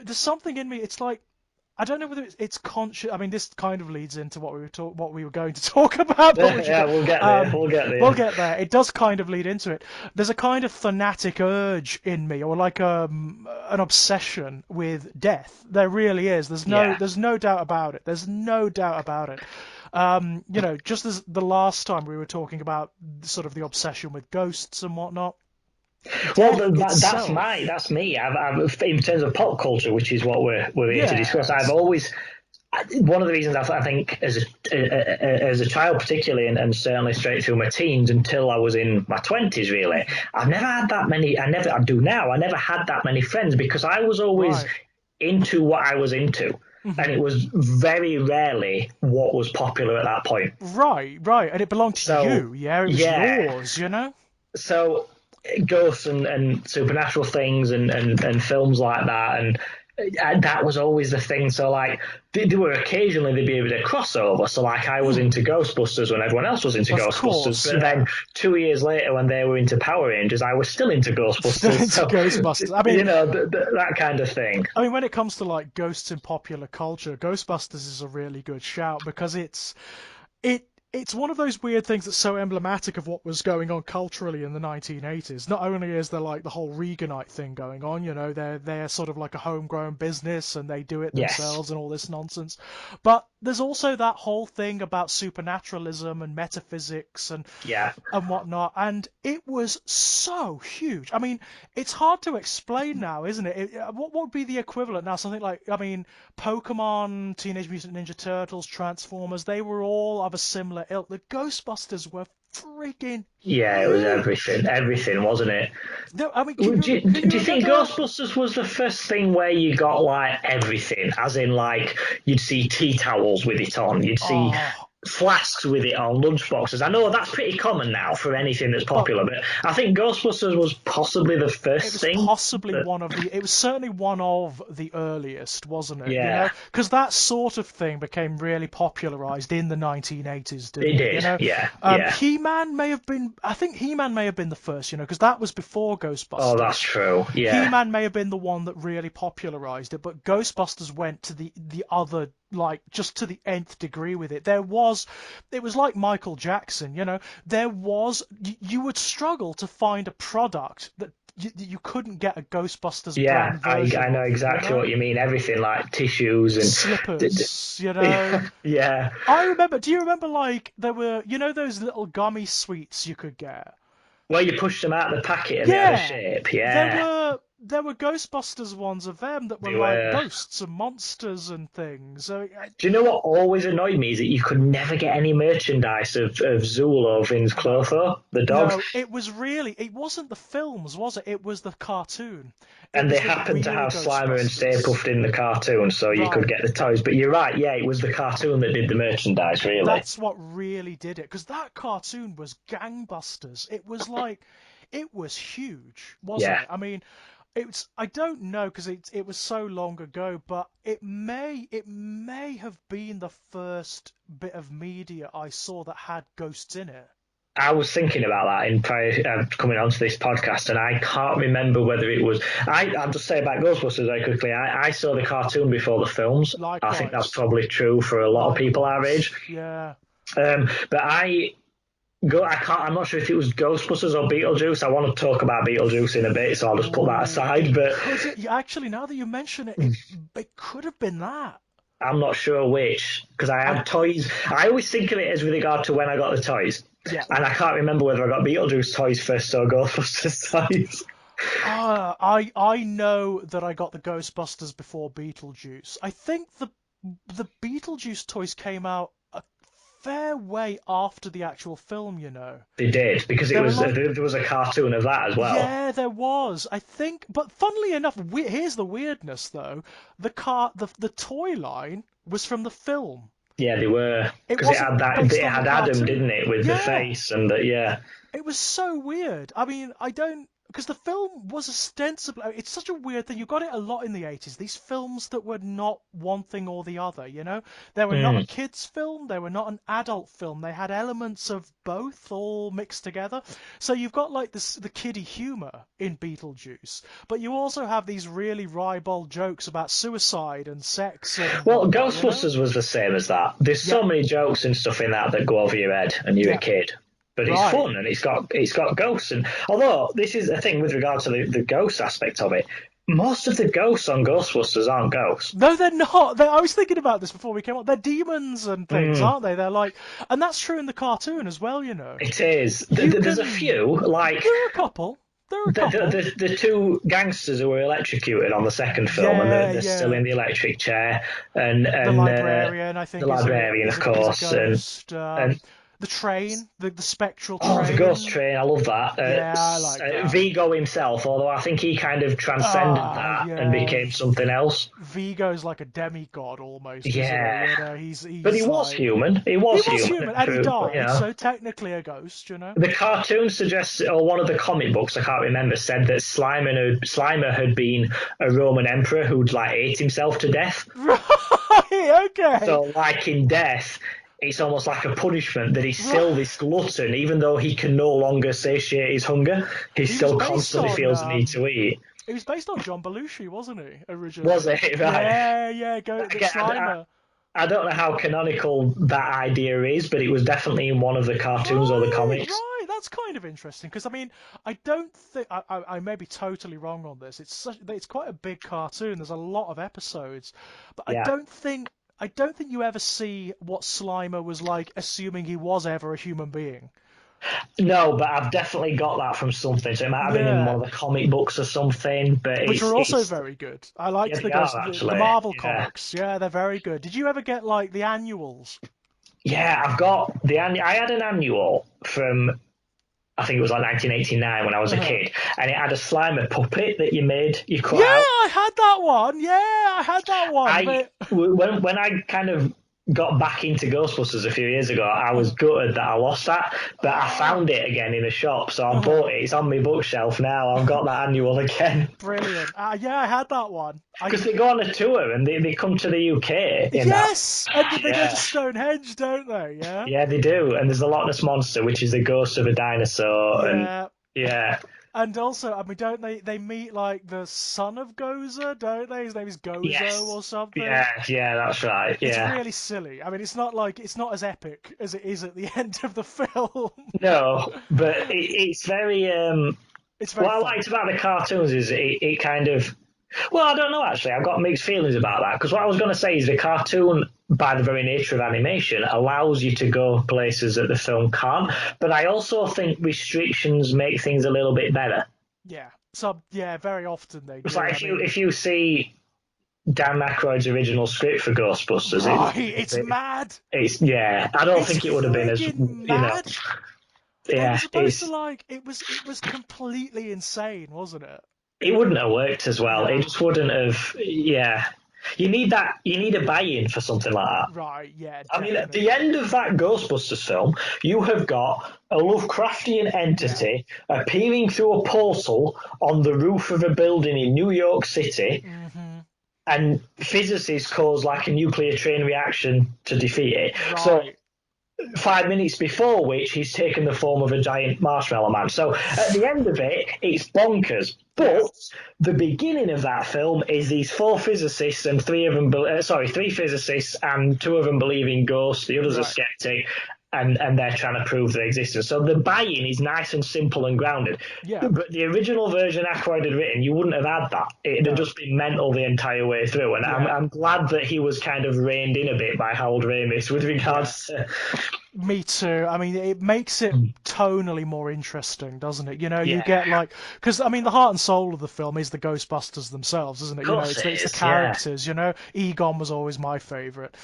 There's something in me. It's like I don't know whether it's conscious. I mean, this kind of leads into what we were going to talk about, but Yeah, we'll get there. We'll get we'll there. get there. It does kind of lead into it. There's a kind of fanatic urge in me, or like an obsession with death. There really is. Yeah. There's no doubt about it. There's no doubt about it. Just as the last time we were talking about sort of the obsession with ghosts and whatnot, Well, death itself. that's me. In terms of pop culture, which is what we're here to discuss. I've Yes. always one of the reasons I think as a child particularly, and certainly straight through my teens until I was in my 20s, really, I've never had that many. I do now. I never had that many friends because I was always Right. into what I was into. And Hmm. it was very rarely what was popular at that point. Right, right. And it belonged to So, you, yeah? It was yeah. yours, you know? So ghosts and supernatural things and films like that and that was always the thing. So like there were occasionally there'd be a bit of crossover. So like I was Hmm. into Ghostbusters when everyone else was into Of Ghostbusters, course, but then yeah. 2 years later when they were into Power Rangers, I was still into Still Ghostbusters. into So Ghostbusters. that kind of thing. I mean, when it comes to like ghosts in popular culture, Ghostbusters is a really good shout because it's one of those weird things that's so emblematic of what was going on culturally in the 1980s. Not only is there like the whole Reaganite thing going on, they're sort of like a homegrown business and they do it Yes. themselves and all this nonsense, but there's also that whole thing about supernaturalism and metaphysics Yeah. and whatnot, and it was so huge. I mean, it's hard to explain now, isn't it? What would be the equivalent now? Something like, I mean, Pokemon, Teenage Mutant Ninja Turtles, Transformers, they were all of a similar ilk. The Ghostbusters were freaking Yeah, it was huge. everything. Everything, wasn't it? I mean, can Do you you think remember? Ghostbusters was the first thing where you got like everything? As in, like, you'd see tea towels with it on, you'd see Oh, flasks with it on, lunchboxes. I know that's pretty common now for anything that's but popular, but I think Ghostbusters was possibly the it first was thing. possibly That, it was certainly one of the earliest, wasn't it? yeah, Because that sort of thing became really popularized in the 1980s, it didn't it? did. Yeah, yeah. He-Man may have been, I think He-Man may have been the first, because that was before Oh, that's Ghostbusters. true. Yeah, He-Man may have been the one that really popularized it, but Ghostbusters went to the other, like, just to the nth degree with it. It was like Michael Jackson, you would struggle to find a product that you couldn't get a Ghostbusters yeah. brand version I know of, exactly what you mean. Everything like tissues and slippers. yeah. I remember, do you remember like there were, those little gummy sweets you could get? Well, you pushed them out of the packet and they had a Yeah, shape. there Yeah, were there were Ghostbusters ones of them that were they like were. ghosts and monsters and things. So Do you know what always annoyed me is that you could never get any merchandise of Zool or Vince no, Clotho, the dog, no, it wasn't the films, was it? It was the cartoon. It and they was the happened to real have Slimer and Stay Ghostbusters. Puft in the cartoon, so you could Right. get the toys. But you're right, yeah, it was the cartoon that did the merchandise, really. That's what really did it, because that cartoon was gangbusters. It was huge, wasn't Yeah, it? I mean, I don't know because it was so long ago, but it may have been the first bit of media I saw that had ghosts in it. I was thinking about that in prior coming onto this podcast, and I can't remember whether it was. I'll just say about Ghostbusters very quickly. I saw the cartoon before the films. I think that's Likewise, probably true for a lot of people our likewise, age. yeah. But I can't. I'm not sure if it was Ghostbusters or Beetlejuice. I want to talk about Beetlejuice in a bit, so I'll just put that Oh, aside. it But could actually, now that you mention it, it could have been that. I'm not sure which because I I had toys. I always think of it as with regard to when I got the toys, Yeah. and I can't remember whether I got Beetlejuice toys first or Ghostbusters toys. I know that I got the Ghostbusters before Beetlejuice. I think the Beetlejuice toys came out a fair way after the actual film. They did because it They were was like, there was a cartoon of that as well. yeah, there was. I think, but funnily enough, here's the weirdness though. The toy line was from the film. Yeah, they were It because it wasn't had that. based It on the had Adam, didn't cartoon. it, with the Yeah. face and the yeah. It was so weird. I mean, I don't. because the film was ostensibly, it's such a weird thing. You got it a lot in the 80s. These films that were not one thing or the other, you know? They were not a Mm. kids' film, they were not an adult film. They had elements of both all mixed together. So you've got like this the kiddie humor in Beetlejuice, but you also have these really ribald jokes about suicide and sex and Well, whatnot, you know? Ghostbusters was the same as that. There's Yeah, so many jokes and stuff in that that go over your head, and you're a yeah, kid. But it's right. fun, and it's got ghosts. And although this is a thing with regard to the ghost aspect of it, most of the ghosts on Ghostbusters aren't ghosts. No, they're not. I was thinking about this before we came on. They're demons and things, Mm, aren't they? They're like, and that's true in the cartoon as well. You know, it is. you There's a can. few, like There are a couple. There are a the, couple. the two gangsters who were electrocuted on the second film, and Yeah, they're still yeah. in the electric chair, and The and librarian, I the think, librarian, of is a course, ghost. and The train, the spectral oh, the Ghost train. Train, I love that. Yeah, I like that. Vigo himself, although I think he kind of transcended Ah, that and yeah. became something else. Vigo's like a demigod almost, isn't he? Yeah, You know, but he he's was like human. He he was was human. human and he But, died, so technically a ghost. You know. the cartoon suggests, or one of the comic books, I can't remember, said that Slimer had been a Roman emperor who'd like ate himself to death. Right, okay. So, like in death, it's almost like a punishment that he's Right. still this glutton, even though he can no longer satiate his hunger. He He was still based constantly on feels the need to eat. he was based on John Belushi, wasn't he, Was originally? it right? Yeah, yeah, go the Again, Slimer. I don't know how canonical that idea is, but it was definitely in one of the cartoons or the Right, comics. right. That's kind of interesting because I mean, I don't think I may be totally wrong on this. It's quite a big cartoon. There's a lot of episodes, but Yeah. I don't think you ever see what Slimer was like, assuming he was ever a human being. No, but I've definitely got that from something. So it might have been in one Yeah, of the comic books or something. But which are also it's very good. I yeah, liked they are the actually. Marvel Yeah. comics. Yeah, they're very good. Did you ever get like the annuals? Yeah, I've got the I had an annual from I think it was like 1989 when I was a Uh-huh. kid, and it had a Slimer puppet that you cut Yeah, out. I had that one. Yeah, I had that one. I But when I kind of got back into Ghostbusters a few years ago, I was uh, gutted that I lost that, but I oh, found it again in a shop, so I uh-huh. bought it. It's on my bookshelf now. I've got that annual again Brilliant. Yeah, I had that one. because they go on a tour and they come to the UK in that. Yes, and they go to Yeah, Stonehenge, don't they? Yeah. yeah, they do. And there's the Loch Ness monster, which is the ghost of a dinosaur, and Yeah. yeah, And also, I mean, don't they meet like the son of Gozer, don't they? His name is Gozo yes, or something. yeah, that's right. It's Yeah, really silly. I mean, it's not as epic as it is at the end of the film. no, but it's very. It's very What I funny. liked about the cartoons is it kind of. Well, I don't know actually. I've got mixed feelings about that because what I was going to say is the cartoon, by the very nature of animation, allows you to go places that the film can't. But I also think restrictions make things a little bit better. Yeah. So yeah, very often they It's do. like I mean, if you see Dan Aykroyd's original script for Ghostbusters, right? It's mad. it's yeah. I don't It's think it would have been as friggin' mad. They were yeah. supposed to like it was completely insane, wasn't it? It wouldn't have worked as well. It No. just wouldn't have. Yeah, you need that. You need a buy-in for something like that. Right, yeah, I mean, at the definitely. end of that Ghostbusters film, you have got a Lovecraftian Yeah. entity appearing through a portal on the roof of a building in New York City, Hmm. and physicists cause like a nuclear chain reaction to defeat it. So Right. 5 minutes before which he's taken the form of a giant marshmallow man. So at the end of it, it's bonkers. Yeah. But the beginning of that film is these four physicists and three physicists and two of them believe in ghosts. The others are Right. skeptic. And they're trying to prove their existence. So the buy-in is nice and simple and grounded. Yeah. But the original version Aykroyd had written, you wouldn't have had that. It'd have No. just been mental the entire way through. And Yeah. I'm glad that he was kind of reined in a bit by Harold Ramis with Yeah. regards to Me too. I mean, it makes it tonally more interesting, doesn't it? You know, you yeah, get like, because I mean, the heart and soul of the film is the Ghostbusters themselves, isn't of it? You know, course it it's the is. Yeah, characters. You know, Egon was always my favorite,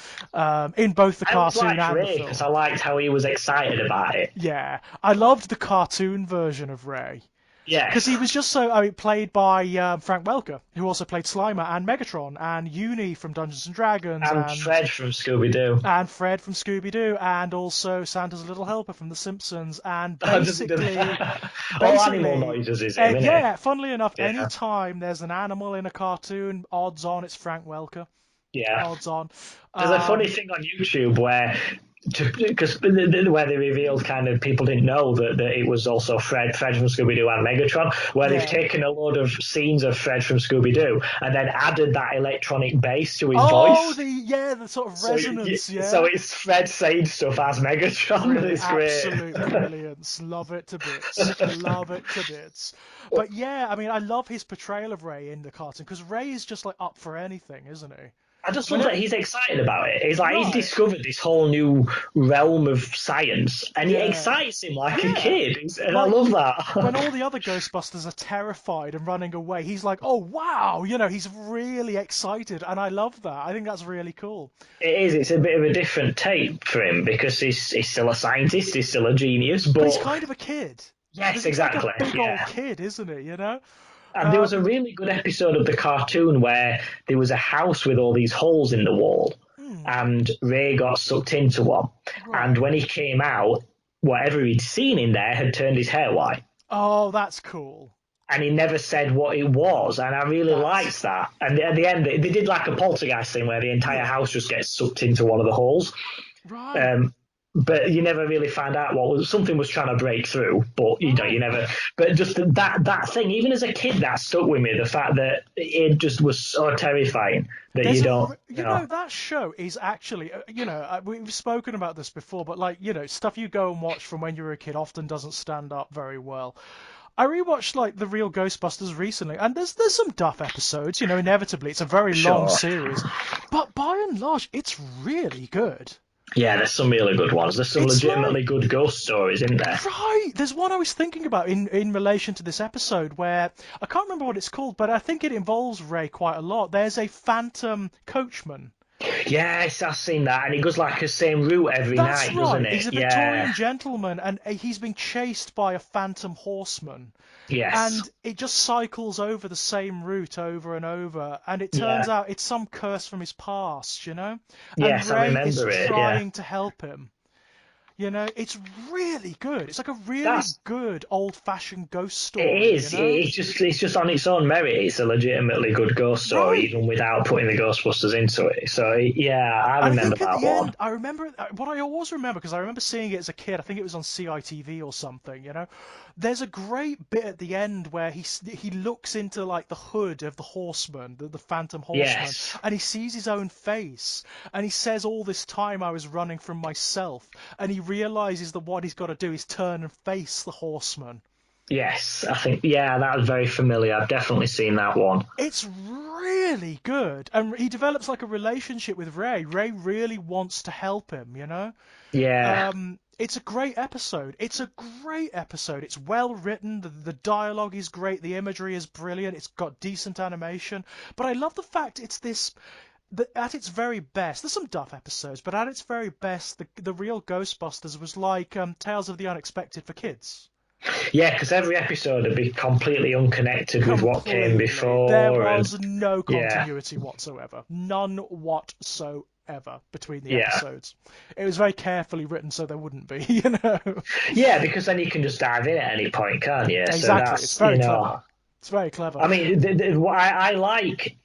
in both the I always cartoon liked and the Ray because film. I liked how he was excited about it. Yeah, I loved the cartoon version of Ray. Because he Yes. was just so played by Frank Welker, who also played Slimer and Megatron and Uni from Dungeons and Dragons And Fred from Scooby Doo. and Fred from Scooby Doo and also Santa's Little Helper from The Simpsons and Does he do basically that? All animal basically noises is him, isn't it? yeah, funnily enough, Yeah. any time there's an animal in a cartoon, odds on it's Frank Welker. Yeah. Odds on. There's a funny Um, thing on YouTube where, because where they revealed kind of people didn't know that it was also Fred from Scooby Doo and Megatron, where they've yeah. taken a load of scenes of Fred from Scooby Doo and then added that electronic bass to his Oh, voice. the sort of So, resonance, so yeah. it's Fred saying stuff as Megatron. Brilliant, It's great. absolute brilliance. Love it to bits. Love it to bits. But yeah, I mean, I love his portrayal of Ray in the cartoon because Ray is just like up for anything, isn't he? I just love Whenever, that he's excited about it. He's like he's right? discovered this whole new realm of science, and it Yeah, excites him like a yeah. kid. And I Like love when that. all the other Ghostbusters are terrified and running away, he's like, "Oh wow!" He's really excited, and I love that. I think that's really cool. It is. It's a bit of a different take for him because he's still a scientist. He's still a genius. But he's But kind of a kid. yes, He's like a exactly. big old Yeah. kid, isn't he? You know? And there was a Um, really good episode of the cartoon where there was a house with all these holes in the wall, hmm, and Ray got sucked into one. And right. when he came out, whatever he'd seen in there had turned his hair white. Oh, that's cool. And he never said what it was, and I really That's liked that. And at the end, they did like a poltergeist thing where the entire yeah. house just gets sucked into one of the holes. Right. Um, but you never really find out what was something was trying to break through. But you Right. never. But just that thing, even as a kid, that stuck with me. The fact that it just was so terrifying that There's you a, don't, that show is actually, we've spoken about this before, but like, stuff you go and watch from when you were a kid often doesn't stand up very well. I rewatched like the real Ghostbusters recently, and there's some duff episodes, inevitably. It's a very long sure. series, but by and large, it's really good. Yeah, there's some really good ones. There's some It's legitimately like good ghost stories, isn't there? right. There's one I was thinking about in relation to this episode where I can't remember what it's called, but I think it involves Ray quite a lot. There's a phantom coachman. Yes, I've seen that, and it goes like the same route every That's night, doesn't right. He's it? a Yeah. Victorian gentleman, and he's being chased by a phantom horseman. Yes. And it just cycles over the same route over and over, and it turns Yeah. out it's some curse from his past. And Yes, I Ray is remember it. Yeah. trying to help him. It's really good. It's like a really That's good old-fashioned ghost it story, is. It's just on its own merit. It's a legitimately good ghost story, Right. even without putting the Ghostbusters into it. So yeah, I And I remember think at that the one. end, I remember what I always remember because I remember seeing it as a kid. I think it was on CITV or something. There's a great bit at the end where he looks into like the hood of the horseman, the Phantom Horseman, Yes. and he sees his own face, and he says, "All this time I was running from myself," and he realizes that what he's got to do is turn and face the horseman. Yes, I think yeah, that was very familiar. I've definitely seen that one. It's really good, and he develops like a relationship with Ray. Ray really wants to help him. Yeah. It's a great episode. It's a great episode. It's well written. The dialogue is great. The imagery is brilliant. It's got decent animation. But I love the fact it's this. At its very best, there's some duff episodes, but at its very best, the real Ghostbusters was like Tales of the Unexpected for kids. Yeah, because every episode would be completely unconnected with what came Completely. There before, and was no yeah, continuity whatsoever. None whatsoever between the yeah, episodes. It was very carefully written so there wouldn't be. yeah. Because then you can just dive in at any point, can't you? So Exactly. It's that's very clever. It's very clever. I mean, I like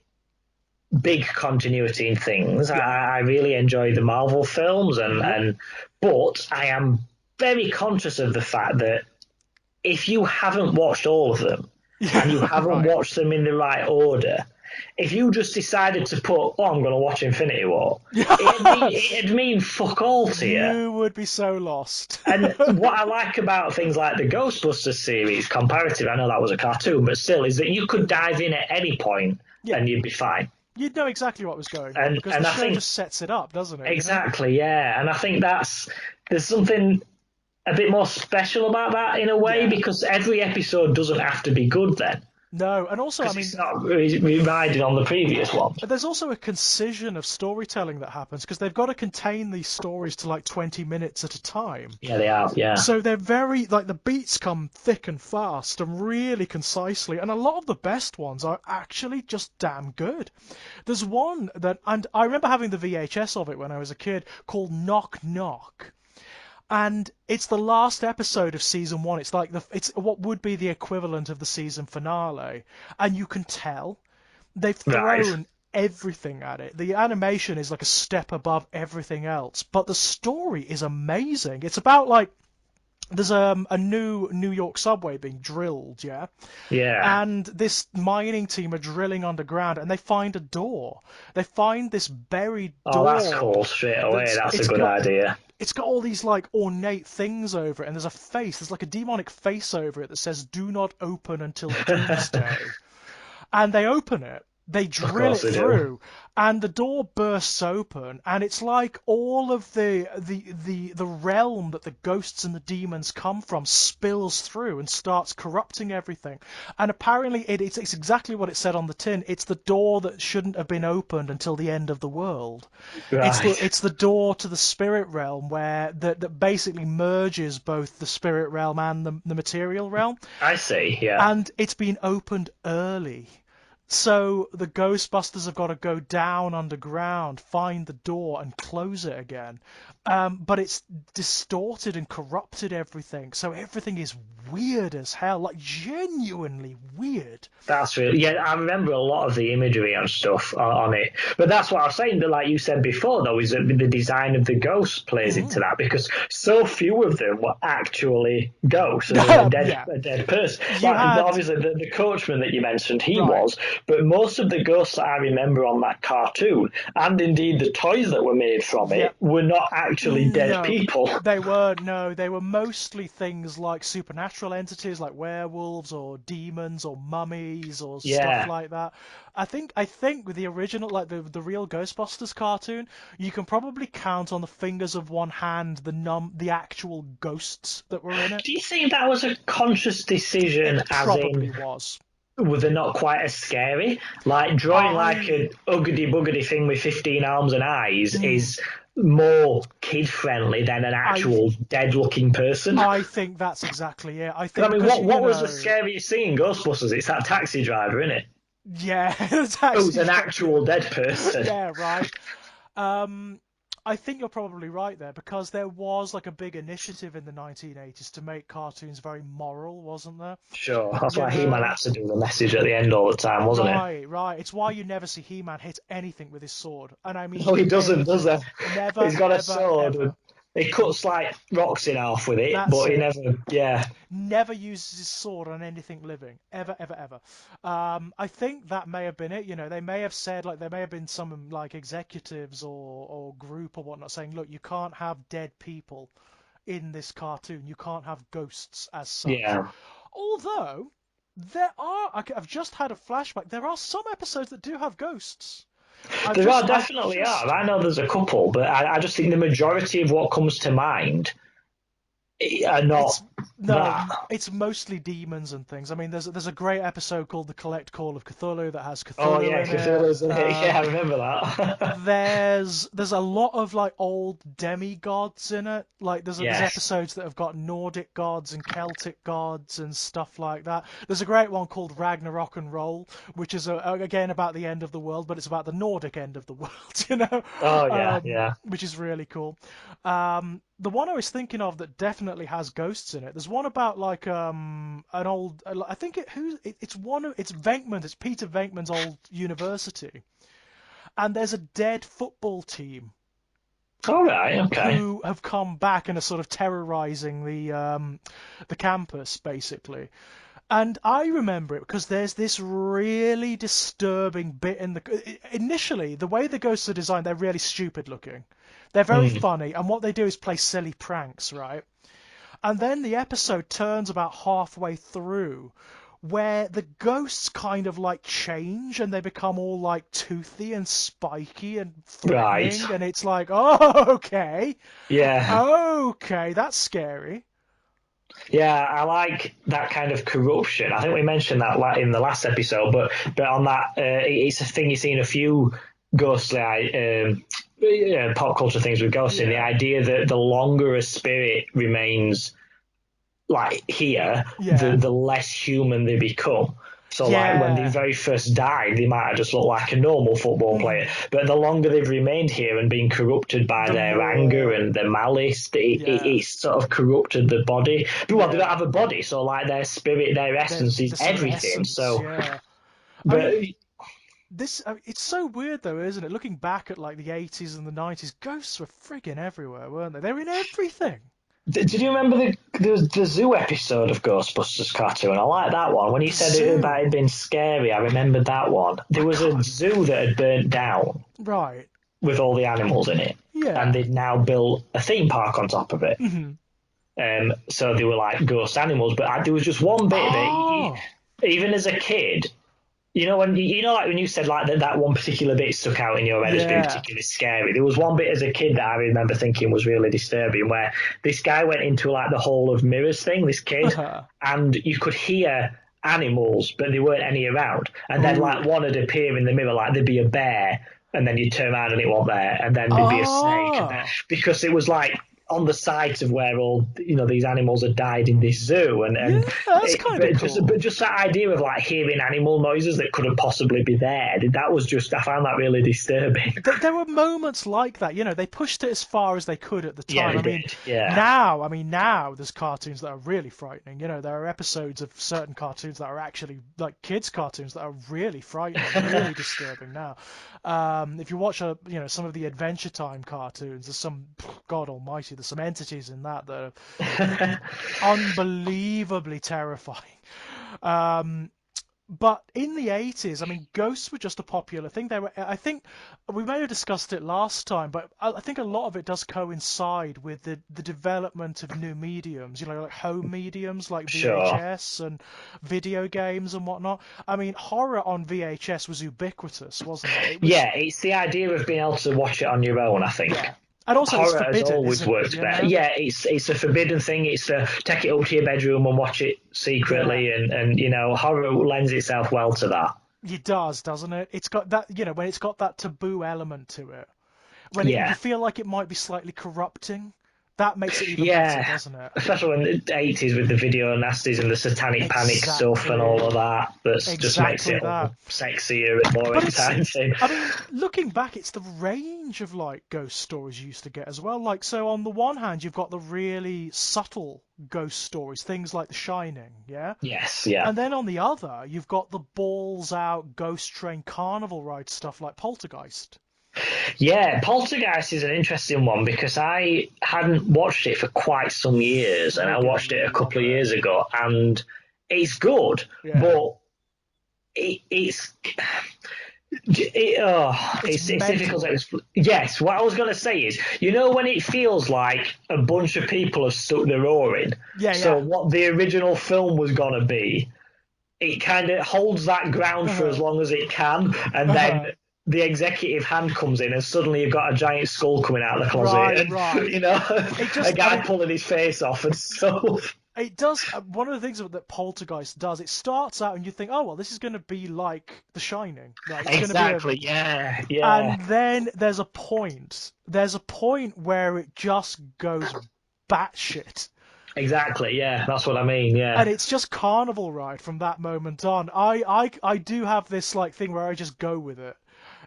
big continuity in things. Yeah. I really enjoy the Marvel films, Yep. but I am very conscious of the fact that if you haven't watched all of them and you Yeah, haven't right. watched them in the right order, if you just decided to put, oh, I'm going to watch Infinity War, it'd mean fuck all to you. You would be so lost. And what I like about things like the Ghostbusters series, comparative, I know that was a cartoon, but still, is that you could dive in at any point Yeah. and you'd be fine. You'd know exactly what was going on And because the and I show think just sets it up, doesn't it? exactly, yeah. And I think there's something a bit more special about that in a way Yeah. because every episode doesn't have to be good then. No, and also, I Because mean, it's not riding on the previous one. there's also a concision of storytelling that happens because they've got to contain these stories to like 20 minutes at a time. Yeah, they are. Yeah. So they're very, like, the beats come thick and fast and really concisely, and a lot of the best ones are actually just damn good. There's one that, and I remember having the VHS of it when I was a kid, called Knock Knock. And it's the last episode of season one. It's like it's what would be the equivalent of the season finale, and you can tell they've Right. thrown everything at it. The animation is like a step above everything else, but the story is amazing. It's about like there's a new New York subway being drilled, yeah, Yeah. and this mining team are drilling underground, and they find a door. They find this buried Oh, that's door cool. Straight away, that's that's a it's good got idea. it's got all these like ornate things over it, and there's a face. There's like a demonic face over it that says "Do not open until doomsday." And they open it, they Of drill course it they do. through, and the door bursts open, and it's like all of the realm that the ghosts and the demons come from spills through and starts corrupting everything. And apparently it's exactly what it said on the tin. It's the door that shouldn't have been opened until the end of the world. Right. It's the door to the spirit realm where that basically merges both the spirit realm and the material realm, I see. Yeah. and it's been opened early. So the Ghostbusters have got to go down underground, find the door, and close it again. But it's distorted and corrupted everything, so everything is weird as hell, like genuinely weird. That's really, yeah. I remember a lot of the imagery and stuff on it, but that's what I was saying. That, like you said before, though, is that the design of the ghosts plays into Mm. that because so few of them were actually ghosts, as in Yeah, a dead person. you Like had obviously the coachman that you mentioned, he right. was, but most of the ghosts that I remember on that cartoon, and indeed the toys that were made from it, Yep. were not actually dead No, people. they were no, they were mostly things like supernatural entities, like werewolves or demons or mummies or stuff Yeah. like that. I think with the original, like the real Ghostbusters cartoon, you can probably count on the fingers of one hand the actual ghosts that were in it. Do you think that was a conscious decision, It as probably in was. were they not quite as scary? Like drawing like I an uggedy buggedy thing with 15 arms and eyes mm, is more kid friendly than an I actual dead looking person. I think that's exactly it. I I think mean, because what was the scariest scene in Ghostbusters? It's that taxi driver, isn't it? yeah, the Who's taxi an driver. actual dead person. Yeah, right. Um, I think you're probably right there because there was like a big initiative in the 1980s to make cartoons very moral, wasn't there? Sure, that's You why He-Man know, had to do the message at the end all the time, wasn't it? right, right. It's why you never see He-Man hit anything with his sword, and I mean No, he doesn't, does anything. he? Never, He's got a ever, sword and ever. he cuts like rocks in half with it, That's but he it. never, yeah. Never uses his sword on anything living, ever, ever, ever. I think that may have been it. You know, they may have said like there may have been some like executives or group or whatnot saying, look, you can't have dead people in this cartoon. You can't have ghosts as such. Yeah. Although I've just had a flashback. There are some episodes that do have ghosts. There are I've definitely are. just I know there's a couple, but I just think the majority of what comes to mind are not It's no, that. it's mostly demons and things. I mean, there's a great episode called The Collect Call of Cthulhu that has Oh Cthulhu yeah, in it. Cthulhu's in it. Yeah, I remember that. There's a lot of like old demigods in it. Like there's Yes. episodes that have got Nordic gods and Celtic gods and stuff like that. There's a great one called Ragnarok and Roll, which is again about the end of the world, but it's about the Nordic end of the world, Oh yeah, yeah. which is really cool. The one I was thinking of that definitely has ghosts in it. There's one about like an old. I think it's Venkman. It's Peter Venkman's old university, and there's a dead football team All right. Okay. who have come back and are sort of terrorizing the campus basically. And I remember it because there's this really disturbing bit in initially the way the ghosts are designed, they're really stupid looking. They're very Mm. funny, and what they do is play silly pranks, right? And then the episode turns about halfway through where the ghosts kind of like change and they become all like toothy and spiky and Right. threatening, and it's like, oh, okay, Yeah. okay, that's scary. Yeah, I like that kind of corruption. I think we mentioned that in the last episode, but on that, it's a thing you see in a few ghostly pop culture things with ghosting. The Yeah, idea that the longer a spirit remains like here, yeah, the less human they become. So like when they yeah. very first died, they might have just looked like a normal football player. Mhm. But the longer they've remained here and been corrupted by The their anger more, and their malice, yeah, it's sort of corrupted the body. But well, they don't yeah. have a body, so like their spirit, their essence is The sort of everything. essence, So, yeah. I but mean, it's so weird though, isn't it? Looking back at like the 80s and the 90s, ghosts were friggin' everywhere, weren't they? They were in everything. did you remember the zoo episode of Ghostbusters cartoon? I like that one. When you The said it about zoo. it being scary, I remembered that one. I There was a can't. zoo that had burnt down Right. with all the animals in it, and Yeah. they'd now built a theme park on top of it. Hmm. So they were like ghost animals, but there was just one bit Oh. that, even as a kid, when like when you said like that one particular bit stuck out in your head as being Yeah. particularly scary. There was one bit as a kid that I remember thinking was really disturbing, where this guy went into like the Hall of Mirrors thing, this kid, and you could hear animals, but there weren't any around. And then like Ooh. one would appear in the mirror, like there'd be a bear, and then you'd turn around and it wasn't there, and then there'd be a snake, and then Oh. because it was like on the sites of where all these animals had died in this zoo, Yeah, that's kind of but cool. just that idea of like hearing animal noises that couldn't possibly be there, that was just, I found that really disturbing. There were moments like that, they pushed it as far as they could at the Yeah, time. they I mean, did. Yeah, now there's cartoons that are really frightening. There are episodes of certain cartoons that are actually like kids' cartoons that are really frightening, really disturbing now. If you watch some of the Adventure Time cartoons, there's some, God Almighty, there's some entities in that are unbelievably terrifying. Um, but in the 80s, I mean, ghosts were just a popular thing. I think we may have discussed it last time, but I think a lot of it does coincide with the development of new mediums, like home mediums like sure. VHS and video games and whatnot. I mean, horror on VHS was ubiquitous, wasn't it? It was, Yeah, it's the idea of being able to watch it on your own, I think. yeah. And also it's Horror has forbidden, always isn't it? worked better. Yeah, it's a forbidden thing. It's a take it up to your bedroom and watch it Yeah. secretly, and horror lends itself well to that. It does, doesn't it? It's got that, when it's got that taboo element to it. When you Yeah, feel like it might be slightly corrupting, that makes it even better, yeah. doesn't it? Especially in the 80s with the video nasties and the satanic panic stuff and all of Exactly. that. That just makes Exactly it that. all sexier and more But it's, exciting. I mean, looking back, it's the range of like ghost stories you used to get as well. Like, so on the one hand, you've got the really subtle ghost stories, things like The Shining, yeah? Yes, yeah. And then on the other, you've got the balls out ghost train carnival ride stuff like Poltergeist. Yeah, Poltergeist is an interesting one because I hadn't watched it for quite some years, and I watched it a Friggin' love couple of it. years ago, and it's good, Yeah. but it's It's it's difficult to mental. explain. Yes, what I was going to say is, when it feels like a bunch of people have stuck their oar in, Yeah, so yeah. what the original film was going to be, it kind of holds that ground for as Uh-huh. long as it can, and then Uh-huh. the executive hand comes in, and suddenly you've got a giant skull coming out of the closet, Right, and right. It a just, I guy mean, pulling his face off and stuff. it does. One of the things that Poltergeist does, it starts out and you think, oh well, this is going to be like The Shining, like it's going to be a, Exactly. Yeah. Yeah. and then there's a point where it just goes batshit, Exactly. Yeah. That's what I mean. and Yeah. it's just carnival ride from that moment on. I do have this like thing where I just go with it.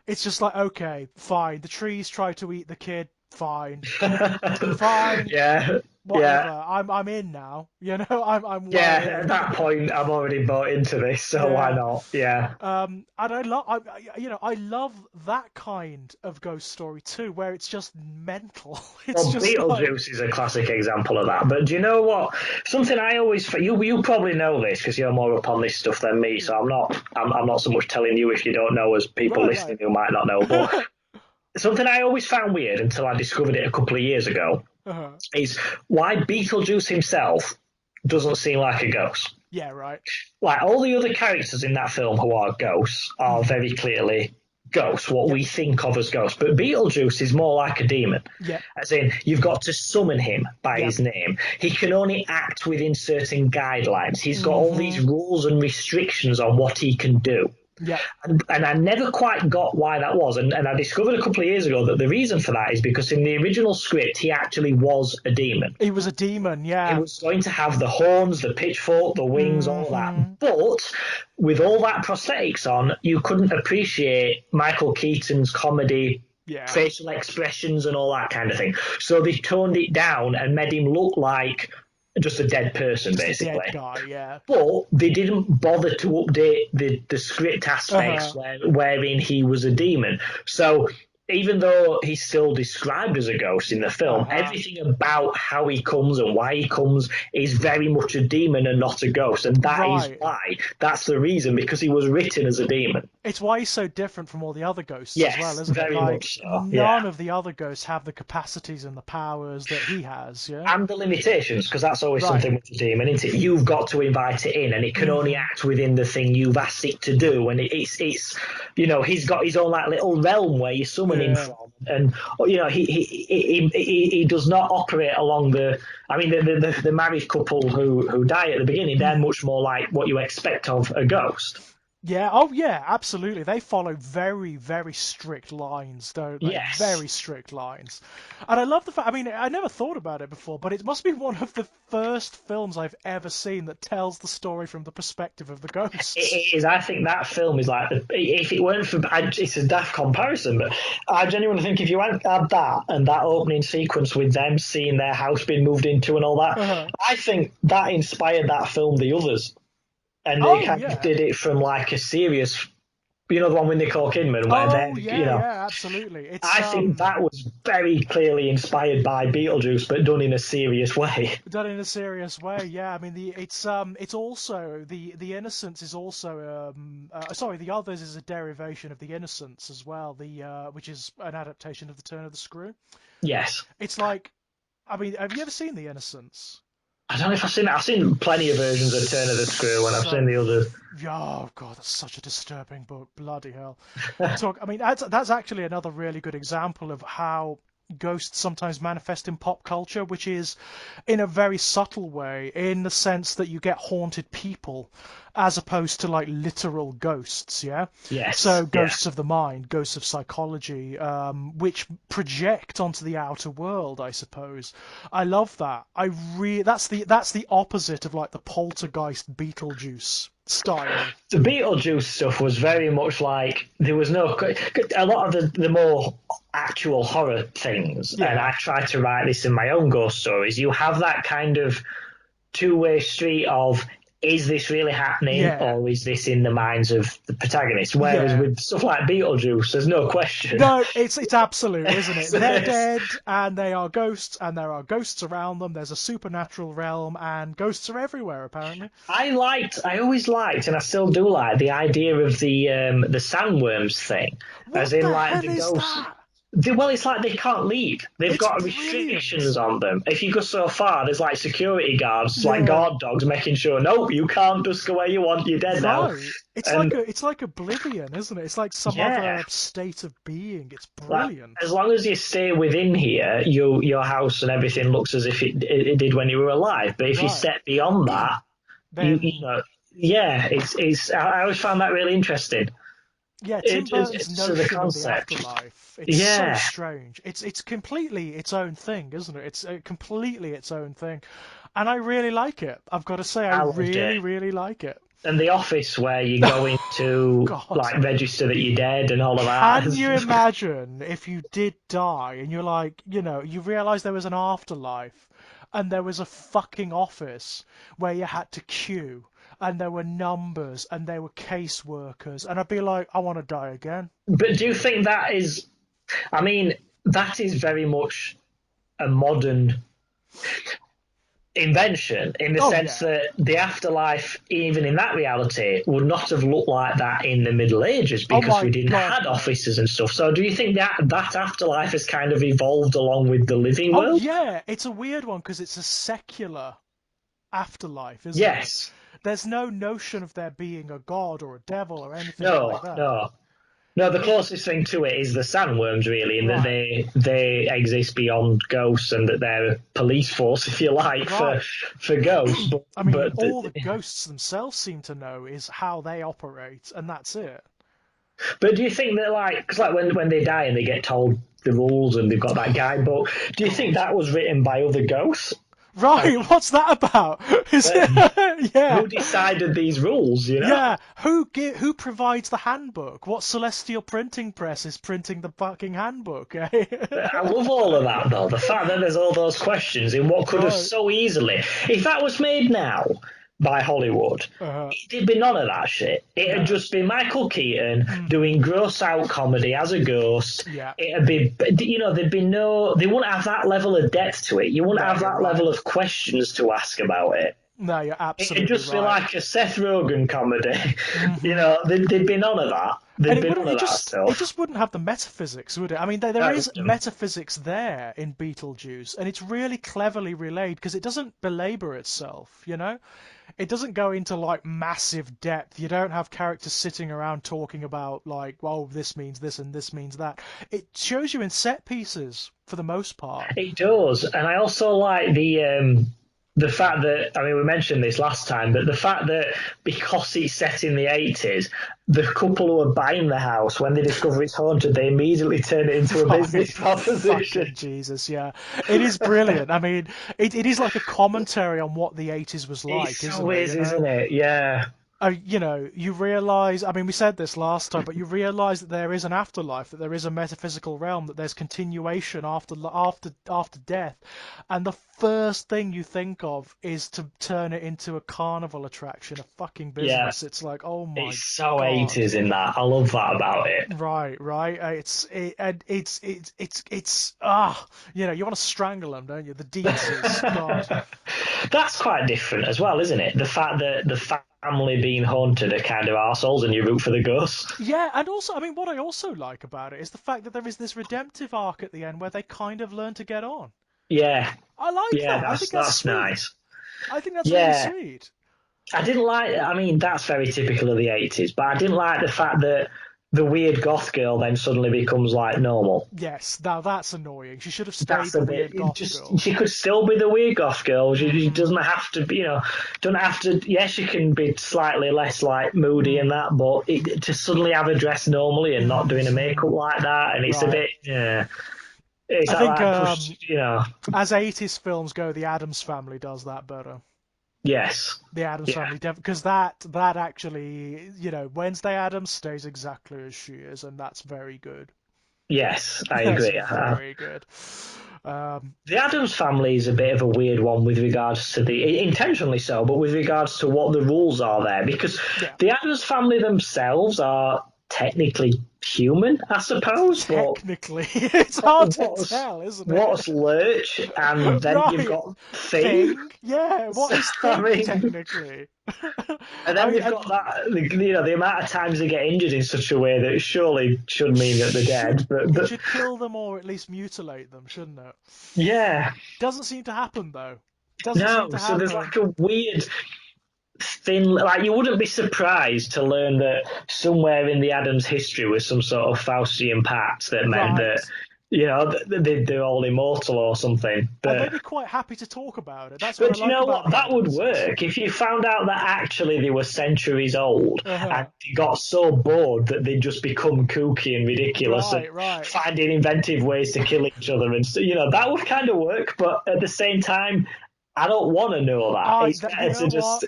It's just like, okay, fine. The trees try to eat the kid. Fine, fine. Yeah. Whatever. Yeah. I'm in now. I'm well Yeah. At in. that point, I'm already bought into this, so why Yeah. not? Yeah. And I love that kind of ghost story too, where it's just mental. It's Well, just like, Beetlejuice is a classic example of that. But do you know what? Something I always you probably know this because you're more up on this stuff than me. So I'm not so much telling you if you don't know as people right, listening right. who might not know. But something I always found weird until I discovered it a couple of years ago Uh-huh. is why Beetlejuice himself doesn't seem like a ghost. Yeah, right. Like all the other characters in that film who are ghosts are Hmm. very clearly ghosts, what Yep. we think of as ghosts. But Beetlejuice is more like a demon. Yep. As in, you've got to summon him by Yep. his name. He can only act within certain guidelines. He's got all these Mm-hmm. rules and restrictions on what he can do. Yep. And I never quite got why that was. And I discovered a couple of years ago that the reason for that is because in the original script, he actually was a demon. He was a demon, He yeah. was going to have the horns, the pitchfork, the wings, all of that. Mm-hmm. But with all that prosthetics on, you couldn't appreciate Michael Keaton's comedy, Yeah. facial expressions, and all that kind of thing. So they toned it down and made him look like just a dead person, Just a dead basically. guy, yeah. But they didn't bother to update the script aspects wherein he was a demon. So even though he's still described as a ghost in the film, everything about how he comes and why he comes is very much a demon and not a ghost. And that is Right. why, that's the reason, because he was written as a demon. It's why he's so different from all the other ghosts as well, Yes, isn't it? very Like, much so. Yeah. none of the other ghosts have the capacities and the powers that he has, yeah? And the limitations, because that's always Right. something with the demon, isn't it? You've got to invite it in, and it can only act within the thing you've asked it to do. And it's he's got his own like little realm where you summon him Yeah. from, and he does not operate along the. I mean, the married couple who die at the beginning, they're much more like what you expect of a ghost. Yeah, oh yeah, absolutely. They follow very, very strict lines, don't they? Yes. Very strict lines. And I love the fact, I mean, I never thought about it before, but it must be one of the first films I've ever seen that tells the story from the perspective of the ghosts. It is. I think that film is like, if it weren't for, it's a daft comparison, but I genuinely think if you had that and that opening sequence with them seeing their house being moved into and all that, I think that inspired that film, The Others. And they kind of did it from like a serious, the one with Nicole Kidman, where yeah, absolutely. I think that was very clearly inspired by Beetlejuice, but done in a serious way. Done in a serious way, yeah. I mean, it's also the Innocents is also sorry, The Others is a derivation of The Innocents as well. Which is an adaptation of The Turn of the Screw. Yes. It's like, I mean, have you ever seen The Innocents? I don't know if I've seen it. I've seen plenty of versions of Turn of the Screw, and I've seen the others. Oh god, that's such a disturbing book. Bloody hell! I mean, that's actually another really good example of how ghosts sometimes manifest in pop culture, which is in a very subtle way, in the sense that you get haunted people as opposed to like literal ghosts, yeah? Yes. So ghosts of the mind, ghosts of psychology, which project onto the outer world, I suppose. I love that. That's the opposite of like the poltergeist Beetlejuice style. The Beetlejuice stuff was very much like there was no a lot of the more actual horror things, and I try to write this in my own ghost stories. You have that kind of two-way street of, is this really happening, or is this in the minds of the protagonist? Whereas with stuff like Beetlejuice, there's no question. No, it's absolute, isn't it? They're dead, and they are ghosts, and there are ghosts around them. There's a supernatural realm, and ghosts are everywhere, apparently. I always liked, and I still do like the idea of the sandworms thing, What in the like hell the is ghosts. that? Well, it's like they can't leave. They've got restrictions on them. If you go so far, there's like security guards, like guard dogs, making sure, nope, you can't just go where you want. You're dead now. It's like Oblivion, isn't it? It's like some other state of being. It's brilliant. Like, as long as you stay within here, your house and everything looks as if it did when you were alive. But if you step beyond that, then, it's. I always found that really interesting. Yeah, Tim Burton's notion of the afterlife. It's so strange. It's completely its own thing, isn't it? It's completely its own thing. And I really like it. I've got to say, I really, really like it. And the office where you go into, like, register that you're dead and all of that. Can you imagine if you did die and you're like, you realise there was an afterlife and there was a fucking office where you had to queue and there were numbers and there were caseworkers, and I'd be like, I want to die again. But do you think that is... I mean, that is very much a modern invention in the sense that the afterlife, even in that reality, would not have looked like that in the Middle Ages because we didn't have offices and stuff. So do you think that afterlife has kind of evolved along with the living world? Yeah, it's a weird one because it's a secular afterlife, isn't it? There's no notion of there being a god or a devil or anything like that. No. No, the closest thing to it is the sandworms, really, in that Right. they exist beyond ghosts and that they're a police force, if you like, Right. for ghosts. I mean, But all the ghosts themselves seem to know is how they operate, and that's it. but do you think that like because like when they die and they get told the rules and they've got that guidebook, do you think God. that was written by other ghosts? I Right, mean, what's that about? Is it? Yeah. who decided these rules? You know. Yeah, who provides the handbook? What celestial printing press is printing the fucking handbook, eh? I love all of that though. The fact that there's all those questions in what could have Right. so easily, if that was made now by Hollywood, Uh, it'd be none of that shit. It'd no. just be Michael Keaton Hmm. doing gross out comedy as a ghost. Yeah. It'd be, there'd be no, they wouldn't have that level of depth to it. You wouldn't No, have you're that right. level of questions to ask about it. No, you're It'd absolutely just be right. like a Seth Rogen comedy. Hmm. There'd be none of that. And There'd it be wouldn't. none It of that just. It stuff. just wouldn't have the metaphysics, would it? I mean, there No, it is wouldn't. metaphysics there in Beetlejuice, and it's really cleverly relayed because it doesn't belabor itself. You know, it doesn't go into like massive depth. You don't have characters sitting around talking about like, well, this means this and this means that. It shows you in set pieces for the most part. It does, and I also like the fact that I mean we mentioned this last time, but the fact that because it's set in the 80s, the couple who are buying the house when they discover it's haunted, they immediately turn it into a Right, business proposition. fucking Jesus, yeah. It is brilliant. I mean, it is like a commentary on what the 80s was It like, isn't so it? is, You know? isn't it? Yeah, You realize, I mean, we said this last time, but you realize that there is an afterlife, that there is a metaphysical realm, that there's continuation after death, and the first thing you think of is to turn it into a carnival attraction, a fucking yeah. business. It's like, oh my It's so God. 80s in that. I love that about it. Right, right. And you want to strangle them, don't you? The Deetses, God. That's quite different as well, isn't it? The fact that the family being haunted are kind of arseholes and you root for the ghosts. Yeah, and also, I mean, what I also like about it is the fact that there is this redemptive arc at the end where they kind of learn to get on. Yeah, I like yeah, that. I think that's that's sweet. nice. I think that's really Yeah, sweet. I didn't like. I mean, that's very typical of the 80s, but I didn't like the fact that the weird goth girl then suddenly becomes like normal. Yes, now that's annoying. She should have stayed That's the a bit. weird goth Just girl. she could still be the weird goth girl. She Hmm. doesn't have to be. Don't have to. Yes, she can be slightly less like moody and Hmm. that, but to suddenly have her dressed normally and not doing a Hmm. makeup like that, and it's a Right. bit. Yeah, it's I that think like push. as 80s films go, the Addams Family does that better. Yes. The Addams Yeah. Family, because that actually, Wednesday Addams stays exactly as she is, and that's very good. Yes, I That's agree. very good. Um, The Adams family is a bit of a weird one with regards to intentionally so, but with regards to what the rules are there, because yeah, the Adams family themselves are technically human, I suppose, but technically, it's hard to what's tell, isn't what's it? Lurch, and then you've Right. got Thing. Thing? Yeah, what So, is I Thing mean, technically? and I then mean, they've got that the amount of times they get injured in such a way that surely should mean that they're dead, it but should kill them or at least mutilate them, shouldn't it? yeah. Doesn't seem to happen though. Doesn't seem No, to so there's happen. like a weird thin like you wouldn't be surprised to learn that somewhere in the Adams history was some sort of Faustian pact that meant Right. that they're all immortal or something. And But they'd be quite happy to talk about it. That's what I but you like know about what? the That would Adamses. work if you found out that actually they were centuries old and Uh-huh. they got so bored that they'd just become kooky and ridiculous and Right, right. finding inventive ways to kill each other and so that would kind of work. But at the same time, I don't want to know that. It's You better know to what? just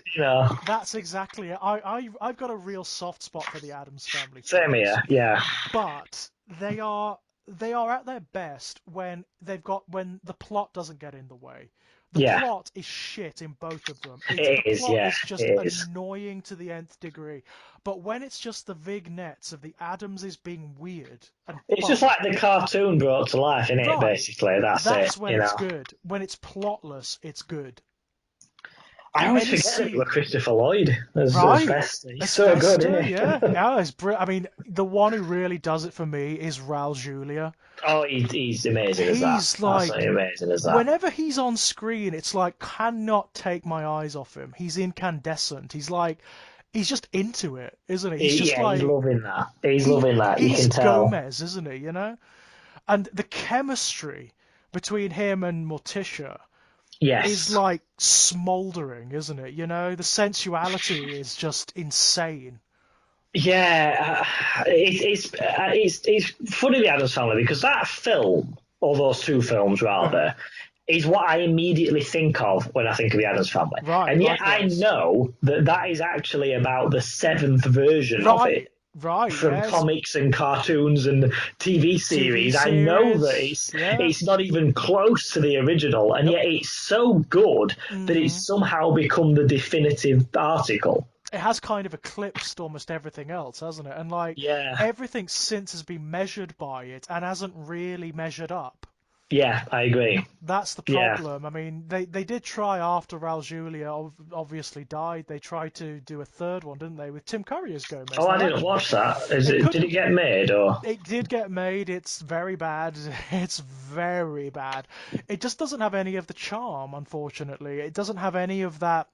That's exactly it. I've got a real soft spot for the Adams Family same films, here. Yeah. but they are at their best when the plot doesn't get in the way. The Yeah, plot is shit in both of them. The it is. plot Yeah, is just it is. annoying to the nth degree. But when it's just the vignettes of the Adamses being weird and It's just fun, like the cartoon brought to life, isn't it? right, Basically, that's it. that's when it's good. When it's plotless, it's good. I always Any forget that you were scene. Christopher Lloyd as Right. Fester. He's As so good, Fester, isn't yeah. he? Yeah, I mean, the one who really does it for me is Raul Julia. Oh, he's amazing as that. He's Absolutely like, amazing as that. whenever he's on screen, it's like, cannot take my eyes off him. He's incandescent. He's like, he's just into it, isn't he? He's just Yeah, he's like loving that. He's he loving that. You he's can tell. Gomez, isn't he? You know, and the chemistry between him and Morticia is Yes. like smoldering, isn't it? You know, the sensuality is just insane. Yeah, it's funny the Addams Family because that film, or those two films Uh, rather, is what I immediately think of when I think of the Addams Family, right, and yet I likewise. know that that is actually about the seventh version of it Right, right, from yes. comics and cartoons and TV TV series. I know that series, yeah. it's not even close to the original, and Nope. yet it's so good that it's Hmm. somehow become the definitive article. It has kind of eclipsed almost everything else, hasn't it? And like Yeah, everything since has been measured by it and hasn't really measured up. yeah, I agree. That's the Yeah. problem. I mean, they did try after Raul Julia obviously died. They tried to do a third one, didn't they, with Tim Curry as Gomez? Oh, I They didn't actually watch that. Is they it? Did it couldn't. get made or? It did get made. It's very bad. It's very bad. It just doesn't have any of the charm, unfortunately. It doesn't have any of that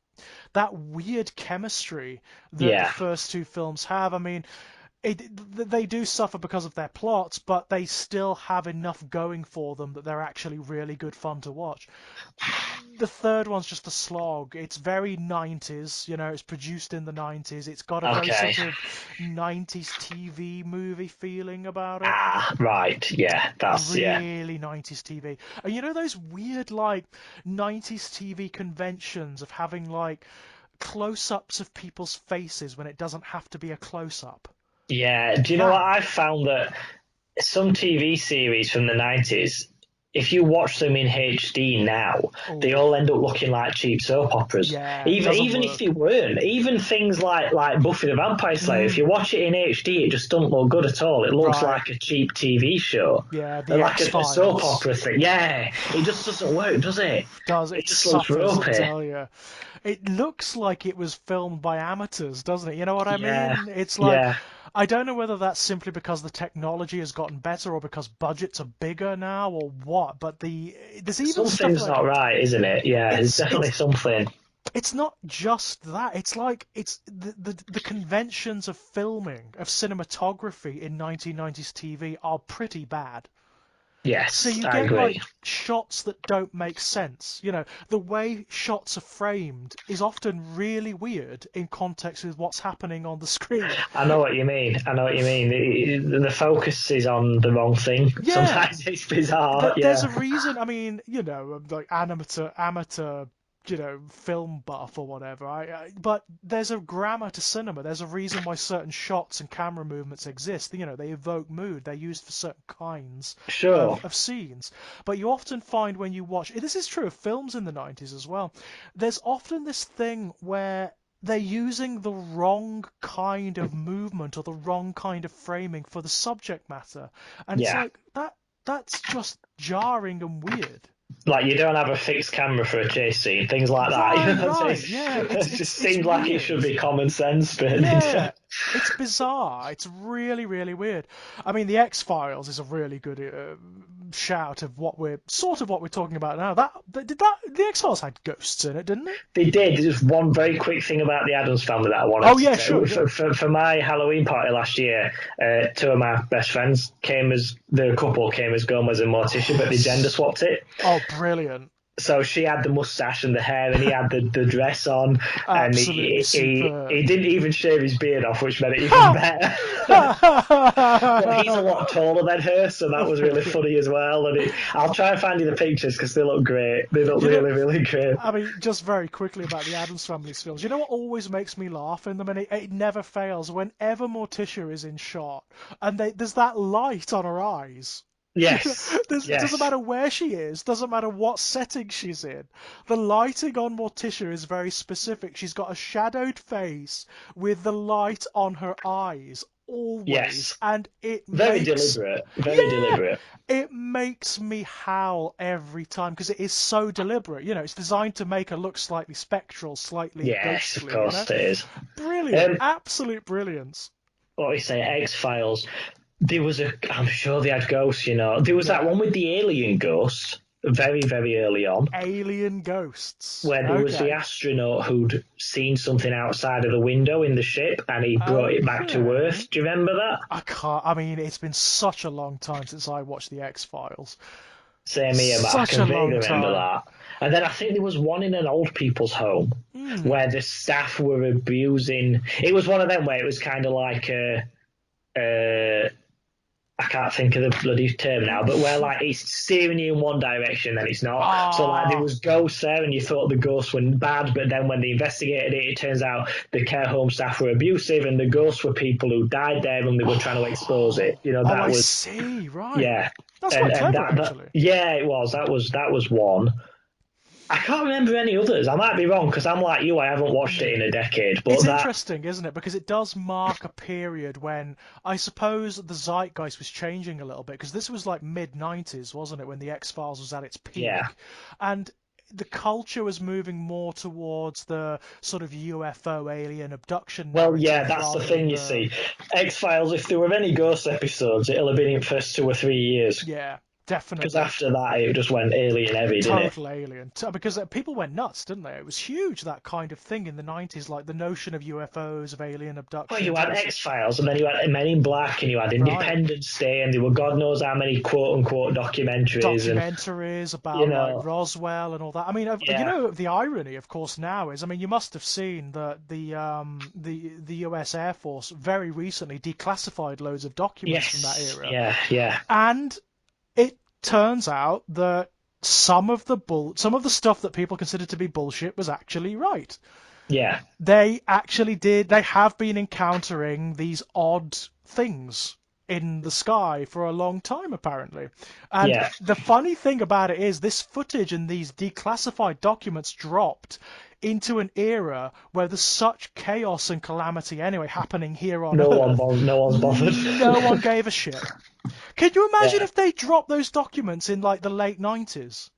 weird chemistry that the Yeah, first two films have. I mean, they do suffer because of their plots, but they still have enough going for them that they're actually really good fun to watch. The third one's just a slog. It's very 90s, you know, it's produced in the 90s. It's got a very okay. sort of 90s TV movie feeling about it. Ah, right. Yeah, that's yeah. Really 90s TV. And you know those weird like 90s TV conventions of having like close-ups of people's faces when it doesn't have to be a close-up? Yeah. Do you know what? That. I've found that some TV series from the 90s, if you watch them in HD now, they Oh, all end up looking like cheap soap operas. yeah, it Even doesn't even if they work. weren't, even things like Buffy the Vampire Slayer, if Mm, you watch it in HD, it just doesn't look good at all. It looks right. like a cheap TV show, Yeah, the like a soap X-Files. opera thing. Yeah, it just doesn't work, does it? Does It it just looks suffers, I ropey. tell you. It looks like it was filmed by amateurs, doesn't it? You know what I Yeah, mean? It's like yeah. I don't know whether that's simply because the technology has gotten better or because budgets are bigger now or what, but there's even stuff Something's like not right, isn't it? Yeah, there's it's definitely it's something. it's not just that. It's like it's the conventions of filming, of cinematography in 1990s TV are pretty bad. So Yes, you I get like agree. shots that don't make sense. You know, the way shots are framed is often really weird in context with what's happening on the screen. I know what you mean. I know what you mean. The focus is on the wrong thing. Yeah, Sometimes it's bizarre. there's a Yeah, reason. I mean, you know, I'm like amateur, you know, film buff or whatever. But there's a grammar to cinema. There's a reason why certain shots and camera movements exist. You know, they evoke mood. They're used for certain kinds sure. of scenes. But you often find when you watch, this is true of films in the 90s as well. There's often this thing where they're using the wrong kind of movement or the wrong kind of framing for the subject matter, and it's Yeah. like that's just jarring and weird. Like you don't have a fixed camera for a chase scene, things like that. Right, right, yeah. It just It's seems like it should weird. be common sense, but Yeah, it's bizarre. It's really, really weird. I mean, the X-Files is a really good shout of what we're talking about now. The X-Files had ghosts in it, didn't it? they did. There's one very quick thing about the Adams family that I wanted Oh to yeah, say. sure, yeah. For my Halloween party last year, two of my best friends came as the couple came as Gomez and Morticia, Oh, but they gender swapped it. oh, brilliant. So she had the mustache and the hair, and he had the dress on, and Absolutely superb. he didn't even shave his beard off, which made it even Ha! better. But he's a lot taller than her, so that was really Brilliant. funny as well. I'll try and find you the pictures because they look great. They look You know, really, really great. I mean, just very quickly about the Addams Family's films. You know what always makes me laugh in them, and it never fails. Whenever Morticia is in shot, and there's that light on her eyes. Yes, It doesn't yes, matter where she is, doesn't matter what setting she's in. The lighting on Morticia is very specific. She's got a shadowed face with the light on her eyes always, yes. and Very deliberate. Very yeah, deliberate. it makes me howl every time because it is so deliberate. You know, it's designed to make her look slightly spectral, slightly Yes, of ghostly. You know, course it is. brilliant, Um, absolute brilliance. what do you say? X Files. There was a. I'm sure they had ghosts. You know, there was that Yeah. one with the alien ghost. very, very early on, Alien ghosts. where there was the Okay. astronaut who'd seen something outside of the window in the ship and he brought it back to Okay. Earth. Do you remember that? I can't. I mean, it's been such a long time since I watched the X-Files. Same here, but I Such a can vaguely long remember time. that. And then I think there was one in an old people's home Hmm. where the staff were abusing. It was one of them where it was kind of like a I can't think of the bloody term now, but where like it's steering you in one direction and it's not. So like there Ah. was ghosts there and you thought the ghosts were bad, but then when they investigated it, it turns out the care home staff were abusive and the ghosts were people who died there and they were trying to expose it. You know, Oh, that I was see. Right. yeah. That's And quite and clever, that actually. yeah, it was. That was one. I can't remember any others. I might be wrong because I'm like you. I haven't watched it in a decade. It's But that interesting, isn't it? Because it does mark a period when I suppose the zeitgeist was changing a little bit. Because this was like mid 90s, wasn't it, when the X-Files was at its yeah. peak? And the culture was moving more towards the sort of UFO alien abduction Well, yeah, narrative that's the rather than thing. You the. see, X Files. If there were any ghost episodes, it'll have been in the first 2 or 3 years. Yeah, Because definitely. after that, it just went alien heavy, didn't it? Total alien. Because people went nuts, didn't they? It was huge, that kind of thing in the 90s, like the notion of UFOs, of alien Well, you abductions. It had was X Files, and then you had Men in Black, and you had right. Independence Day, and there were God knows how many quote unquote documentaries, and Documentaries you about like know, Roswell and all that. I mean, yeah, the irony, of course, now is, I mean, you must have seen that the U.S. Air Force very recently declassified loads of documents from that yes, era, yeah, yeah, and it turns out that some of the stuff that people considered to be bullshit was actually right. yeah, They have been encountering these odd things in the sky for a long time, apparently. And yeah, the funny thing about it is, this footage and these declassified documents dropped into an era where there's such chaos and calamity anyway happening here on Earth. no one's bothered. No one gave a shit. Can you imagine Yeah. if they dropped those documents in like the late 90s?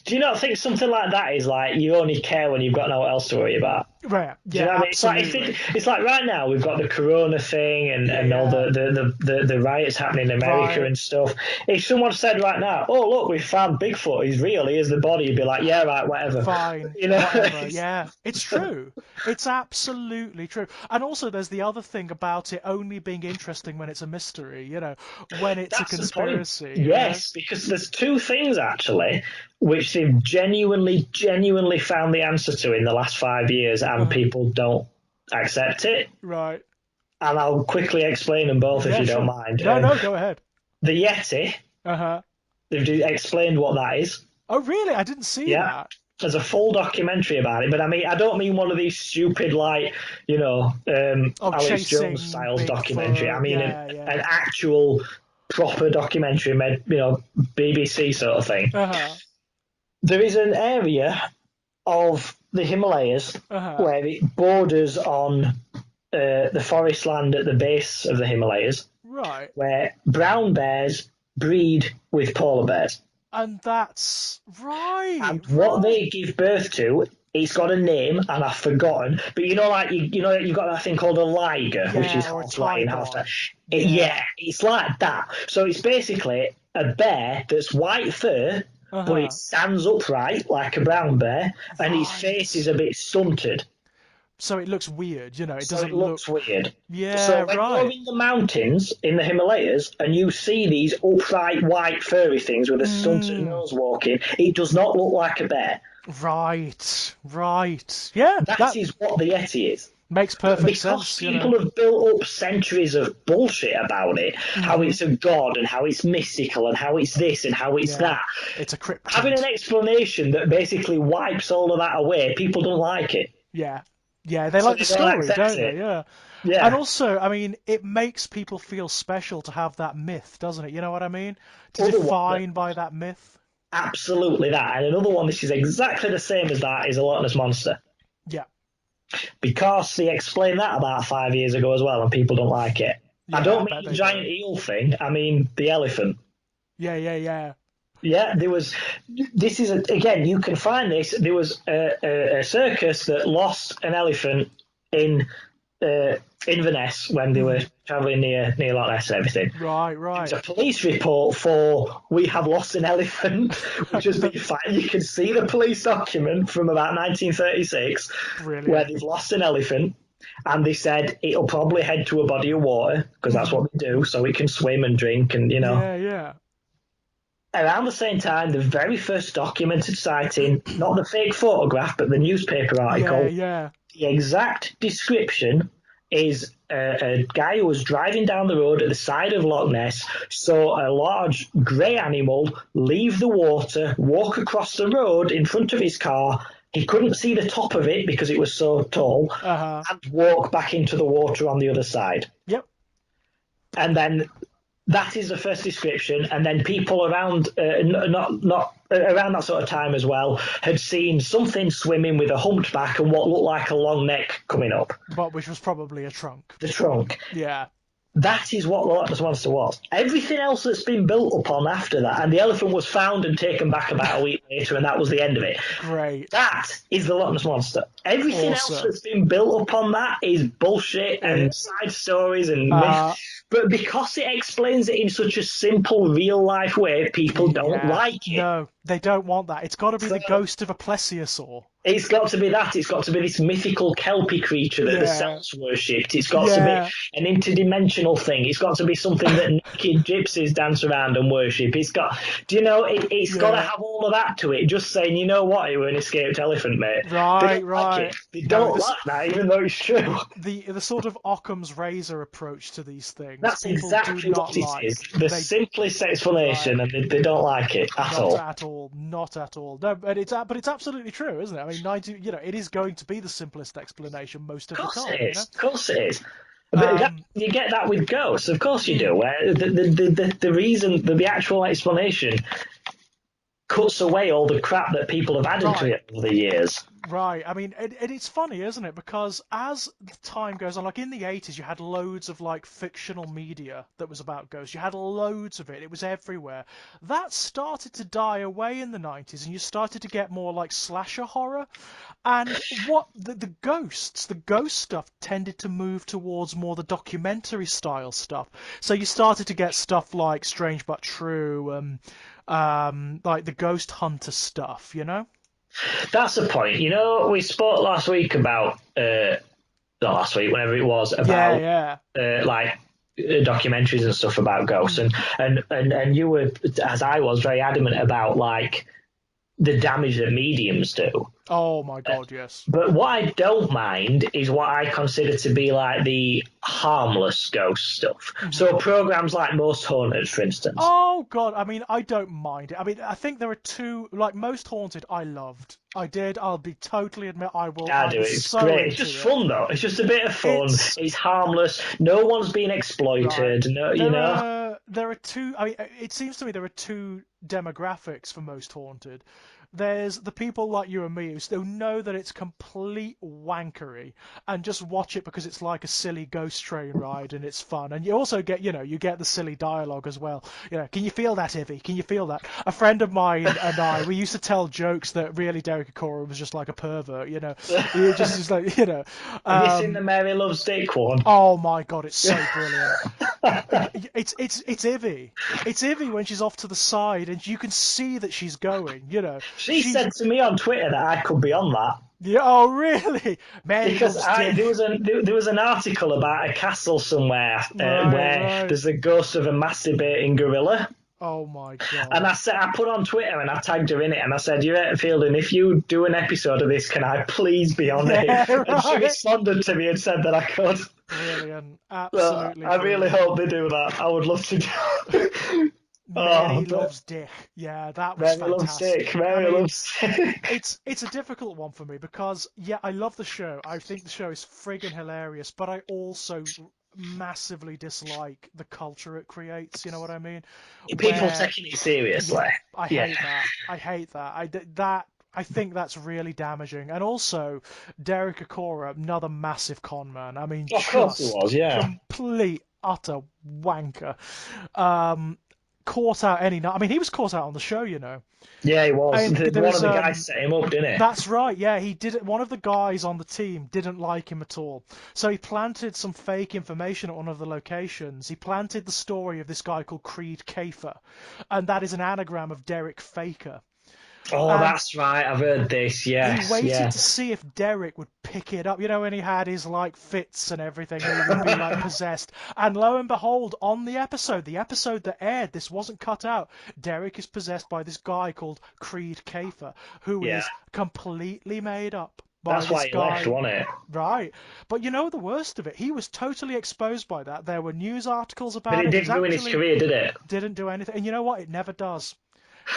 Do you not think something like that is like you only care when you've got no one else to worry about? Yeah, Do you yeah, know what I mean? It's like absolutely. it's like right now we've got the Corona thing Yeah, and all yeah. the riots happening in America Right. and stuff. If someone said right now, "Oh look, we found Bigfoot. He's real. Here's the body," you'd be like, "Yeah, right, whatever." Fine, You know? whatever. Yeah, it's true. It's absolutely true. And also, there's the other thing about it only being interesting when it's a mystery, when it's a That's the point. conspiracy. Yes, because there's two things actually which they've genuinely found the answer to in the last 5 years, and Uh-huh. people don't accept it. Right. And I'll quickly explain them both if Yeah, you don't sure. mind. No, no, go ahead. The Yeti, Uh-huh. they've explained what that is. Oh, really? I didn't see Yeah. that. There's a full documentary about it, but I don't mean one of these stupid, like, Oh, Alex Jones chasing styles documentary. I Bigfoot. mean Yeah, an yeah. actual proper documentary made, BBC sort of thing. Uh-huh. There is an area of the Himalayas Uh-huh. where it borders on the forest land at the base of the Himalayas, Right. where brown bears breed with polar bears. And that's right, And what right. they give birth to, it's got a name and I've forgotten. But like you've got that thing called a liger, which is Yeah, or a half lion, half that. Tygon. Yeah, Yeah. it's like that. So it's basically a bear that's white fur, but it Uh-huh. stands upright like a brown bear, and his face is Right. a bit stunted. So it looks weird, it So doesn't it looks look. weird. So Yeah, when you're right. in the mountains in the Himalayas and you see these upright white furry things with a stunted Mm, nose walking, it does not look like a bear. right, right. Yeah, That that is what the Yeti is. makes But perfect because sense. people have built up centuries of bullshit about it, how Hmm. it's a god and how it's mystical and how it's this and how it's Yeah, that, it's a having an cryptid. explanation that basically wipes all of that away, people don't like it. Yeah, yeah, they So like the they don't story, accept don't they? it. Yeah. And Yeah. also, I mean, it makes people feel special to have that myth, doesn't it? You know what I mean? To Other one that define by that myth. absolutely that. And another one, this is exactly the same as that, is a Loch Ness Monster. Yeah, Because they explained that about 5 years ago as well, and people don't like it. I yeah, I don't bet mean the they giant don't. eel thing, I mean the elephant. Yeah, yeah, yeah. Yeah, there was. This is again. You can find this. There was a circus that lost an elephant in Inverness when they were travelling near Loch Ness and everything. Right, There was right. a police report for "We have lost an elephant," which has been found. You can see the police document from about 1936 where Brilliant. they've lost an elephant, and they said it'll probably head to a body of water because that's what they do, so it can swim and drink, and Yeah, yeah. Around the same time, the very first documented sighting, not the fake photograph, but the newspaper Yeah, article, yeah. the exact description is a guy who was driving down the road at the side of Loch Ness, saw a large grey animal leave the water, walk across the road in front of his car. He couldn't see the top of it because it was so tall, Uh-huh. and walk back into the water on the other side. Yep. And then that is the first description, and then people around not around that sort of time as well had seen something swimming with a humped back and what looked like a long neck coming up But which was probably a trunk. the trunk. Yeah. That is what the Loch Ness Monster was. Everything else that's been built upon after that, and the elephant was found and taken back about a week later, and that was the end of it. Great. That is the Loch Ness Monster. Everything else Awesome. that's been built upon that is bullshit and side stories and Uh, but because it explains it in such a simple, real life way, people don't yeah. like it. No, they don't want that. It's got to be So the ghost of a plesiosaur. it's got to be that. It's got to be this mythical kelpie creature that the Yeah. Celts worshipped. It's got to be Yeah. an interdimensional thing. It's got to be something that naked gypsies dance around and worship. It's got, do you know, it's got to Yeah. have all of that to it. Just saying, you know what, it was an escaped elephant, mate. They Right, don't like right. it. They No, don't like that, even though it's true. the sort of Occam's razor approach to these things, That's people do exactly not what it like. is. The They simplest right. explanation, and they don't like it at Not all. at all, not at all. No, but it's absolutely true, isn't it? I mean, 90, it is going to be the simplest explanation most Of of the course it time, is. Of course it is. But Um, you get that with ghosts, of course you do. Where the reason, the actual explanation cuts away all the crap that people have added to right. it over the years. Right. I mean, it's funny, isn't it? Because as the time goes on, like in the 80s, you had loads of like fictional media that was about ghosts. You had loads of it. It was everywhere. That started to die away in the 90s, and you started to get more like slasher horror. And what the ghosts, the ghost stuff tended to move towards more the documentary style stuff. So you started to get stuff like Strange But True, like the Ghost Hunter stuff, you know? That's the point. You know, we spoke last week about, not last week, whenever it was, Yeah, about yeah. like documentaries and stuff about ghosts, and you were, as I was, very adamant about like the damage that mediums do. Oh my God, yes. But what I don't mind is what I consider to be like the harmless ghost stuff. So programs like Most Haunted, for instance. Oh God, I mean, I don't mind it. I mean, I think there are two, like Most Haunted, I loved. I did. I'll be totally admit, I I do. was It's so great. It's just into it. fun though. It's just a bit of fun. It's It's harmless. No one's being right. exploited. No, you There know. are there are two. I mean, it seems to me there are two demographics for Most Haunted. There's the people like you and me who still know that it's complete wankery and just watch it because it's like a silly ghost train ride and it's fun. And you also get, you get the silly dialogue as well. Can you feel that, Ivy? Can you feel that? A friend of mine and I, we used to tell jokes that really Derek Acora was just like a pervert. He just like, Have you seen the um, Mary Loves Dick one? oh my God, it's so brilliant. It's Ivy. It's Ivy when she's off to the side and you can see that she's going. She She's said to me on Twitter that I could be on that. yeah. Oh really? Mary Because loves Dick. there was an article about a castle somewhere Right, where right. there's a ghost of a masturbating gorilla, Oh my and God. I put on Twitter and I tagged her in it, and I said, "You Fielding, if you do an episode of this, can I please be on it?" Yeah, And she right. responded to me and said that I could. Brilliant. So Absolutely I really brilliant. hope they do that. I would love to do. Oh, Mary but loves Dick. Yeah, that was Mary loves Dick. fantastic. I Mary mean, loves Dick. it's a difficult one for me because yeah, I love the show. I think the show is friggin' hilarious, but I also massively dislike the culture it creates. You know what I mean? People Where taking it seriously. yeah, I Yeah, hate that. I hate that. That I think that's really damaging. And also, Derek Acora, another massive con man. I mean, of course it just was. Yeah. complete utter wanker. Um, caught out any night. I mean, he was caught out on the show, you know. Yeah, he was. And there One of was the guys set him up, didn't he? That's right, yeah, he did it. One of the guys on the team didn't like him at all. So he planted some fake information at one of the locations. He planted the story of this guy called Creed Kafer, and that is an anagram of Derek Faker. Oh, And that's right. I've heard this. he Yes, waited yeah. to see if Derek would pick it up. You know, when he had his like fits and everything, he would be like possessed. And lo and behold, on the episode that aired, this wasn't cut out. Derek is possessed by this guy called Creed Kafer, who Yeah. is completely made up by That's why this he left, guy. wasn't it? Right. But you know the worst of it? He was totally exposed by that. There were news articles But about it it. It was didn't ruin his actually career, did it? didn't do anything. And you know what? It never does.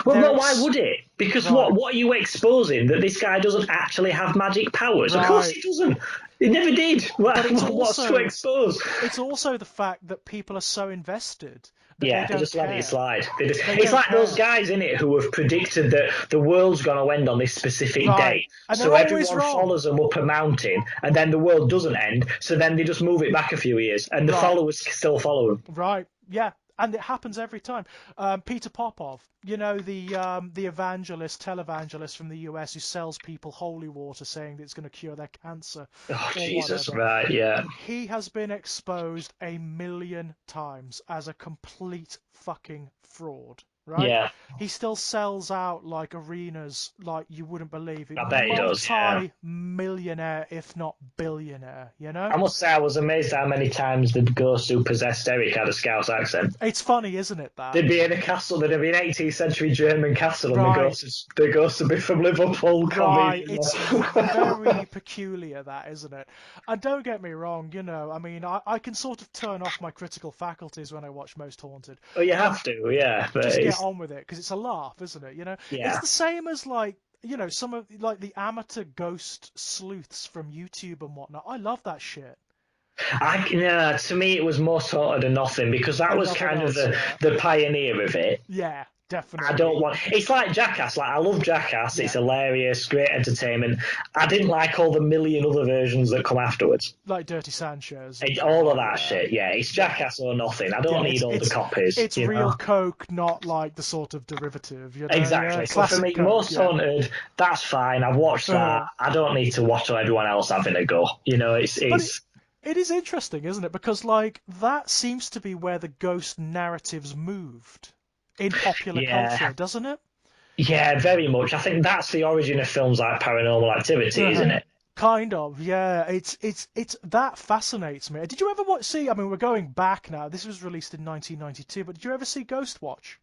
Well, They're no, why would it? Because right. what are you exposing? That this guy doesn't actually have magic powers? Of course Right. he doesn't. He never did. But it's What's to also expose? it's also the fact that people are so invested that Yeah, they they don't just let care. it slide. They It's don't like those care. guys in it who have predicted that the world's going to end on this specific Right. date. And So they're always everyone wrong. follows them up a mountain, and then the world doesn't end. So then they just move it back a few years, and the Right. followers still follow them. Right. Yeah. And it happens every time. Peter Popov, you know, the televangelist from the US who sells people holy water saying that it's going to cure their cancer Oh, or Jesus, whatever. right, yeah. He has been exposed a million times as a complete fucking fraud, right? Yeah, He still sells out like arenas like you wouldn't believe it. I bet he does, yeah. Multi-millionaire, if not billionaire, you know? I must say, I was amazed how many times the ghost who possessed Eric had a Scouse accent. It's funny, isn't it, that? They'd be in a castle, there'd be an 18th century German castle, and Right. the ghost would be from Liverpool. Right, Conveniently. it's very peculiar, that, isn't it? And don't get me wrong, you know, I mean, I can sort of turn off my critical faculties when I watch Most Haunted. Oh, you have to, yeah. But Just it's, get on with it, because it's a laugh, isn't it? You know, Yeah. it's the same as like, you know, some of like the amateur ghost sleuths from YouTube and whatnot. I love that shit. To me, it was more sort of the nothing because that Oh, was nothing kind of else, the pioneer of it. Yeah, definitely. I don't want. It's like Jackass. Like I love Jackass. It's Yeah. hilarious, great entertainment. I didn't like all the million other versions that come afterwards. Like Dirty Sanchez. All of that shit. Yeah, it's Jackass or nothing. I don't need all the copies. It's you real know? Coke, not like the sort of derivative. You know? Exactly. Yeah, So for me, classic Coke, Most yeah. Haunted, that's fine. I've watched that. I don't need to watch everyone else having a go. You know, it's. It is interesting, isn't it? Because like that seems to be where the ghost narratives moved in popular culture, doesn't it? Yeah, very much. I think that's the origin of films like Paranormal Activity, isn't it? Kind of, yeah. It's that fascinates me. Did you ever see? I mean, we're going back now. This was released in 1992, but did you ever see Ghostwatch?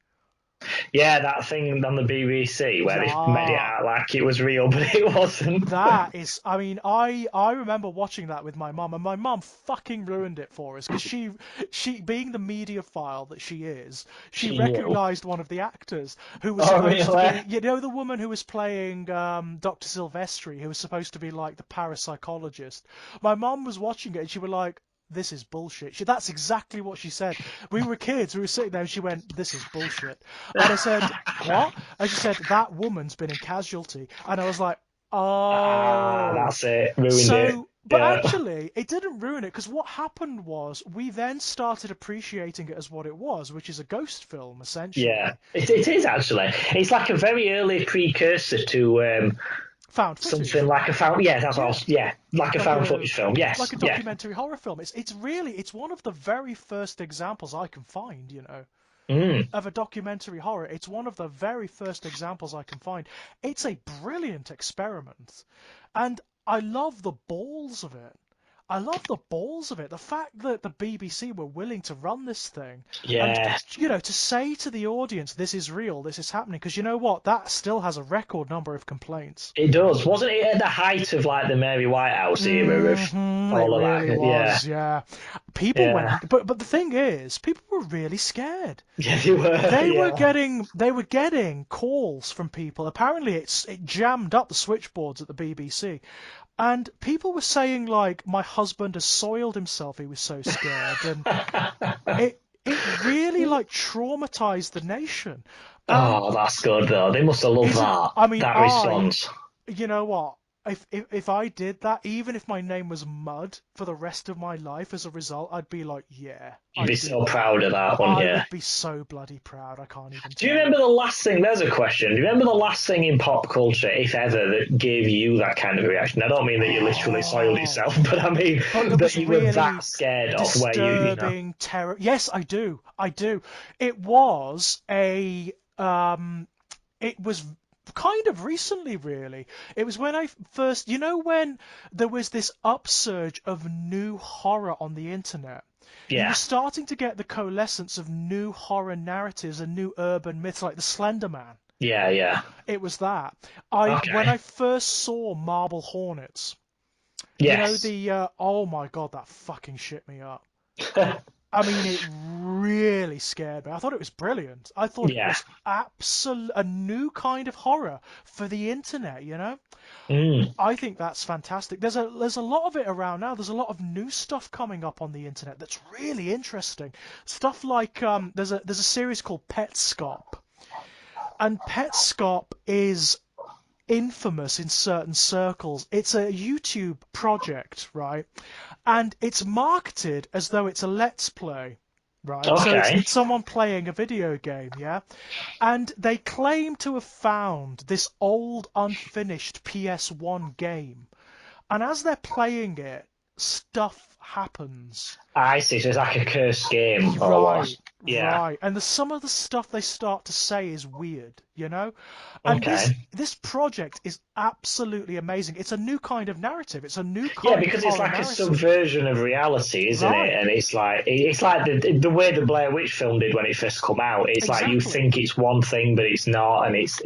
Yeah, that thing on the BBC where they made it out like it was real, but it wasn't. That is, I mean, I remember watching that with my mum, and my mum fucking ruined it for us because she being the mediophile that she is, she recognised one of the actors who was supposed to be, you know, the woman who was playing Dr. Silvestri, who was supposed to be like the parapsychologist. My mum was watching it, and she was like, "This is bullshit." That's exactly what she said. We were kids. We were sitting there, and she went, "This is bullshit." And I said, "What?" And she said, "That woman's been in Casualty." And I was like, "Oh, that's it. Ruined it." But actually, it didn't ruin it because what happened was we then started appreciating it as what it was, which is a ghost film, essentially. Yeah, it is actually. It's like a very early precursor to. Found footage. Something like a found, yeah, that's all. Yeah, like a found footage film. Yes, like a documentary horror film. It's one of the very first examples I can find. You know, of a documentary horror. It's one of the very first examples I can find. It's a brilliant experiment, and I love the balls of it. I love the balls of it. The fact that the BBC were willing to run this thing, and you know, to say to the audience, "This is real. This is happening." Because you know what, that still has a record number of complaints. It does, wasn't it? At the height of like the Mary Whitehouse era of all of that. Yeah. People went, but the thing is, people were really scared. Yeah, they were. They were getting calls from people. Apparently, it jammed up the switchboards at the BBC. And people were saying, like, my husband has soiled himself, he was so scared. And it really, like, traumatized the nation. Oh, that's good, though. They must have loved that. I mean, that response. You know what? if I did that, even if my name was Mud for the rest of my life as a result, I'd be like, yeah, You'd I be do so that. proud of that, wouldn't I you? would be so bloody proud. I can't even Do you tell you. remember the last thing? There's a question. Do you remember the last thing in pop culture, if ever, that gave you that kind of reaction? I don't mean that you literally soiled Oh, yourself, but I mean but that that was you were really that scared of, where you know. disturbing terror. Yes, I do. I do. It was it was kind of recently, really. It was when I first, when there was this upsurge of new horror on the internet. You were Yeah. starting to get the coalescence of new horror narratives and new urban myths like the Slender Man. Yeah, yeah. It was that. When Okay. I first saw Marble Hornets, Yes. oh my God, that fucking shit me up. I mean, it really scared me. I thought it was brilliant. I thought it Yeah. was a new kind of horror for the internet. Mm. I think that's fantastic. There's a lot of it around now. There's a lot of new stuff coming up on the internet that's really interesting. Stuff like there's a series called Petscop, and Petscop is infamous in certain circles. It's a YouTube project, right? And it's marketed as though it's a let's play, right? So it's Okay. it's someone playing a video game, yeah? And they claim to have found this old unfinished PS1 game. And as they're playing it, stuff happens. I see. So it's like a cursed game or what? Right, Yeah. right. And some of the stuff they start to say is weird. And this Okay. this project is absolutely amazing. It's a new kind of narrative. It's a new Yeah, kind of because it's horror like a narrative. subversion of reality, isn't it? Right, And it's like the way the Blair Witch film did when it first come out. It's like you exactly. think it's one thing, but it's not, and it's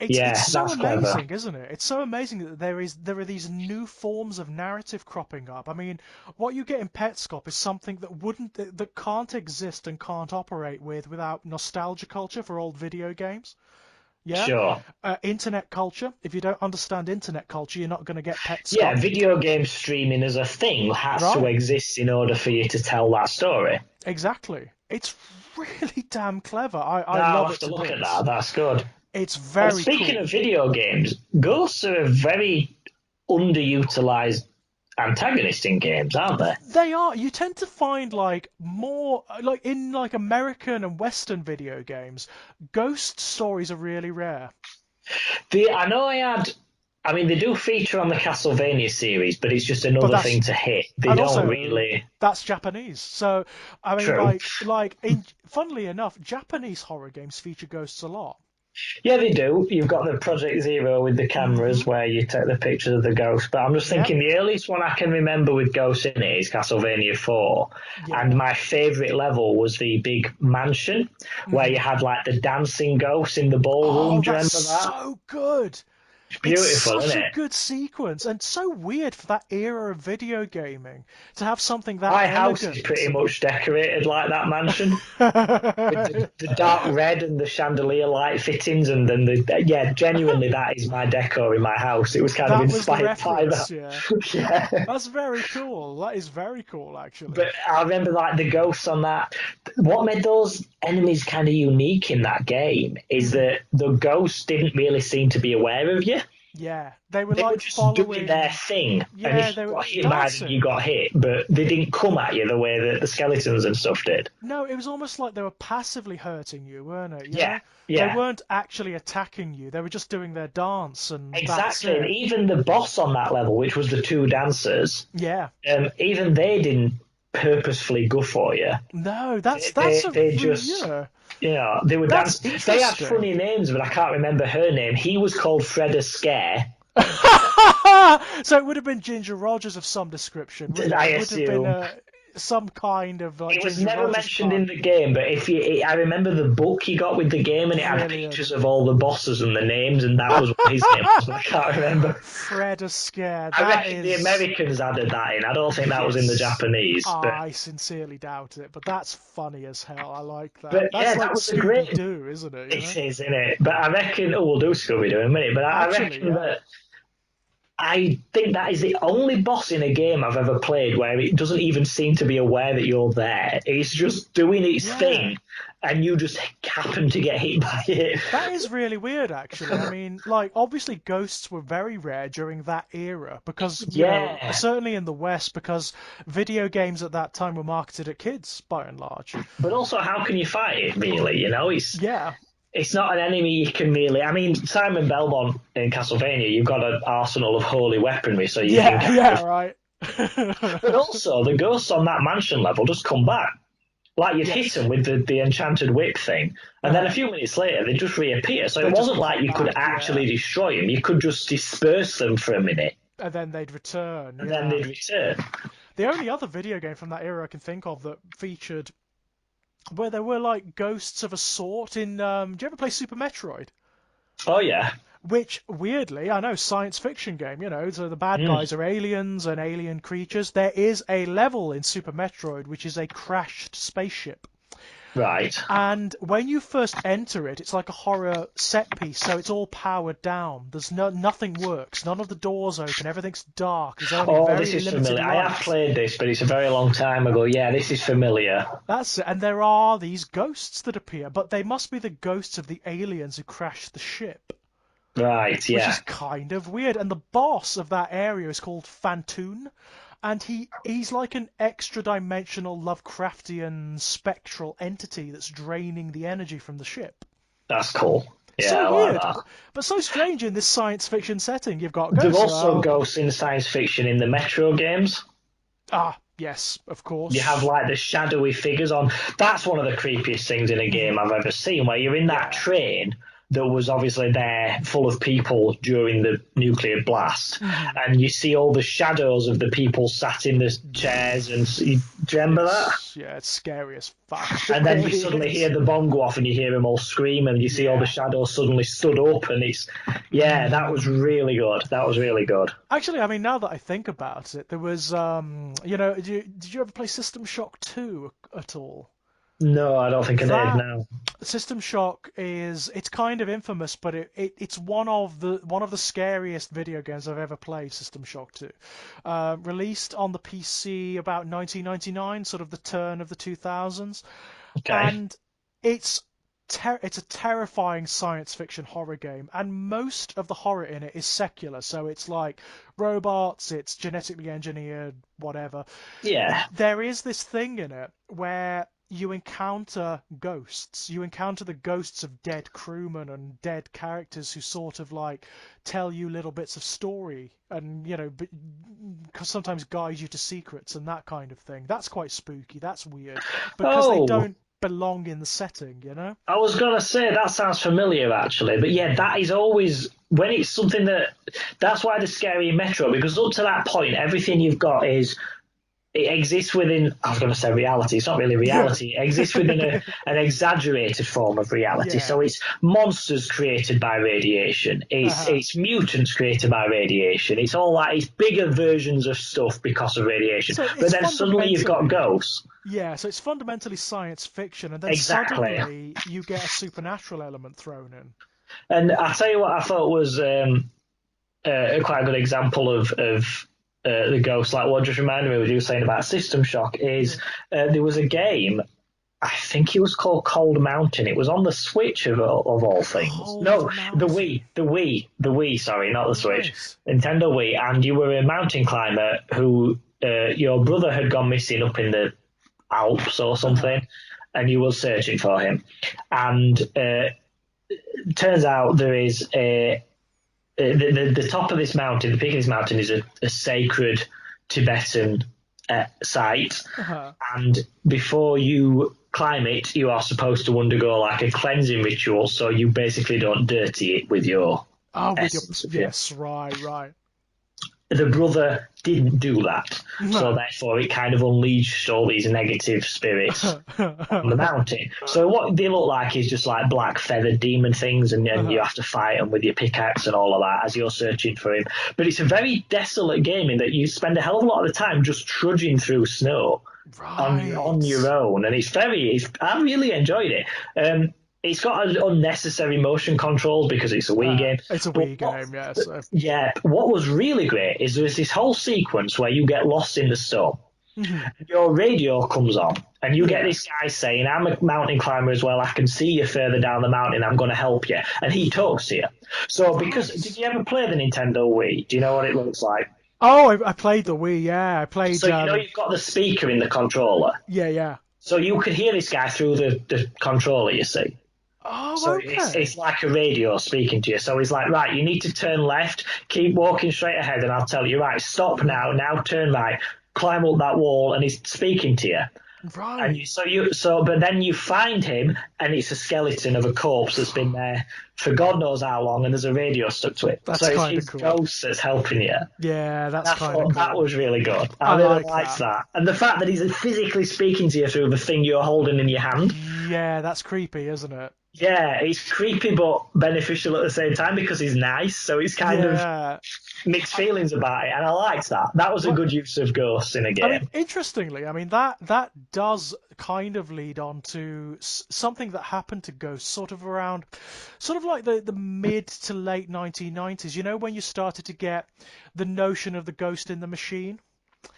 It's yeah, so that's clever. amazing, isn't it? It's so amazing that there are these new forms of narrative cropping up. I mean, what you get in Petscop is something that can't exist and can't operate without nostalgia culture for old video games. Yeah, Sure. internet culture. If you don't understand internet culture, you're not going to get Yeah, Petscop. video game streaming as a thing has to Right, exist in order for you to tell that story. exactly. It's really damn clever. I No, I'll love have it to to look at bits. that. That's good. It's And very speaking of cool. video games, ghosts are a very underutilized antagonist in games, aren't they? They are. You tend to find like more like in like American and Western video games, ghost stories are really rare. I know I had. I mean, they do feature on the Castlevania series, but it's just But another that's thing to hit. They and don't also really. that's Japanese. So I mean, True. funnily enough, Japanese horror games feature ghosts a lot. Yeah, they do. You've got the Project Zero with the cameras Hmm. where you take the pictures of the ghost. But I'm just Yep. thinking the earliest one I can remember with ghosts in it is Castlevania 4. And Yeah. my favourite level was the big mansion where you Hmm. had like the dancing ghosts in the ballroom. Oh, Do you that's remember that? so good. It's It's beautiful, isn't such a it? good sequence and so weird for that era of video gaming to have something that My house is pretty elegant. much decorated like that mansion. With the dark red and the chandelier light fittings, and then yeah, genuinely, that is my decor in my house. It was kind of That was the inspired by reference, that. yeah. Yeah. That's very cool. That is very cool, actually. But I remember like the ghosts on that. What made those enemies kind of unique in that game is Mm, that the ghosts didn't really seem to be aware of you. yeah, they were They were like just doing their following. thing, and Yeah, if they you were got hit by them, you dancing. got hit. But they didn't come at you the way that the skeletons and stuff did. No, it was almost like they were passively hurting you, weren't it? Yeah, They yeah. weren't actually attacking you. They were just doing their dance, and that's Exactly, and it. even the boss on that level, which was the two dancers, Yeah. even they didn't purposefully go for you. No, They just, yeah. they were That's dance. They had interesting. funny names, but I can't remember her name. He was called Fred Scare, So it would have been Ginger Rogers of some description, wouldn't it? I It would have been assume. some kind of like It was Ginger never Rogers mentioned in pun. the game, but I remember the book he got with the game, and it had pictures Brilliant. of all the bosses and the names, and that was what his name was. But I can't remember. Fred Astaire. I That reckon the is. Americans added that in. I don't think that was in the Yes. Japanese, but I sincerely doubt it, but that's funny as hell. I like that. but That's yeah, like that was a Scooby great. Doo, isn't it? It is, isn't it? But I reckon, we'll do Scooby Doo in a minute. But I Actually, reckon yeah. that I think that is the only boss in a game I've ever played where it doesn't even seem to be aware that you're there. It's just doing its Yeah. thing, and you just happen to get hit by it. That is really weird, actually. I mean, like, obviously, ghosts were very rare during that era because, Yeah, certainly in the West, because video games at that time were marketed at kids by and large. but also, how can you fight it? Really, Yeah, it's not an enemy you can really. I mean, Simon Belmont in Castlevania, you've got an arsenal of holy weaponry, so you can yeah, kind yeah, of. right. But also, the ghosts on that mansion level just come back. Like you'd hit Yes. them with the enchanted whip thing, and then a Uh, few minutes later they just reappear. So it they just wasn't like pop you could back, yeah, actually destroy them; you could just disperse them for a minute, and then they'd return, and then yeah. they'd return. The only other video game from that era I can think of that featured where there were like ghosts of a sort in. Do you ever play Super Metroid? Oh yeah, Which, weirdly, I know, science fiction game, so the bad mm, guys are aliens and alien creatures. There is a level in Super Metroid which is a crashed spaceship. right. And when you first enter it, it's like a horror set piece, so it's all powered down. Nothing works. None of the doors open. Everything's dark. There's only Oh, very this is limited familiar. I have light. played this, but it's a very long time ago. Yeah, this is familiar. That's it. And there are these ghosts that appear, but they must be the ghosts of the aliens who crashed the ship. Right, Which yeah. is kind of weird. And the boss of that area is called Fantoon, and he's like an extra dimensional Lovecraftian spectral entity that's draining the energy from the ship. That's cool. So Yeah, I like weird, that. but so strange in this science fiction setting. You've got There are ghosts. also ghosts in science fiction in the Metro games. Yes, of You have course. like the shadowy figures on. That's one of the creepiest things in a game I've ever seen, where you're in that Yeah. train that was obviously there full of people during the nuclear blast, Mhm. and you see all the shadows of the people sat in the chairs. And do you remember that? It's scary as fuck. It And then you really suddenly is. hear the bomb go off, and you hear them all scream, and you see all the Yeah. shadows suddenly stood up, and yeah, that was really good. That was really good. Actually, I mean, now that I think about it, there was, did you ever play System Shock 2 at all? No, I don't think I did. That No. System Shock it's kind of infamous, but it's one of the scariest video games I've ever played. System Shock 2, released on the PC about 1999, sort of the turn of the 2000s, Okay. and it's it's a terrifying science fiction horror game, and most of the horror in it is secular. So it's like robots, it's genetically engineered, whatever. Yeah. There is this thing in it where you encounter ghosts. You encounter the ghosts of dead crewmen and dead characters who sort of like tell you little bits of story and, sometimes guide you to secrets and that kind of thing. That's quite spooky. That's weird because they Oh, don't belong in the setting. I was gonna say that sounds familiar actually, but yeah, that is always when it's something that's why the scary Metro, because up to that point everything you've got is it exists within. I was going to say reality. It's not really Yeah. reality. It exists within an exaggerated form of reality. Yeah. So it's monsters created by radiation. Uh-huh. It's mutants created by radiation. It's all like it's bigger versions of stuff because of radiation. So But it's then suddenly you've got fundamentally, ghosts. yeah, so it's fundamentally science fiction, and then Exactly. suddenly you get a supernatural element thrown in. And I tell you what, I thought was quite a good example of the ghost. Like what just reminded me of what you were saying about System Shock is Yeah. there was a game. I think it was called Cold Mountain. It was on the Switch of all things. No, Cold the Mountain. Wii, the Wii, the Wii. Sorry, not the Switch. Right. Nintendo Wii, and you were a mountain climber who your brother had gone missing up in the Alps or Uh-huh. something, and you were searching for him. And turns out there is the top of this mountain, the peak of this mountain, is a sacred Tibetan site, Uh-huh. and before you climb it, you are supposed to undergo like a cleansing ritual, so you basically don't dirty it with your Oh, with your essence of you. yes, right. The brother didn't do that, so No. therefore it kind of unleashed all these negative spirits on the mountain. So what they look like is just like black feathered demon things, and you Uh-huh. have to fight them with your pickaxe and all of that as you're searching for him. But it's a very desolate game in that you spend a hell of a lot of the time just trudging through snow on Right. your own, and I really enjoyed it. it's got unnecessary motion controls because it's a Wii game. It's a But Wii game, yeah. So yeah, what was really great is there's this whole sequence where you get lost in the storm. mhm. Your radio comes on, and you get Yeah. this guy saying, "I'm a mountain climber as well. I can see you further down the mountain. I'm going to help you." And he talks to you. So, because did Right. you ever play the Nintendo Wii? Do you know what it looks like? Oh, I played the Wii. Yeah, I So played. you know you've got the speaker in the controller. Yeah, yeah. So you could hear this guy through the controller, you see. So Oh, it's okay. like a radio speaking to you. So he's like, right, you need to turn left, keep walking straight ahead, and I'll tell you, right, stop now, now turn right, climb up that wall, and he's speaking to you. And Right. but then you find him, and it's a skeleton of a corpse that's been there for God knows how long, and there's a radio stuck to it. So That's it's kind of his cool. ghost that's helping you. Yeah, And that's I kind of thought that cool. was really good. I I really like liked that. that. And the fact that he's physically speaking to you through the thing you're holding in your hand. Yeah, that's creepy, isn't it? Yeah, it's creepy but beneficial at the same time because he's nice. So it's kind of Yeah. mixed feelings about it. And I liked that. That was a Well, good use of ghosts in a I mean, game. interestingly, I mean that does kind of lead on to something that happened to Ghost sort of around, sort of like the mid to late 1990s. You know, when you started to get the notion of the ghost in the machine.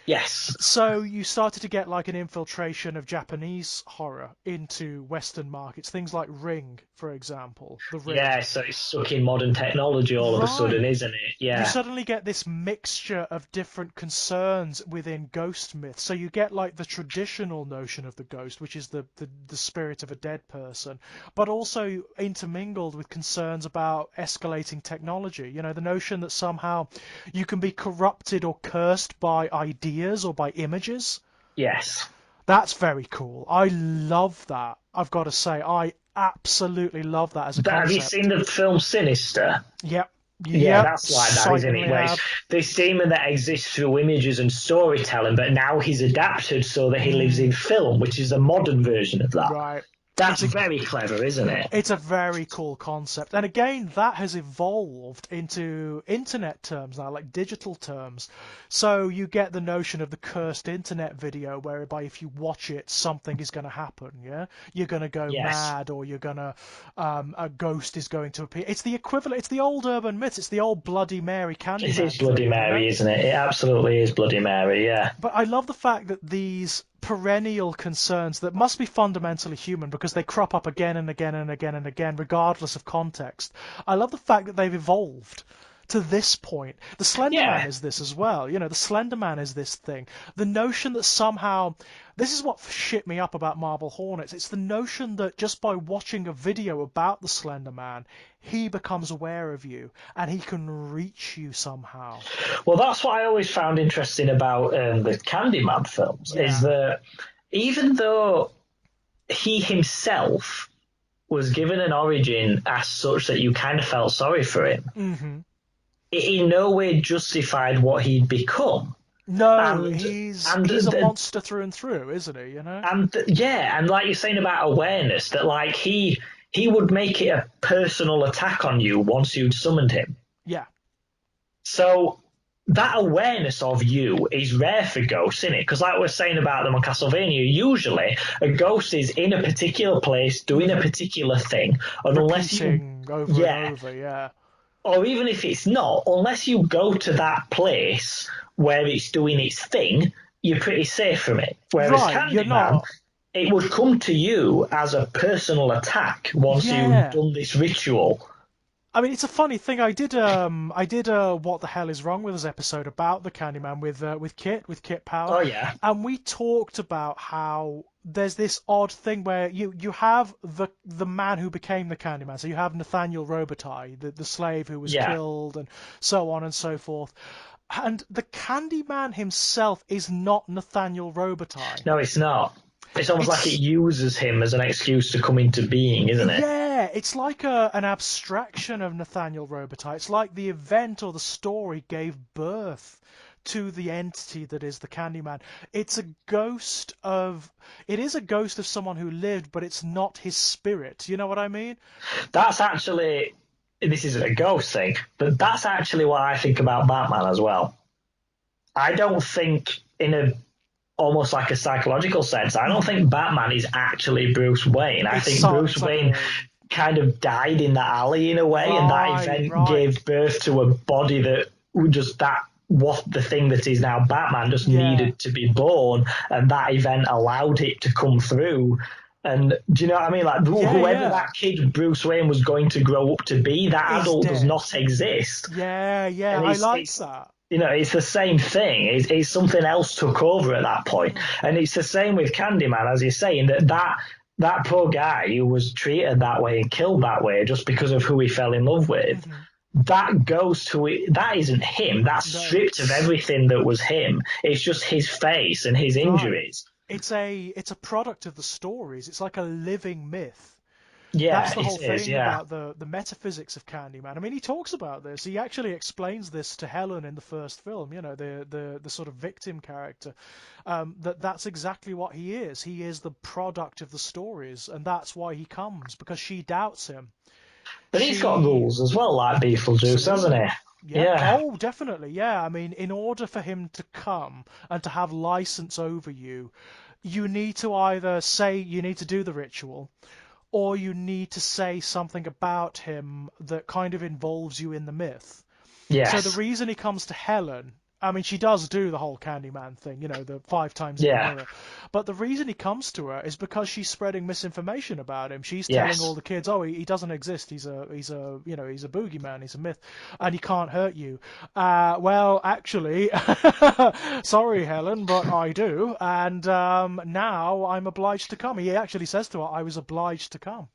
Yes. So you started to get like an infiltration of Japanese horror into Western markets. Things like Ring, for example, The Ring. Yeah, so it's stuck in modern technology all of a sudden, Right. isn't it? You Yeah. suddenly get this mixture of different concerns within ghost myth. So you get like the traditional notion of the ghost, which is the spirit of a dead person, but also intermingled with concerns about escalating technology. You know, the notion that somehow you can be corrupted or cursed by ideas or by images. Yes. That's very cool. I love that. I've got to say, I absolutely love that as a Have you seen concept. the film Sinister? Yep, Yeah, yep, that's like that, isn't certainly it? Where it's have. this demon that exists through images and storytelling, but now he's adapted so that he lives in Mm, film, which is a modern version of that. right. That's It's a very clever, isn't it? it's a very cool concept. And again, that has evolved into internet terms now, like digital terms. So you get the notion of the cursed internet video, whereby if you watch it, something is going to happen. Yeah, you're going to go Yes. mad, or you're going to, a ghost is going to appear. It's the equivalent. It's the old urban myths. It's the old Bloody Mary It is Candyman Bloody thing. You know. Mary, isn't it? It absolutely is Bloody Mary, yeah. But I love the fact that these perennial concerns that must be fundamentally human because they crop up again and again and again and again, regardless of context. I love the fact that they've evolved to this point. The Slender Man Yeah. is this as well. You know, the Slender Man is this thing. The notion that somehow, this is what shit me up about Marble Hornets. It's the notion that just by watching a video about the Slender Man, he becomes aware of you and he can reach you somehow. Well, that's what I always found interesting about the Candyman films is Yeah. that even though he himself was given an origin as such that you kind of felt sorry for him, Hmm. it in no way justified what he'd become. No, And he's a monster through and through, isn't he? You know? yeah, and like you're saying about awareness, that like he would make it a personal attack on you once you'd summoned him. Yeah. So that awareness of you is rare for ghosts, isn't it? Because like we're saying about them on Castlevania, usually a ghost is in a particular place doing a Hmm. particular thing, and unless you, Repeating over and yeah, over. Yeah. or even if it's not, unless you go to that place where it's doing its thing, you're pretty safe from it. Whereas Right. You're Candyman, not. it would come to you as a personal attack once you've Yeah. done this ritual. I mean, it's a funny thing. I did What the Hell is Wrong with Us episode about the Candyman with Kit Power, Oh yeah, and we talked about how there's this odd thing where you have the man who became the Candyman. So you have Nathaniel Robitaille, the slave who was yeah. killed, and so on and so forth. And the Candyman himself is not Nathaniel Robitaille. No, it's not. It's almost like it It's uses him as an excuse to come into being, isn't it? Yeah, it's like an abstraction of Nathaniel Robitaille. It's like the event or the story gave birth to the entity that is the Candyman. It's a ghost of it is a ghost of someone who lived, but it's not his spirit. You know what I mean? That's actually, this isn't a ghost thing, but that's actually what I think about Batman as well. I don't think, in a almost like a psychological sense, I don't Mhm. think Batman is actually Bruce Wayne. I It's think so Bruce it's like Wayne a kind of died in that alley in a way, and that Right, event right. gave birth to a body that just that what the thing that is now Batman just Yeah. needed to be born, and that event allowed it to come through. And do you know what I mean? Like Yeah, whoever that yeah. kid Bruce Wayne was going to grow up to be, that Is adult does dead. not exist, Yeah, yeah. and I like it's that. it's the same thing. It's something else took over at that point, Mm. and it's the same with Candyman, as you're saying that poor guy who was treated that way and killed that way just because of who he fell in love with. Hmm. That goes to it. That isn't him. That's No, stripped of everything that was him. It's just his face and his right. injuries. It's a product of the stories. It's like a living myth. That's Yeah, the whole it is. thing Yeah, about the metaphysics of Candyman. I mean, he talks about this. He actually explains this to Helen in the first film. You know, the sort of victim character. That's exactly what he is. He is the product of the stories, and that's why he comes, because she doubts him. but he's got She rules as well, like Beetlejuice, hasn't Absolutely. he? Yeah. Yeah, Oh, definitely. Yeah. I mean, in order for him to come and to have license over you, you need to either say you need to do the ritual, or you need to say something about him that kind of involves you in the myth. So the yes, reason he comes to Helen, I mean, she does do the whole Candyman thing, you know, the 5 times in the yeah, mirror. But the reason he comes to her is because she's spreading misinformation about him. She's telling all yes. the kids, "Oh, he doesn't exist. He's a boogeyman. He's a myth, and he can't hurt you." Well, actually, sorry, Helen, but I do, and now I'm obliged to come. He actually says to her, "I was obliged to come."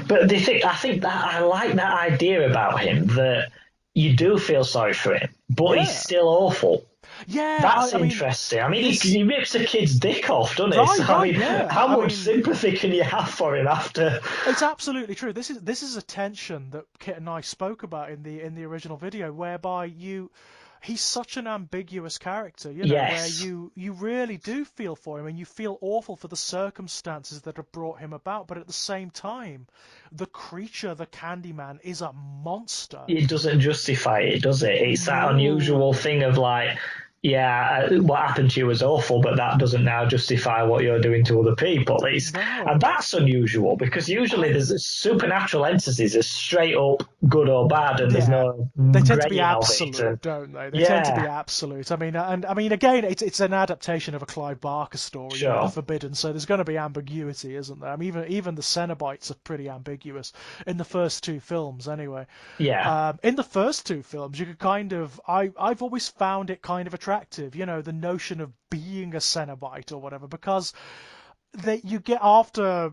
But I think that I like that idea about him that you do feel sorry for him, but he's Yeah, still awful. yeah. That's I mean, interesting. I mean, this he rips a kid's dick off, doesn't he? So, right, I right, mean, yeah. how I much mean, sympathy can you have for him after? it's absolutely true. This is a tension that Kit and I spoke about in the original video, whereby he's such an ambiguous character, you know, where Yes. you really do feel for him and you feel awful for the circumstances that have brought him about, but at the same time, the creature, the Candyman, is a monster. It doesn't justify it, does it? It's that unusual No, thing of like, yeah, what happened to you was awful, but that doesn't now justify what you're doing to other people. And no. that's unusual because usually I there's supernatural entities are straight up good or bad, and there's Yeah, no they tend to be greying of it. absolute, And don't they? They tend to be yeah, absolute. I mean, and I mean, again, it's an adaptation of a Clive Barker story, you know, The sure, Forbidden. So there's going to be ambiguity, isn't there? I mean, even the Cenobites are pretty ambiguous in the first two films, anyway. yeah. In the first two films, you could kind of, I've always found it kind of attractive, you know, the notion of being a Cenobite or whatever, because that you get after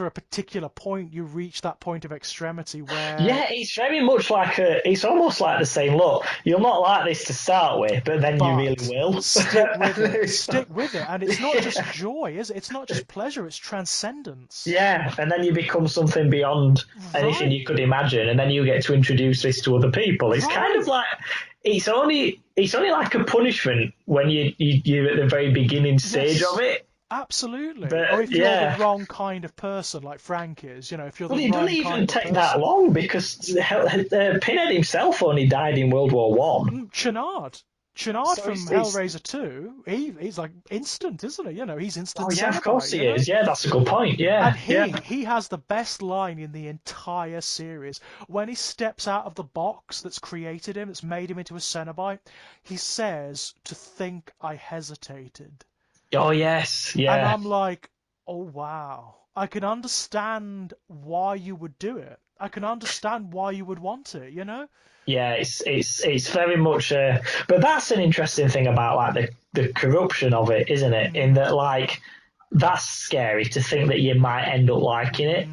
a particular point, you reach that point of extremity where Yeah, it's very much like it's almost like the saying, look, you'll not like this to start with, but then you really but will. stick with it. Stick with it. And it's not just joy, is it? It's not just pleasure, it's transcendence. Yeah, and then you become something beyond anything you Right. could imagine, and then you get to introduce this to other people. It's kind of Right. like it's only like a punishment when you're at the very beginning stage of Yes. it. Absolutely. Or But if you're the yeah, wrong kind of person, like Frank is, you know, if you're the but it doesn't wrong even kind of take that person. long because Pinhead himself only died in World War One. Chernard. Chernard So from it's Hellraiser 2, he's like instant, isn't he? You know, he's instant oh yeah, of course Cenobite, he you know? is. Yeah, that's a good point. And Yeah, yeah. he has the best line in the entire series. When he steps out of the box that's created him, that's made him into a Cenobite, he says, "To think I hesitated." Oh yes, And yeah. I'm like, oh wow. I can understand why you would do it. I can understand why you would want it, you know? Yeah, it's very much but that's an interesting thing about like the corruption of it, isn't it? In that like that's scary to think that you might end up liking it.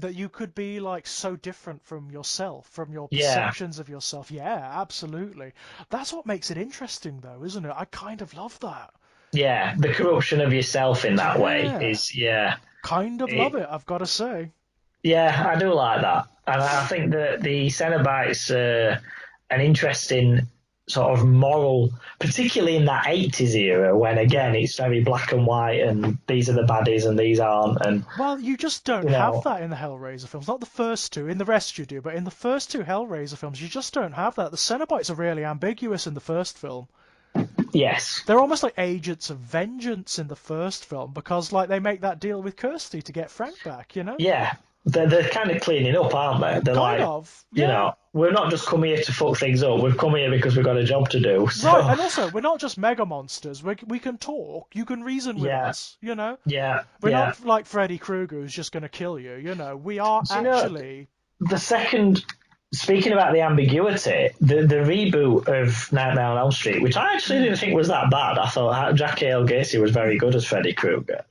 That you could be like so different from yourself, from your Yeah. perceptions of yourself. Yeah, absolutely. That's what makes it interesting, though, isn't it? I kind of love that. Yeah, the corruption of yourself in that way Yeah, is yeah. kind of love It, it, I've got to say. yeah, I do like that. And I think that the Cenobites an interesting sort of moral, particularly in that 80s era when again Yeah. it's very black and white and these are the baddies and these aren't and Well, you just don't you have know that in the Hellraiser films. Not the first two. In the rest you do, but in the first two Hellraiser films, you just don't have that. The Cenobites are really ambiguous in the first film. yes. They're almost like agents of vengeance in the first film because, like, they make that deal with Kirsty to get Frank back, you know? Yeah, they're kind of cleaning up, aren't they? They're Kind like, of, yeah. we're not just come here to fuck things up. We've come here because we've got a job to do. Right, So and also we're not just mega monsters. We can talk. You can reason with yeah, us. You know, yeah, we're yeah. not like Freddy Krueger who's just going to kill you. You know, we are Do you know actually. the second? Speaking about the ambiguity, the reboot of Nightmare on Elm Street, which I actually didn't think was that bad. I thought Jackie L. Gacy was very good as Freddy Krueger.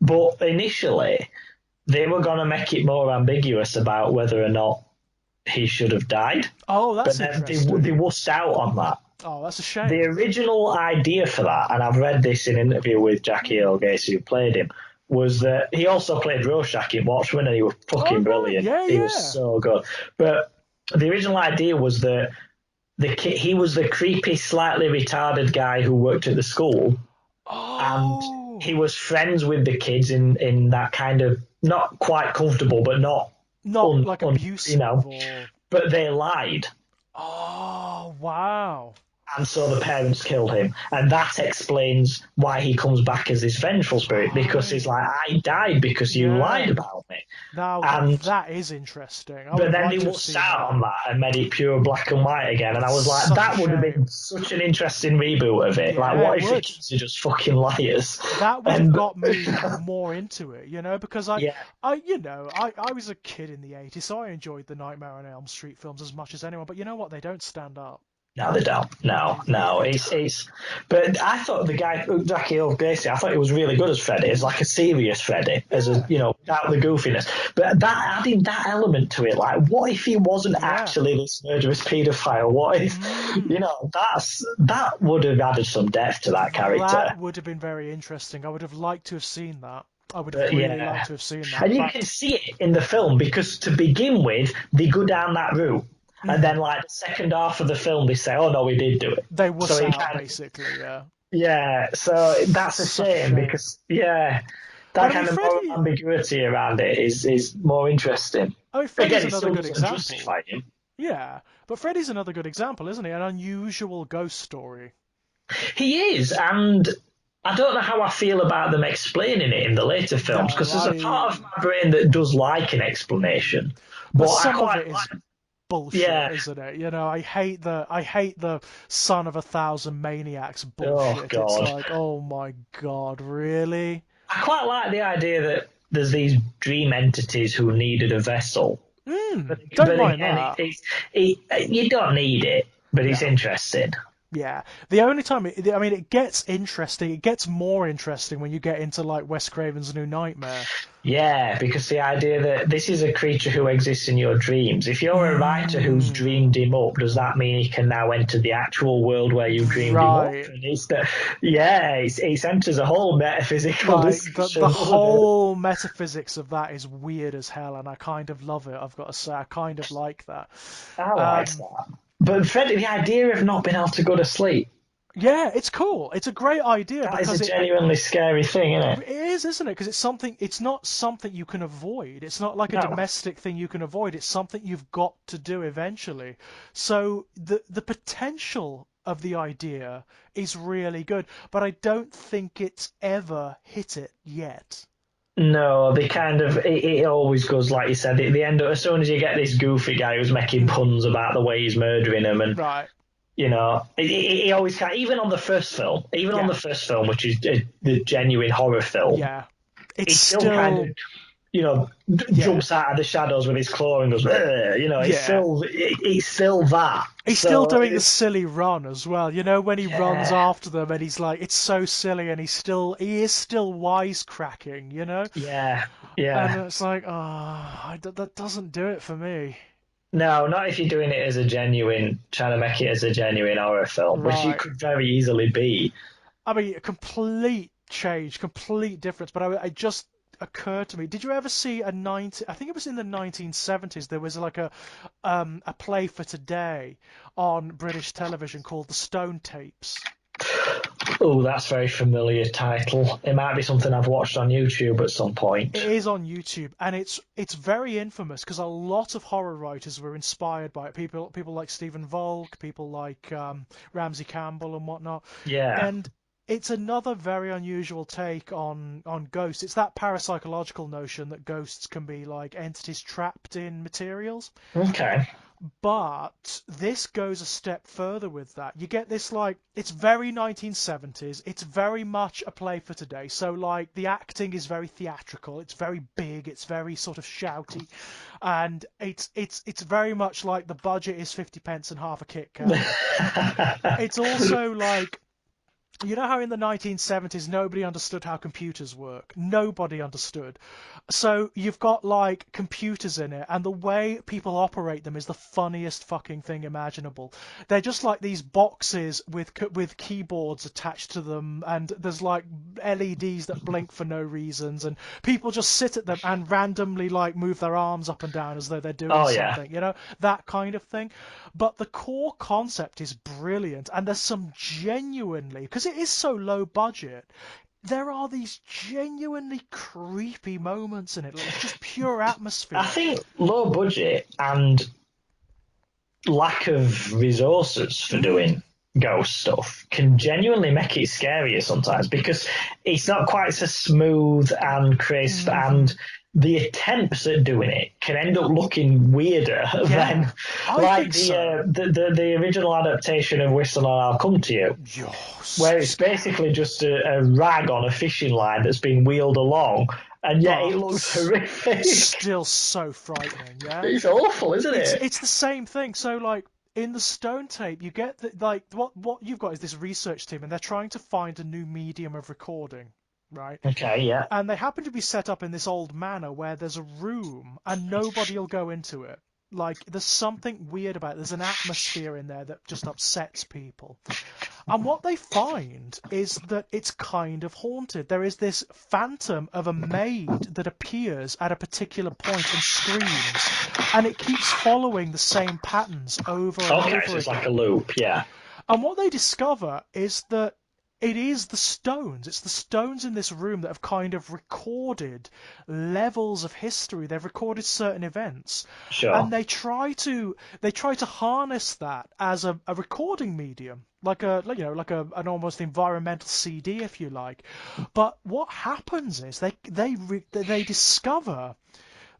But initially, they were going to make it more ambiguous about whether or not he should have died. Oh, But that's then interesting. they wussed out on that. Oh, that's a The shame. original idea for that, and I've read this in an interview with Jackie Hmm. Earl Gacy, who played him, was that he also played Rorschach in Watchmen, and he was Oh, fucking right. brilliant. Yeah, He was yeah. so good. But the original idea was that he was the creepy, slightly retarded guy who worked at the school, and he Oh, was friends with the kids in that kind of not quite comfortable, but not not like you abusive know, or. but they lied. Oh, wow. And so the parents killed him. And that explains why he comes back as this vengeful spirit, because he's Right. like, I died because you lied Yeah. about me. Now And that is interesting. I would but have then they liked to have wussed seen out that. on that and made it pure black and white again. And I That's was like, such a that would have been shame. such an interesting reboot of it. Like, Yeah, what it if the would. kids are just fucking liars? That would have And got me more into it, because yeah, I was a kid in the 80s, so I enjoyed the Nightmare on Elm Street films as much as anyone. But you know what? They don't stand up. no, they don't. They No, no. really It's don't. it's. But I thought the guy Jackie Earl Gacy, I thought he was really good as Freddy, as like a serious Freddy, as a Yeah, without the goofiness. But that adding that element to it, like, what if he wasn't yeah. actually this murderous paedophile? What if, Mm. that would have added some depth to that character. That would have been very interesting. I would have liked to have seen that. I would have But really liked yeah, to have seen that. and you But can see it in the film because to begin with, they go down that route. And mm, then, like the second half of the film, they say, "Oh no, we did do it." they So wuss it out kind of basically. Yeah, yeah, so that's a such a shame shame. because yeah, But that I mean, kind of moral Freddy. ambiguity around it is more interesting. Freddy's Again, it another still good doesn't example. justify him. Yeah, but Freddy's another good example, isn't he? An unusual ghost story. He is, and I don't know how I feel about them explaining it in the later films No, because there's a part of my brain that does like an mm, explanation, but but I some of quite it is like bullshit, yeah. isn't it? I hate the son of a thousand maniacs Oh bullshit. It's God, like, oh my God, really? I quite like the idea that there's these dream entities who needed a vessel, Don't but mind again, that. you don't need it, but it's No. interesting. Yeah, the only time I mean, it gets interesting. It gets more interesting when you get into like Wes Craven's New Nightmare. Yeah, because the idea that this is a creature who exists in your dreams. If you're a writer who's Mm, dreamed him up, does that mean he can now enter the actual world where you've dreamed him up? right. And it enters a whole metaphysical Like the discussion, doesn't it? whole metaphysics of that is weird as hell, and I kind of love it. I've got to say, I kind of like that. I like Um, that. But Freddie, the idea of not being able to go to sleep, yeah, it's cool. It's a great idea that is a because genuinely scary thing, isn't it? it is, isn't it? Because it's something. It's not something you can avoid. It's not like a No. domestic thing you can avoid. It's something you've got to do eventually. So the potential of the idea is really good, but I don't think it's ever hit it yet. No, they kind of it always goes like you said. At the end, as soon as you get this goofy guy who's making Mm, puns about the way he's murdering them, and right. he always can. Even on Yeah. the first film, which is the genuine horror film, Yeah. It's he still kind of still. Yeah. jumps out of the shadows with his claw and goes, "Ugh," Yeah. it's still that. He's still So doing the it's silly run as well. When he runs yeah, after them and he's like, it's so silly, and he is still wisecracking. yeah, And yeah. it's like, that doesn't do it for me. No, not if you're doing it as a genuine, trying to make it as a genuine horror film, which it Right. could very easily be. I mean, a complete change, complete difference. But it just occurred to me. Did you ever see I think it was in the 1970s. There was like a play for today on British television called The Stone Tapes. Oh, that's a very familiar title. It might be something I've watched on YouTube at some It point. is on YouTube, and it's very infamous because a lot of horror writers were inspired by it. People like Stephen Volk, people like Ramsey Campbell and whatnot. Yeah. And it's another very unusual take on ghosts. It's that parapsychological notion that ghosts can be like entities trapped in materials. Okay. But this goes a step further with that. You get this, like, it's very 1970s. It's very much a play for today. So, like, the acting is very theatrical. It's very big. It's very sort of shouty, and it's very much like the budget is 50 pence and half a Kit Kat. It's also like, you know how in the 1970s nobody understood how computers work? Nobody understood. So you've got like computers in it, and the way people operate them is the funniest fucking thing imaginable. They're just like these boxes with keyboards attached to them, and there's like LEDs that blink for no reasons, and people just sit at them and randomly like move their arms up and down as though they're doing Oh yeah. something, that kind of thing. But the core concept is brilliant, and there's some genuinely, because it is so low budget, there are these genuinely creepy moments in it. Like, it's just pure I atmosphere. think low budget and lack of resources for doing ghost stuff can genuinely make it scarier sometimes because it's not quite so smooth and crisp, and the attempts at doing it can end up looking weirder than I like think so. the original adaptation of Whistle and I'll Come to You, Yes, where it's basically just a rag on a fishing line that's been wheeled along, and yet it looks but horrific. still so frightening. Yeah, It's awful, isn't it's it? it's the same thing. So like in the Stone Tape, you get that, like what you've got is this research team, and they're trying to find a new medium of recording, right? Okay, yeah. And they happen to be set up in this old manor where there's a room and nobody will go into it. Like, there's something weird about it. There's an atmosphere in there that just upsets people. And what they find is that it's kind of haunted. There is this phantom of a maid that appears at a particular point and screams, and it keeps following the same patterns over and Okay, over so it's like a again. loop, yeah. And what they discover is that it is the stones. It's the stones in this room that have kind of recorded levels of history. They've recorded certain events, Sure. and they try to harness that as a recording medium, like an almost environmental CD, if you like. But what happens is they discover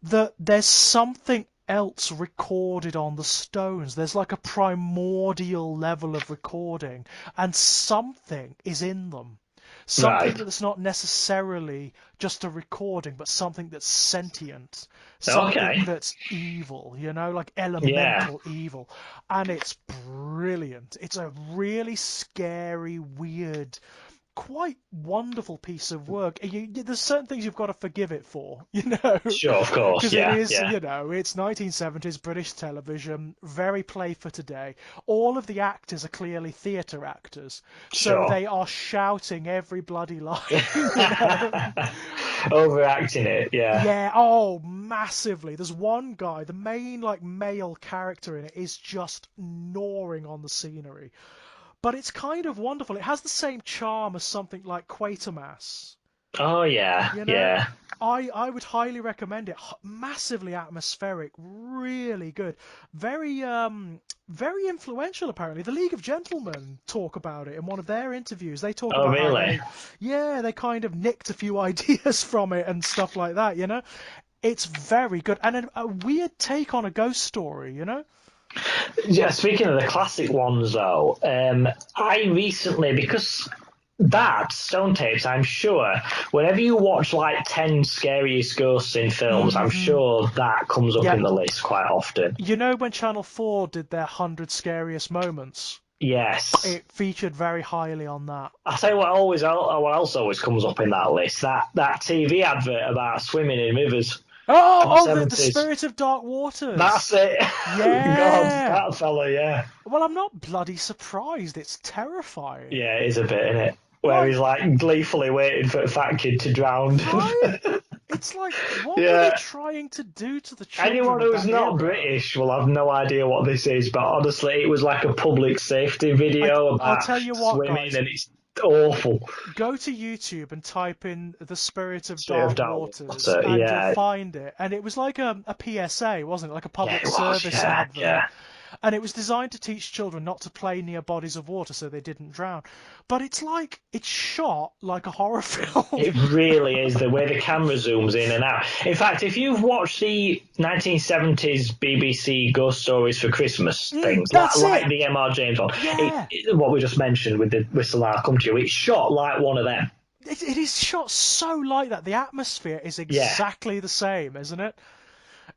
that there's something else recorded on the stones. There's like a primordial level of recording, and something is in them. Something Right. that's not necessarily just a recording, but something that's sentient, something Okay. that's evil, like Yeah. elemental evil. And it's brilliant. It's a really scary, weird, quite wonderful piece of work. There's certain things you've got to forgive it for, Sure, of course. because it Yeah, is, yeah. it's 1970s British television, very play for today. All of the actors are clearly theatre actors, so Sure. they are shouting every bloody line, you know. Overacting it, yeah. Yeah, oh, massively. There's one guy, the main like male character in it is just gnawing on the scenery. But it's kind of wonderful. It has the same charm as something like Quatermass. Oh, yeah, You know, yeah. I would highly recommend it. Massively atmospheric, really good. Very influential apparently. The League of Gentlemen talk about it in one of their interviews. They talk Oh, about how really? they kind of nicked a few ideas from it and stuff like that. It's very good and a weird take on a ghost story. Yeah, speaking of the classic ones, though, I recently, because that, Stone Tapes, I'm sure, whenever you watch like 10 scariest ghosts in films, I'm Hmm. sure that comes up Yeah. in the list quite often. When Channel 4 did their 100 scariest moments, Yes. it featured very highly on that. I tell you what else always comes up in that list, that TV advert about swimming in rivers in the The 70s. Spirit of Dark Waters. That's it. God, Yeah. that fella, yeah. Well, I'm not bloody surprised. It's terrifying. Yeah, it is a bit, in it? Where Like, he's like gleefully waiting for a fat kid to drown. right? It's like, what were they Yeah. trying to do to the Anyone children of who's that not era? British will have no idea what this is, but honestly, it was like a public safety I, video I'll about tell you what, swimming, guys. and it's awful. Go to YouTube and type in The Spirit of Sort of Dark dark Waters, water, and you'll yeah. find it. And it was like a PSA, wasn't it? Like a Yeah, public it was, service yeah, advert. yeah. and it was designed to teach children not to play near bodies of water so they didn't drown. But it's shot like a horror film. It really is, the way the camera zooms in and out. In fact, if you've watched the 1970s BBC Ghost Stories for Christmas things, That's like it. the M.R. James one, Yeah. what we just mentioned with the Whistle I'll Come to You, it's shot like one of them. It is shot so like that. The atmosphere is Yeah, exactly the same, isn't it?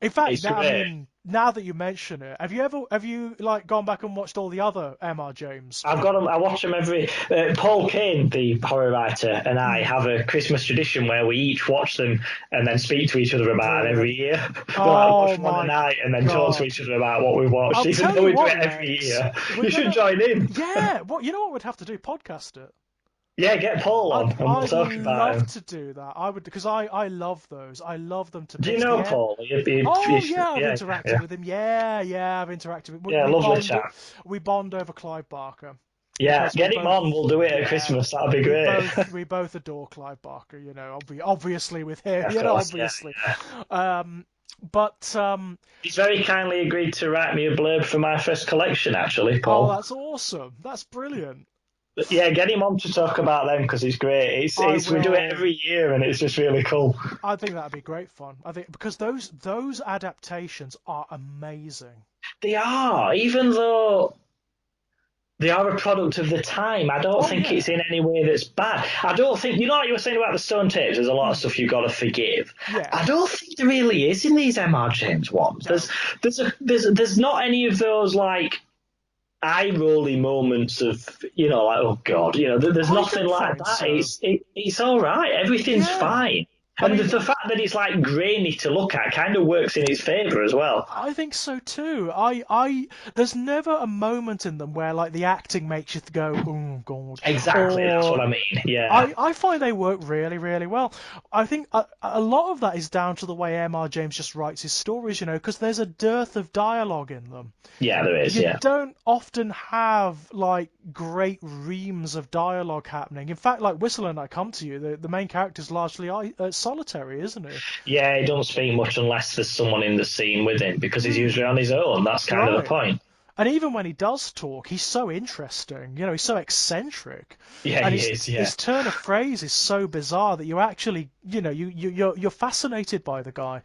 In fact, it's great. now that you mention it, have you like gone back and watched all the other M.R. James? I've got them. I watch them every. Paul Kane, the horror writer, and I have a Christmas tradition where we each watch them and then speak to each other about them every year. Oh Watch them on a my night and then talk to God. each other about what we've watched. I'll Even tell though you we do what, it every Lex, year, we're you should gonna, join in. yeah. You know what we'd have to do? Podcast it. Yeah, get Paul on and we'll I'd talk about love him. to do that. I would because I love those. I love them to Do you bits. The know end. Paul? Oh yeah, I've Yeah, interacted yeah, with him. Yeah, I've interacted with. yeah. Lovely chat. We bond over Clive Barker Yeah, because we get him both. on. We'll do it at Yeah, Christmas. That'll be great. we both adore Clive Barker. You know, obviously with him. Of You know, course, yeah. obviously. But He's very kindly agreed to write me a blurb for my first collection, actually, oh, Paul. that's awesome. That's brilliant. Yeah, get him on to talk about them because it's great. I We do it will. every year and it's just really cool. I think that'd be great fun. I think because those adaptations are amazing. They are, even though they are a product of the time. I don't Oh think it's yeah. in any way that's bad. I don't think you know what you were saying about the Stone Tapes. There's a lot of stuff you've got to forgive. Yeah. I don't think there really is in these M.R. James ones. No. There's not any of those like eye rolly moments of like oh god, there's I nothing don't like find that. so. It's all right. Everything's Yeah. fine. I And mean, the fact that it's like grainy to look at kind of works in its favour as well. I think so too. There's never a moment in them where like the acting makes you go, oh god, Exactly, that's what or I mean. Yeah. I find they work really, really well. I think a lot of that is down to the way M.R. James just writes his stories, because there's a dearth of dialogue in them. Yeah, there is, You yeah. don't often have like great reams of dialogue happening. In fact, like Whistle and I Come to You, the main character's largely solitary, isn't he? Yeah, he don't speak much unless there's someone in the scene with him because he's usually on his own. That's kind of the Right. point. And even when he does talk, he's so interesting. He's so eccentric. Yeah, And he is, yeah. his turn of phrase is so bizarre that you actually, you're fascinated by the guy.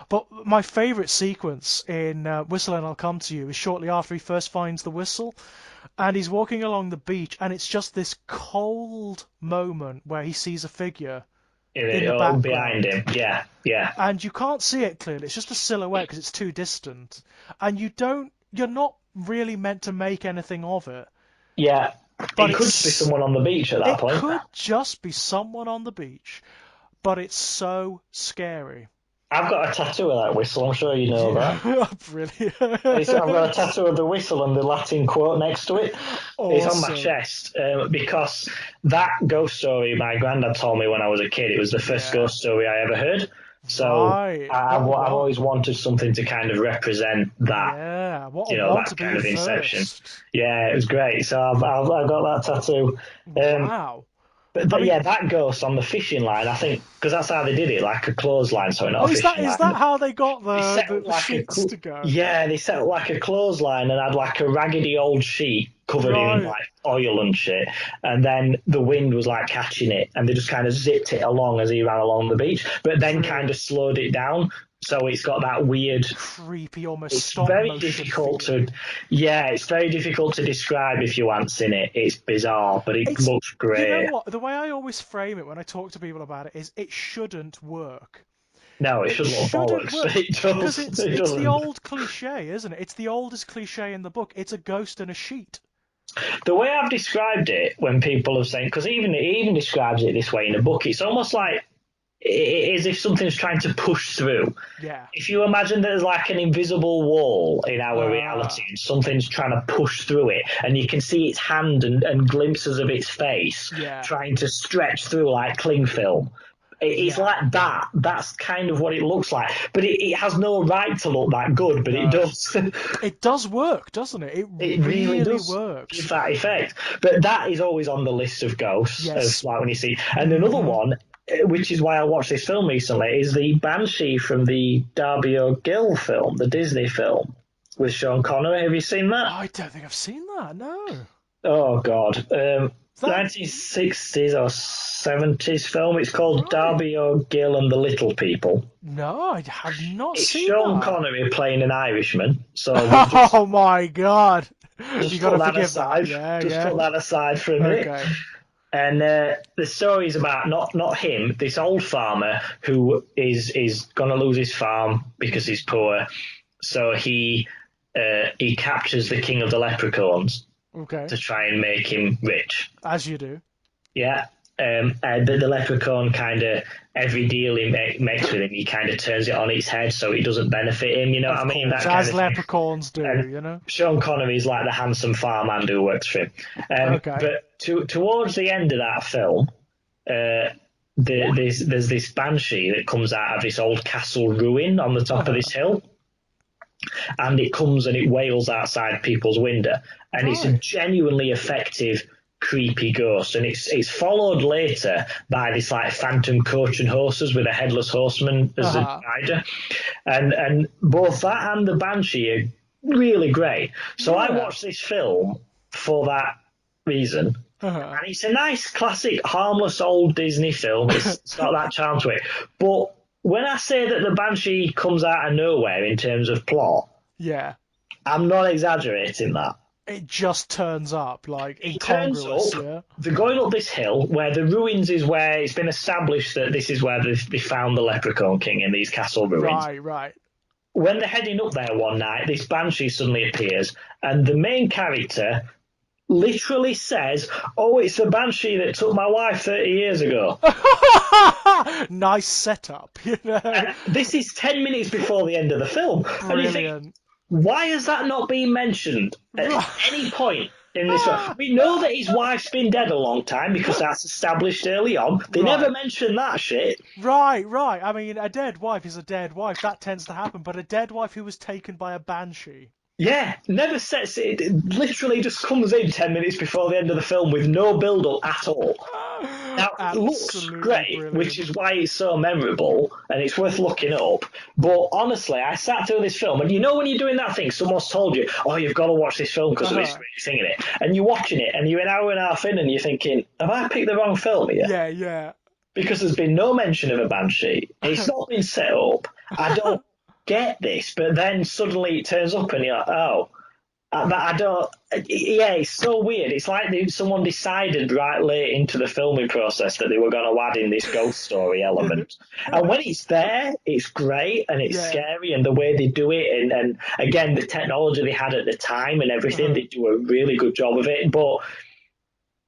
But my favourite sequence in Whistle and I'll Come to You is shortly after he first finds the whistle, and he's walking along the beach, and it's just this cold moment where he sees a figure in the background. Behind him. Yeah, yeah. And you can't see it clearly. It's just a silhouette because it's too distant, and you're not really meant to make anything of it. Yeah. But it could just be someone on the beach at that point. It could just be someone on the beach, but it's so scary. I've got a tattoo of that whistle, I'm sure you know that. Brilliant. I've got a tattoo of the whistle and the Latin quote next to it. Awesome. It's on my chest because that ghost story my granddad told me when I was a kid, it was the first ghost story I ever heard. So Right. I've always wanted something to kind of represent that. Yeah, what a want that to be kind of first. inception. Yeah, it was great. So I've got that tattoo. Wow. But yeah, that ghost on the fishing line, I think, because that's how they did it, like a clothesline, so not a Is fishing line. that how they got Set the like sheets to go? Yeah, they set up like a clothesline and had like a raggedy old sheet covered in like oil and shit, and then the wind was like catching it, and they just kind of zipped it along as he ran along the beach, but then kind of slowed it down. So it's got that weird, creepy, almost it's stop very motion difficult feeling. it's very difficult to describe if you haven't seen it. It's bizarre, but it looks great. You know what? The way I always frame it when I talk to people about it is it shouldn't work. No, it should look bollocks. Work, it does. because it's the old cliche, isn't it? It's the oldest cliche in the book. It's a ghost and a sheet. The way I've described it, when people have said, because it even describes it this way in a book, it's almost like it is if something's trying to push through. Yeah. If you imagine there's like an invisible wall in our reality and something's trying to push through it, and you can see its hand and glimpses of its face trying to stretch through like cling film. It's like that. That's kind of what it looks like. But it has no right to look that good, but it does. It does work, doesn't it? It really does works. give that effect. But that is always on the list of ghosts. Yes. Of, like when you see. And another one, which is why I watched this film recently, is the Banshee from the Darby O'Gill film, the Disney film. with Sean Connery. Have you seen that? I don't think I've seen that. No. Oh God, Is that 1960s or 70s film. It's called right? Darby O'Gill and the Little People. No, I have not It's seen Sean that. Connery playing an Irishman. So we'll Oh my God. You just got to put that forgive that. aside. Yeah, Just yeah. put that aside for a minute. Okay. And the story is about not him, this old farmer who is going to lose his farm because he's poor. So he captures the king of the leprechauns Okay. to try and make him rich. As you do. Yeah. And the leprechaun kind of every deal he makes with him, he kind of turns it on its head so it doesn't benefit him. You know what Of I mean? course, That kind as of thing. leprechauns do, And you know? Sean Connery's like the handsome farmhand who works for him. Okay. But towards the end of that film, uh, there's this banshee that comes out of this old castle ruin on the top of this hill, and it comes and it wails outside people's window, and it's a Right. genuinely effective creepy ghost, and it's followed later by this like phantom coach and horses with a headless horseman as a Uh-huh. rider, and both that and the banshee are really great. So I Yeah. watched this film for that reason, Uh-huh. and it's a nice, classic, harmless old Disney film. It's got that charm to it. But when I say that the Banshee comes out of nowhere in terms of plot, Yeah. I'm not exaggerating that. It just turns up, like, He turns incongruous, up, yeah? they're going up this hill where the ruins is where it's been established that this is where they found the Leprechaun King in these castle ruins. Right, right. When they're heading up there one night, this Banshee suddenly appears, and the main character literally says, "Oh, it's the Banshee that took my wife 30 years ago." Nice setup, you know? This is 10 minutes before the end of the film. And you think, Brilliant. why has that not been mentioned at any point in this film? We know that his wife's been dead a long time because that's established early on. They never Right. mention that shit. Right, right. I mean, a dead wife is a dead wife. That tends to happen. But a dead wife who was taken by a banshee. Yeah, never sets it. It literally just comes in 10 minutes before the end of the film with no build up at all. Now, it looks Absolutely great, which brilliant. is why it's so memorable and it's worth looking up. But honestly, I sat through this film, and you know when you're doing that thing, someone's told you, "Oh, you've got to watch this film because of this Uh-huh. great thing in it," and you're watching it, and you're an hour and a half in, and you're thinking, "Have I picked the wrong film here?" Yeah, yeah. Because there's been no mention of a banshee. It's not been set up. I don't get this, but then suddenly it turns up, and you're like, "Oh." But I don't. Yeah, it's so weird. It's like someone decided right late into the filming process that they were going to add in this ghost story element, and when it's there, it's great and it's Yeah. scary, and the way they do it, and again the technology they had at the time and everything, Uh-huh. they do a really good job of it. But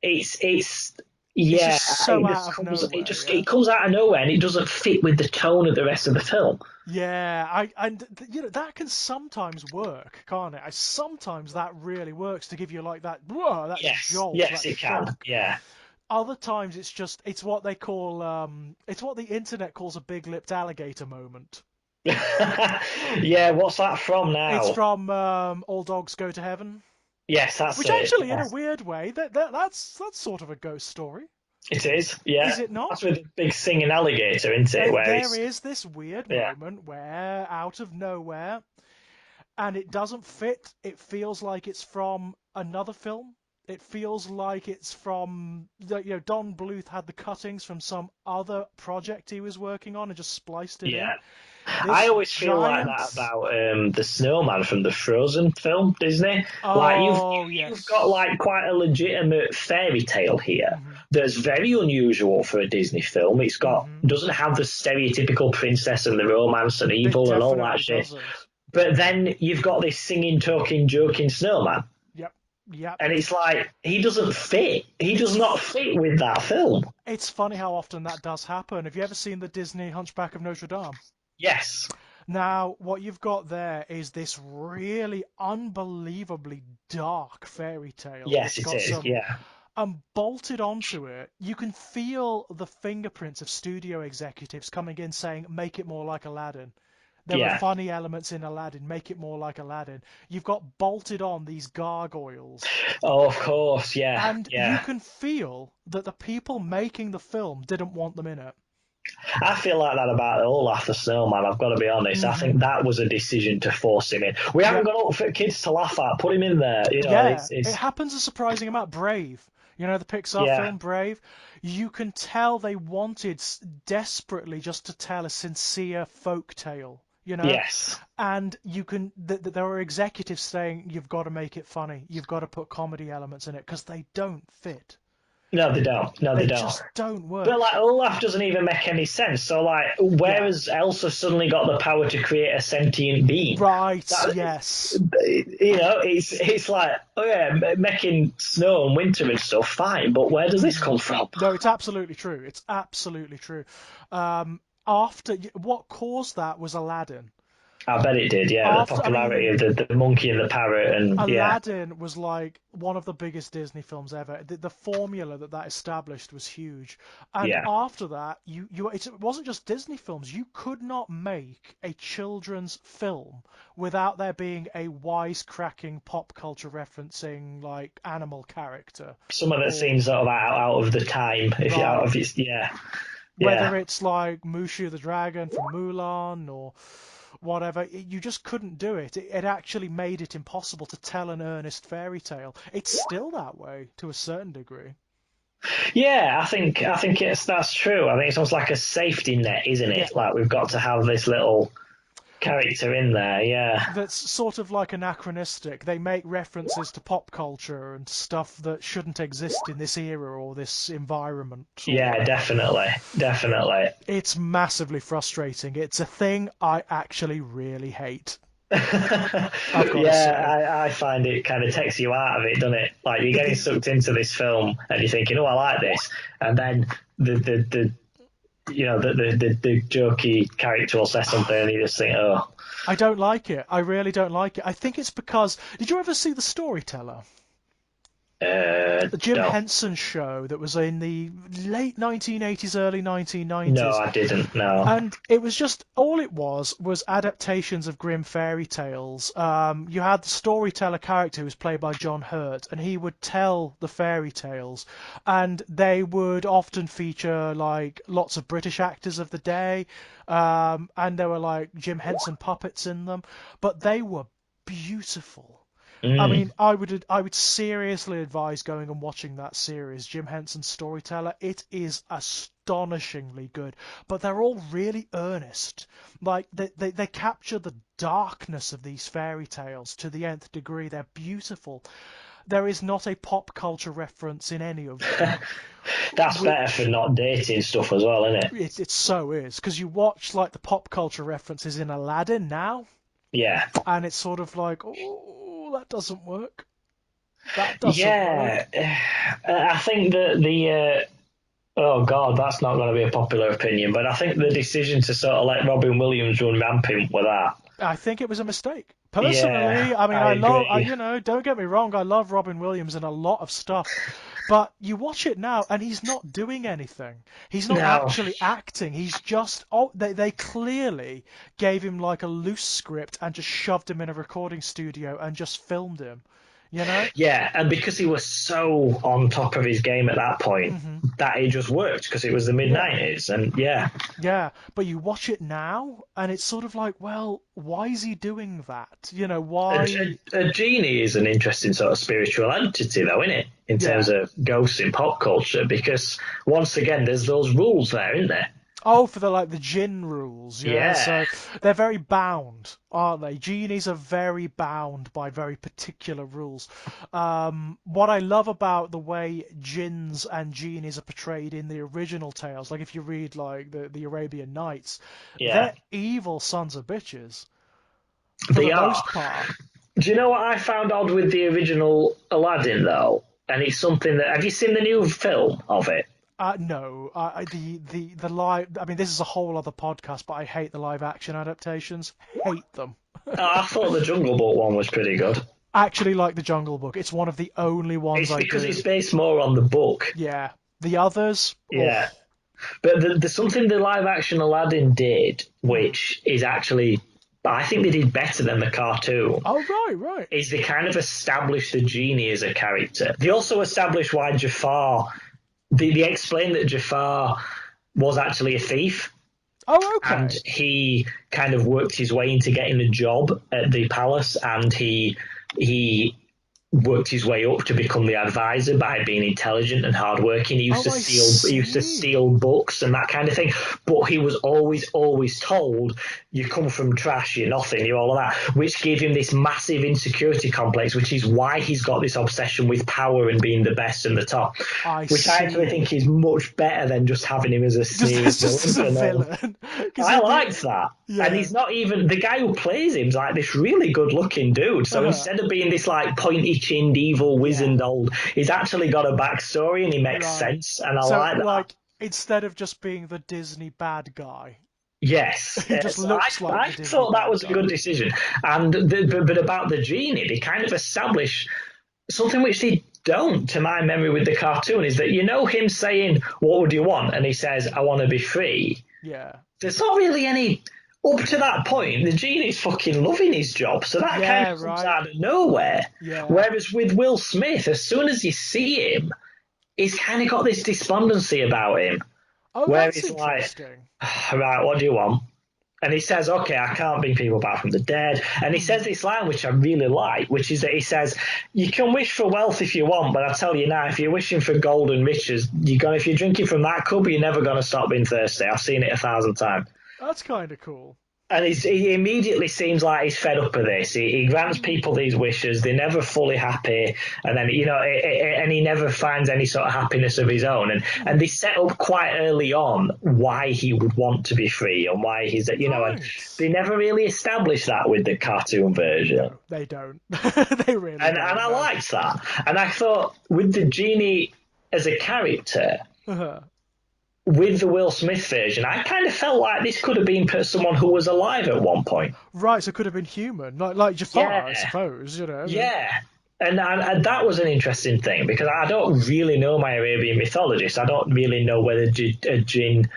it's It's yeah, just so out of it nowhere, just yeah. it comes out of nowhere, and it doesn't fit with the tone of the rest of the film. Yeah, you know that can sometimes work, can't it? Sometimes that really works to give you like that whoa, that Yes, jolt, yes, that it can. shock. Yeah. Other times it's what they call it's what the internet calls a big-lipped alligator moment. Yeah, what's that from It's now? from All Dogs Go to Heaven, Yes, that's which it. actually, in a Yes. weird way, that's sort of a ghost story, It is, yeah. is it not? That's with the big singing alligator, isn't it? Where There it's is this weird yeah, moment where, out of nowhere, and it doesn't fit. It feels like it's from another film. It feels like it's from Don Bluth had the cuttings from some other project he was working on and just spliced it in. yeah. I This always feel like that giant. about the snowman from the Frozen film, Disney. Like Oh you've got yes. like quite a legitimate fairy tale here Mhm. that's very unusual for a Disney film. It's got Mhm. doesn't have the stereotypical princess and the romance and It evil and all that definitely shit. doesn't. But then you've got this singing, talking, joking snowman. Yep. Yep. And it's like he doesn't fit. He It's does not fit with that film. it's funny how often that does happen. Have you ever seen the Disney Hunchback of Notre Dame? Yes. Now, what you've got there is this really unbelievably dark fairy tale Yes, that's it got is. some Yeah. bolted onto it. You can feel the fingerprints of studio executives coming in saying, make it more like Aladdin. There are Yeah. funny elements in Aladdin, make it more like Aladdin. You've got bolted on these gargoyles, Oh, of course. Yeah. and you Yeah. can feel that the people making the film didn't want them in it. I feel like that about Olaf the Snowman, I've got to be honest. I think that was a decision to force him in. We Yeah, haven't got up for kids to laugh at. Put him in there. You know, yeah. It it's happens a surprising amount. Brave. You know, the Pixar yeah. film Brave? You can tell they wanted desperately just to tell a sincere folk tale, you know? Yes. And you can, there were executives saying, you've got to make it funny. You've got to put comedy elements in it because they don't fit. No, they don't. No, they They don't. just don't work. But like Olaf doesn't even make any sense. So like, where Yeah. has Elsa suddenly got the power to create a sentient being? Right, That, yes. it's like, oh yeah, making snow and winter and stuff, fine. But where does this come from? No, it's absolutely true. It's absolutely true. After what caused that was Aladdin. I bet it did. Yeah, the After, I popularity mean, of the monkey and the parrot, and yeah, Aladdin was like one of the biggest Disney films ever. The formula that established was huge. And yeah. after that, it wasn't just Disney films. You could not make a children's film without there being a wisecracking pop culture referencing like animal character Some of it or seems sort of out of the time. If you out of right. its yeah, Whether yeah. it's like Mushu the dragon from Mulan or whatever, you just couldn't do it. It actually made it impossible to tell an earnest fairy tale. It's still that way to a certain degree. Yeah, I think that's true. I think it's almost like a safety net, isn't Yeah, it? Like we've got to have this little character in there. Yeah, that's sort of like anachronistic. They make references to pop culture and stuff that shouldn't exist in this era or this environment or yeah, whatever. definitely, definitely. It's massively frustrating. It's a thing I actually really hate. I've got to say. Yeah, I find it kind of takes you out of it, doesn't it? Like you're getting The sucked into this film and you're thinking, oh, I like this, and then the jokey character will say something and you just think, oh, I don't like it. I really don't like it. I think it's because. Did you ever see The Storyteller? The Jim no, Henson show that was in the late 1980s, early no, 1990s. I didn't. No, And it was just all it was adaptations of grim fairy tales. You had the storyteller character who was played by John Hurt, and he would tell the fairy tales, and they would often feature like lots of British actors of the day, and there were like Jim Henson puppets in them, but they were beautiful. I mm, mean, I would seriously advise going and watching that series, Jim Henson's Storyteller. It is astonishingly good, but they're all really earnest. Like they capture the darkness of these fairy tales to the nth degree. They're beautiful. There is not a pop culture reference in any of them, that's better for which not dating stuff as well, isn't it? it so is because you watch like the pop culture references in Aladdin now, Yeah, and it's sort of like, oh, that doesn't work. That doesn't work. yeah. I think that oh god, that's not going to be a popular opinion, but I think the decision to sort of let Robin Williams run rampant with that. I think it was a mistake. Yeah, Personally, I mean, I agree. don't get me wrong, I love Robin Williams in a lot of stuff, but you watch it now and he's not doing anything. He's not No, actually acting. He's just, oh, they clearly gave him like a loose script and just shoved him in a recording studio and just filmed him, you know? yeah, and because he was so on top of his game at that point, Hmm. that it just worked because it was the mid Yeah. '90s, and yeah, Yeah, but you watch it now, and it's sort of like, well, why is he doing that? You know, a, why? a genie is an interesting sort of spiritual entity, though, isn't it? In terms Yeah. of ghosts in pop culture, because once again, there's those rules there, isn't there? Oh, for the Jinn rules, yeah. Yeah, So they're very bound, aren't they? Genies are very bound by very particular rules. What I love about the way jinns and genies are portrayed in the original tales, like if you read like the Arabian Nights, yeah, they're evil sons of bitches for the they are. most part. Do you know what I found odd with the original Aladdin though? And it's something that have you seen the new film of it? No, the live. I mean, this is a whole other podcast, but I hate the live action adaptations. Hate them. I thought the Jungle Book one was pretty good. Actually, like the Jungle Book. It's one of the only ones It's I because it's do. based more on the book. Yeah, the others. Oh, Yeah, but there's something the live action Aladdin did, hmm. which is actually, I think they did better than the cartoon. Oh, right, right. Is they kind of established the genie as a character. They also established why Jafar. They explained that Jafar was actually a thief. Oh, And okay. he kind of worked his way into getting a job at the palace, and he worked his way up to become the advisor by being intelligent and hardworking. Oh, I He used to steal see. books and that kind of thing. But he was always told, "You come from trash. You're nothing. You're all of that," which gave him this massive insecurity complex, which is why he's got this obsession with power and being the best and the top. I Which I actually think see. is much better than just having him as a sneering Just villain as a for no. villain, because I in the liked that. And yeah, he's not even the guy who plays him's like this really good looking dude. So uh instead of being this like pointy chinned evil yeah, wizened old, he's actually got a backstory and he makes right. sense. And I So like that. like instead of just being the Disney bad guy, Yes, he just so looks like I the Disney thought that bad was a guy. good decision. But about the genie, they kind of establish something which they don't, to my memory, with the cartoon is that him saying, "What would you want?" and he says, "I want to be free." Yeah, There's not really any up to that point. The genie's fucking loving his job, so that kind yeah, of comes right. out of nowhere. Yeah. Whereas with Will Smith, as soon as you see him, he's kind of got this despondency about him, Oh, where that's he's like, interesting. "Right, what do you want?" And he says, "Okay, I can't bring people back from the dead." And he says Hmm. this line, which I really like, which is that he says, "You can wish for wealth if you want, but I tell you now, if you're wishing for gold and riches, if you're drinking from that cup, you're never going to stop being thirsty. I've seen it 1,000 times." That's kind of cool. And he immediately seems like he's fed up of this. He grants Hmm. people these wishes; they're never fully happy, and then and he never finds any sort of happiness of his own. And they Hmm. set up quite early on why he would want to be free and why and Right. they never really established that with the cartoon version. No, they don't. They really And don't. I No. liked that. And I thought with the genie as a character, Uh-huh. with the Will Smith version, I kind of felt like this could have been someone who was alive at one point. Right, so it could have been human, like Yeah, Jafar, I suppose. yeah. And that was an interesting thing because I don't really know my Arabian mythology, so I don't really know whether a jinn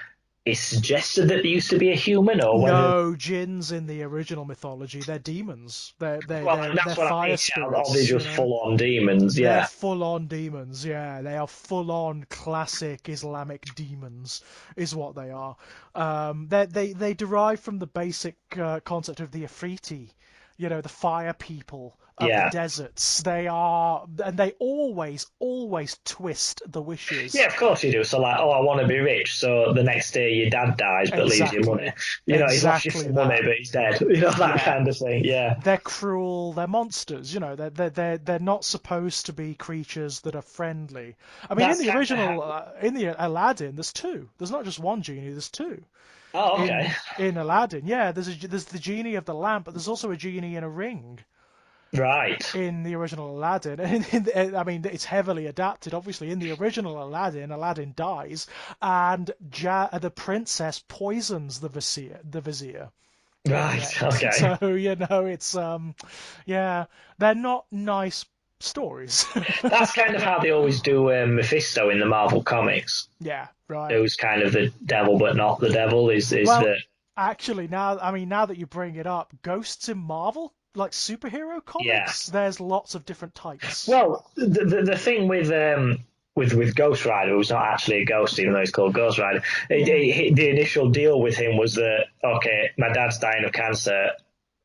is suggested that there used to be a human or whether. No, jinns in the original mythology, they're demons. Well, They're that's what I mean. fire Yeah, are they spirits. just full on demons? They're Yeah, full on demons, yeah. They are full on classic Islamic demons, is what they are. They derive from the basic concept of the Afriti, the fire people of the yeah. deserts. They are, and they always twist the Yeah, wishes. of course you do. So, like, oh, I want to be rich. So the next day your dad dies but leaves you money. Exactly, He's lost you exactly some money that. but he's dead. That Yeah, kind of thing. Yeah. they're cruel, they're monsters, they're not supposed to be creatures that are friendly. I mean, in That's the kind of how. original, in the Aladdin, there's two. There's not just one genie, there's two. Oh, okay. In Aladdin, yeah, there's the genie of the lamp, but there's also a genie in a ring Right. in the original Aladdin. I mean, it's heavily adapted. Obviously, in the original Aladdin, Aladdin dies, and the princess poisons the vizier at the Right. end. Okay. So it's yeah, they're not nice stories. That's kind of how they always do Mephisto in the Marvel comics. Yeah, right. Who's kind of the devil but not the devil is Well, the. actually, now that you bring it up, ghosts in Marvel, like superhero Yeah. comics, there's lots of different types. Well, the thing with Ghost Rider, who's not actually a ghost, even though he's called Ghost Rider, Hmm. the initial deal with him was that, okay, my dad's dying of cancer.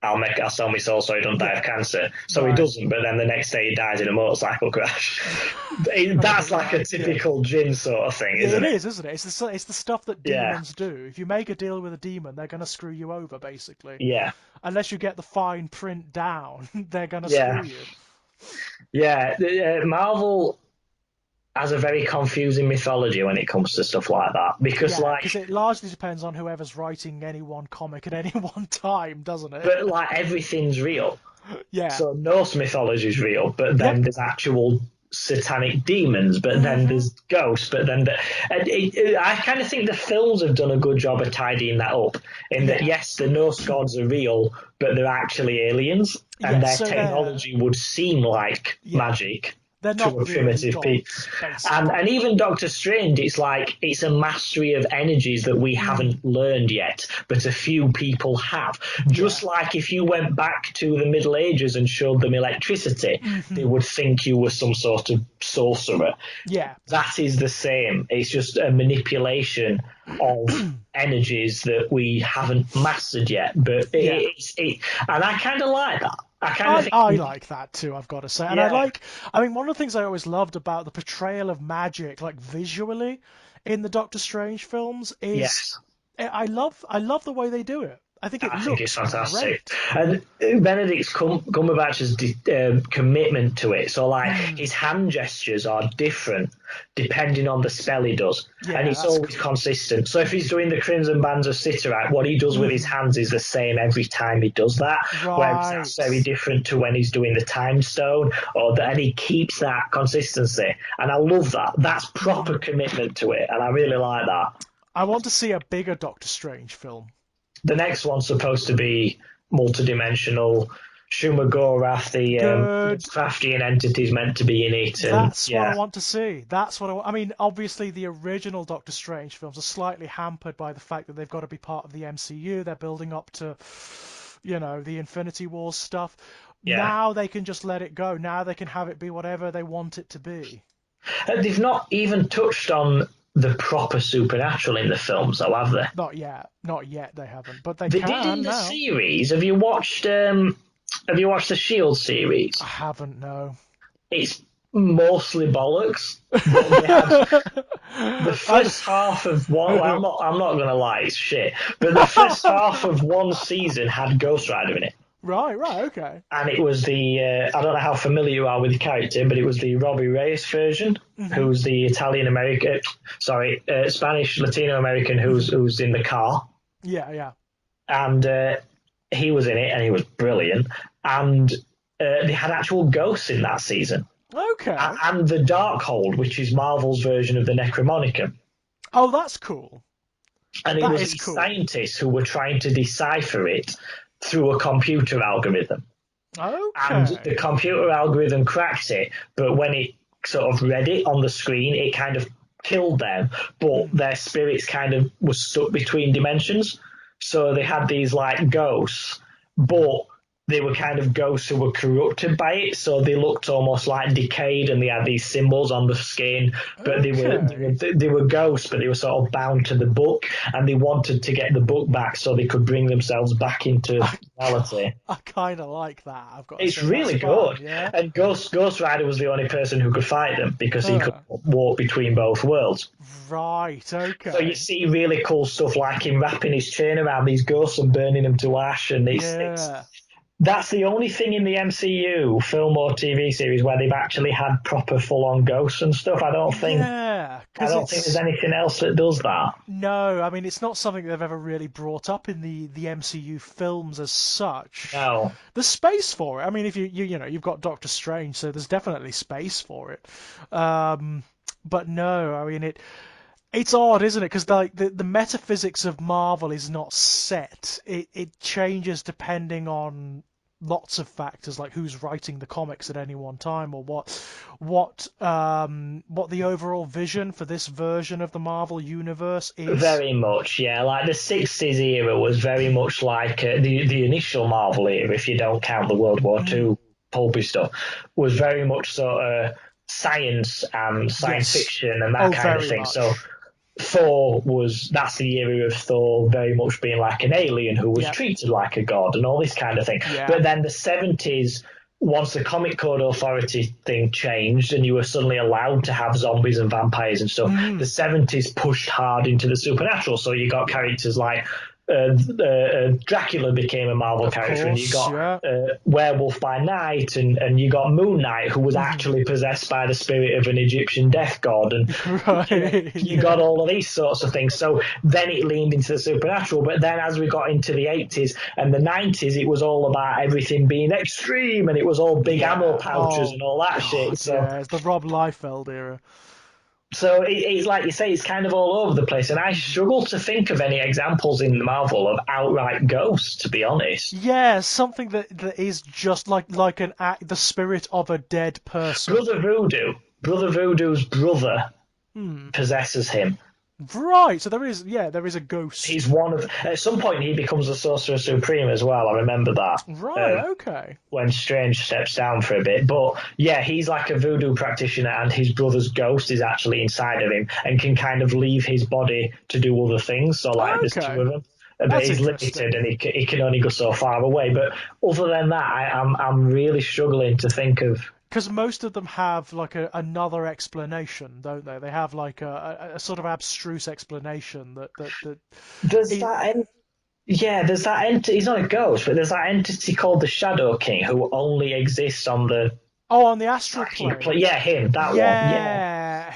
I'll sell my soul so he don't die of Yeah, cancer. So he right. doesn't, but then the next day he dies in a motorcycle crash. That's like a Right, yeah. typical Jin sort of thing, Yeah, it isn't it? is, isn't it? It's the stuff that Yeah, demons do. If you make a deal with a demon, they're gonna screw you over, basically. yeah, Unless you get the fine print down, they're gonna screw yeah, you. yeah. Marvel has a very confusing mythology when it comes to stuff like that because, Yeah, like, because it largely depends on whoever's writing any one comic at any one time, doesn't it? but like everything's real. Yeah. So Norse mythology is real, but then Yep. there's actual satanic demons, but then Hmm. there's ghosts, but then I kind of think the films have done a good job of tidying that up. In that, Yeah. yes, the Norse gods are real, but they're actually aliens, and Yeah. their So they're technology would seem like yeah magic. They're to not a really primitive people. gods, basically. And even Doctor Strange, it's like it's a mastery of energies that we haven't learned yet, but a few people have. Just like if you went back to the Middle Ages and showed them electricity, they would think you were some sort of sorcerer. Yeah. That is the same. It's just a manipulation of energies that we haven't mastered yet. But and I kind of like that. I kind of think, I like that too, I've got to say. And yeah, I mean, one of the things I always loved about the portrayal of magic, like visually, in the Doctor Strange films is yes. I love the way they do it. I think it I think it's looks fantastic. great. And Benedict Cumberbatch's commitment to it. So, like, his hand gestures are different depending on the spell he does. Yeah, And it's that's always cool. consistent. So, if he's doing the Crimson Bands of Sitarak, what he does with his hands is the same every time he does that. Whereas Right. that's very different to when he's doing the Time Stone, and he keeps that consistency. And I love that. That's proper commitment to it. And I really like that. I want to see a bigger Doctor Strange film. The next one's supposed to be multidimensional. Shumagorath, the Good. Lovecraftian entity's meant to be in it, and That's what I yeah, want to see. That's what I mean, obviously the original Doctor Strange films are slightly hampered by the fact that they've got to be part of the MCU. They're building up to, the Infinity Wars stuff. yeah. Now they can just let it go. Now they can have it be whatever they want it to be. They've not even touched on the proper supernatural in the films, though, have they? Not yet. Not yet they haven't. But they They did in can the now. series. Have you watched? Have you watched the Shield series? I haven't, no. It's mostly bollocks. But they had the first half of one. Well, I'm not going to lie, it's shit. But the first half of one season had Ghost Rider in it. Right, okay. And it was the I don't know how familiar you are with the character, but it was the Robbie Reyes version, who's the Spanish Latino American who's in the car, Yeah. and he was in it, and he was brilliant. And they had actual ghosts in that season, Okay. and the Darkhold, which is Marvel's version of the Necromonicon. Oh, that's cool. And it That was is these cool. scientists who were trying to decipher it through a computer algorithm. Okay. And the computer algorithm cracked it, but when it sort of read it on the screen, it kind of killed them, but their spirits kind of was stuck between dimensions. So they had these like ghosts, but they were kind of ghosts who were corrupted by it, so they looked almost like decayed, and they had these symbols on the skin. But they were ghosts, but they were sort of bound to the book, and they wanted to get the book back so they could bring themselves back into reality. I kind of like that. I've got to It's say, really that's fun, good. yeah. And Ghost Rider was the only person who could fight them because he could walk between both worlds. Right. Okay. So you see really cool stuff like him wrapping his chain around these ghosts and burning them to ash, and that's the only thing in the MCU film or TV series where they've actually had proper full-on ghosts and stuff. I don't think there's anything else that does that. No, I mean it's not something they've ever really brought up in the MCU films as such. No. There's space for it. I mean, if you've got Doctor Strange, so there's definitely space for it. But no, I mean it's odd, isn't it? Because like the metaphysics of Marvel is not set. It changes depending on lots of factors, like who's writing the comics at any one time, or what the overall vision for this version of the Marvel universe is. Very much, yeah. Like the 60s era was very much like the initial Marvel era, if you don't count the World War II pulpy stuff, was very much sort of science and science fiction and that kind of thing. Much. So that's the era of Thor very much being like an alien who was treated like a god and all this kind of thing. But then the 70s, once the Comic Code Authority thing changed and you were suddenly allowed to have zombies and vampires and stuff, the 70s pushed hard into the supernatural. So you got characters like Dracula became a Marvel character, and you got Werewolf by Night, and you got Moon Knight, who was actually possessed by the spirit of an Egyptian death god, and you got all of these sorts of things. So then it leaned into the supernatural, but then as we got into the 80s and the 90s, it was all about everything being extreme, and it was all big ammo pouches and all that shit. So it's the Rob Liefeld era. So it's like you say, it's kind of all over the place, and I Mhm. struggle to think of any examples in Marvel of outright ghosts, to be honest. Yeah, something that is just like an act, the spirit of a dead person. Brother Voodoo's brother Hmm. possesses him. Right. So there is a ghost. He's one of. At some point, he becomes the Sorcerer Supreme as well. I remember that. Right. Uh, Okay. when Strange steps down for a bit. But yeah, he's like a voodoo practitioner, and his brother's ghost is actually inside of him and can kind of leave his body to do other things. So, like, there's two Okay. of them. But That's he's interesting. limited and he can only go so far away. But other than that, I'm really struggling to think of. Because most of them have like another explanation, don't they? They have like a sort of abstruse explanation that Does it, that Yeah, there's that entity. He's not a ghost, but there's that entity called the Shadow King who only exists on the oh, on the astral backing plane. plane. Yeah, him, that one. Yeah. Yeah,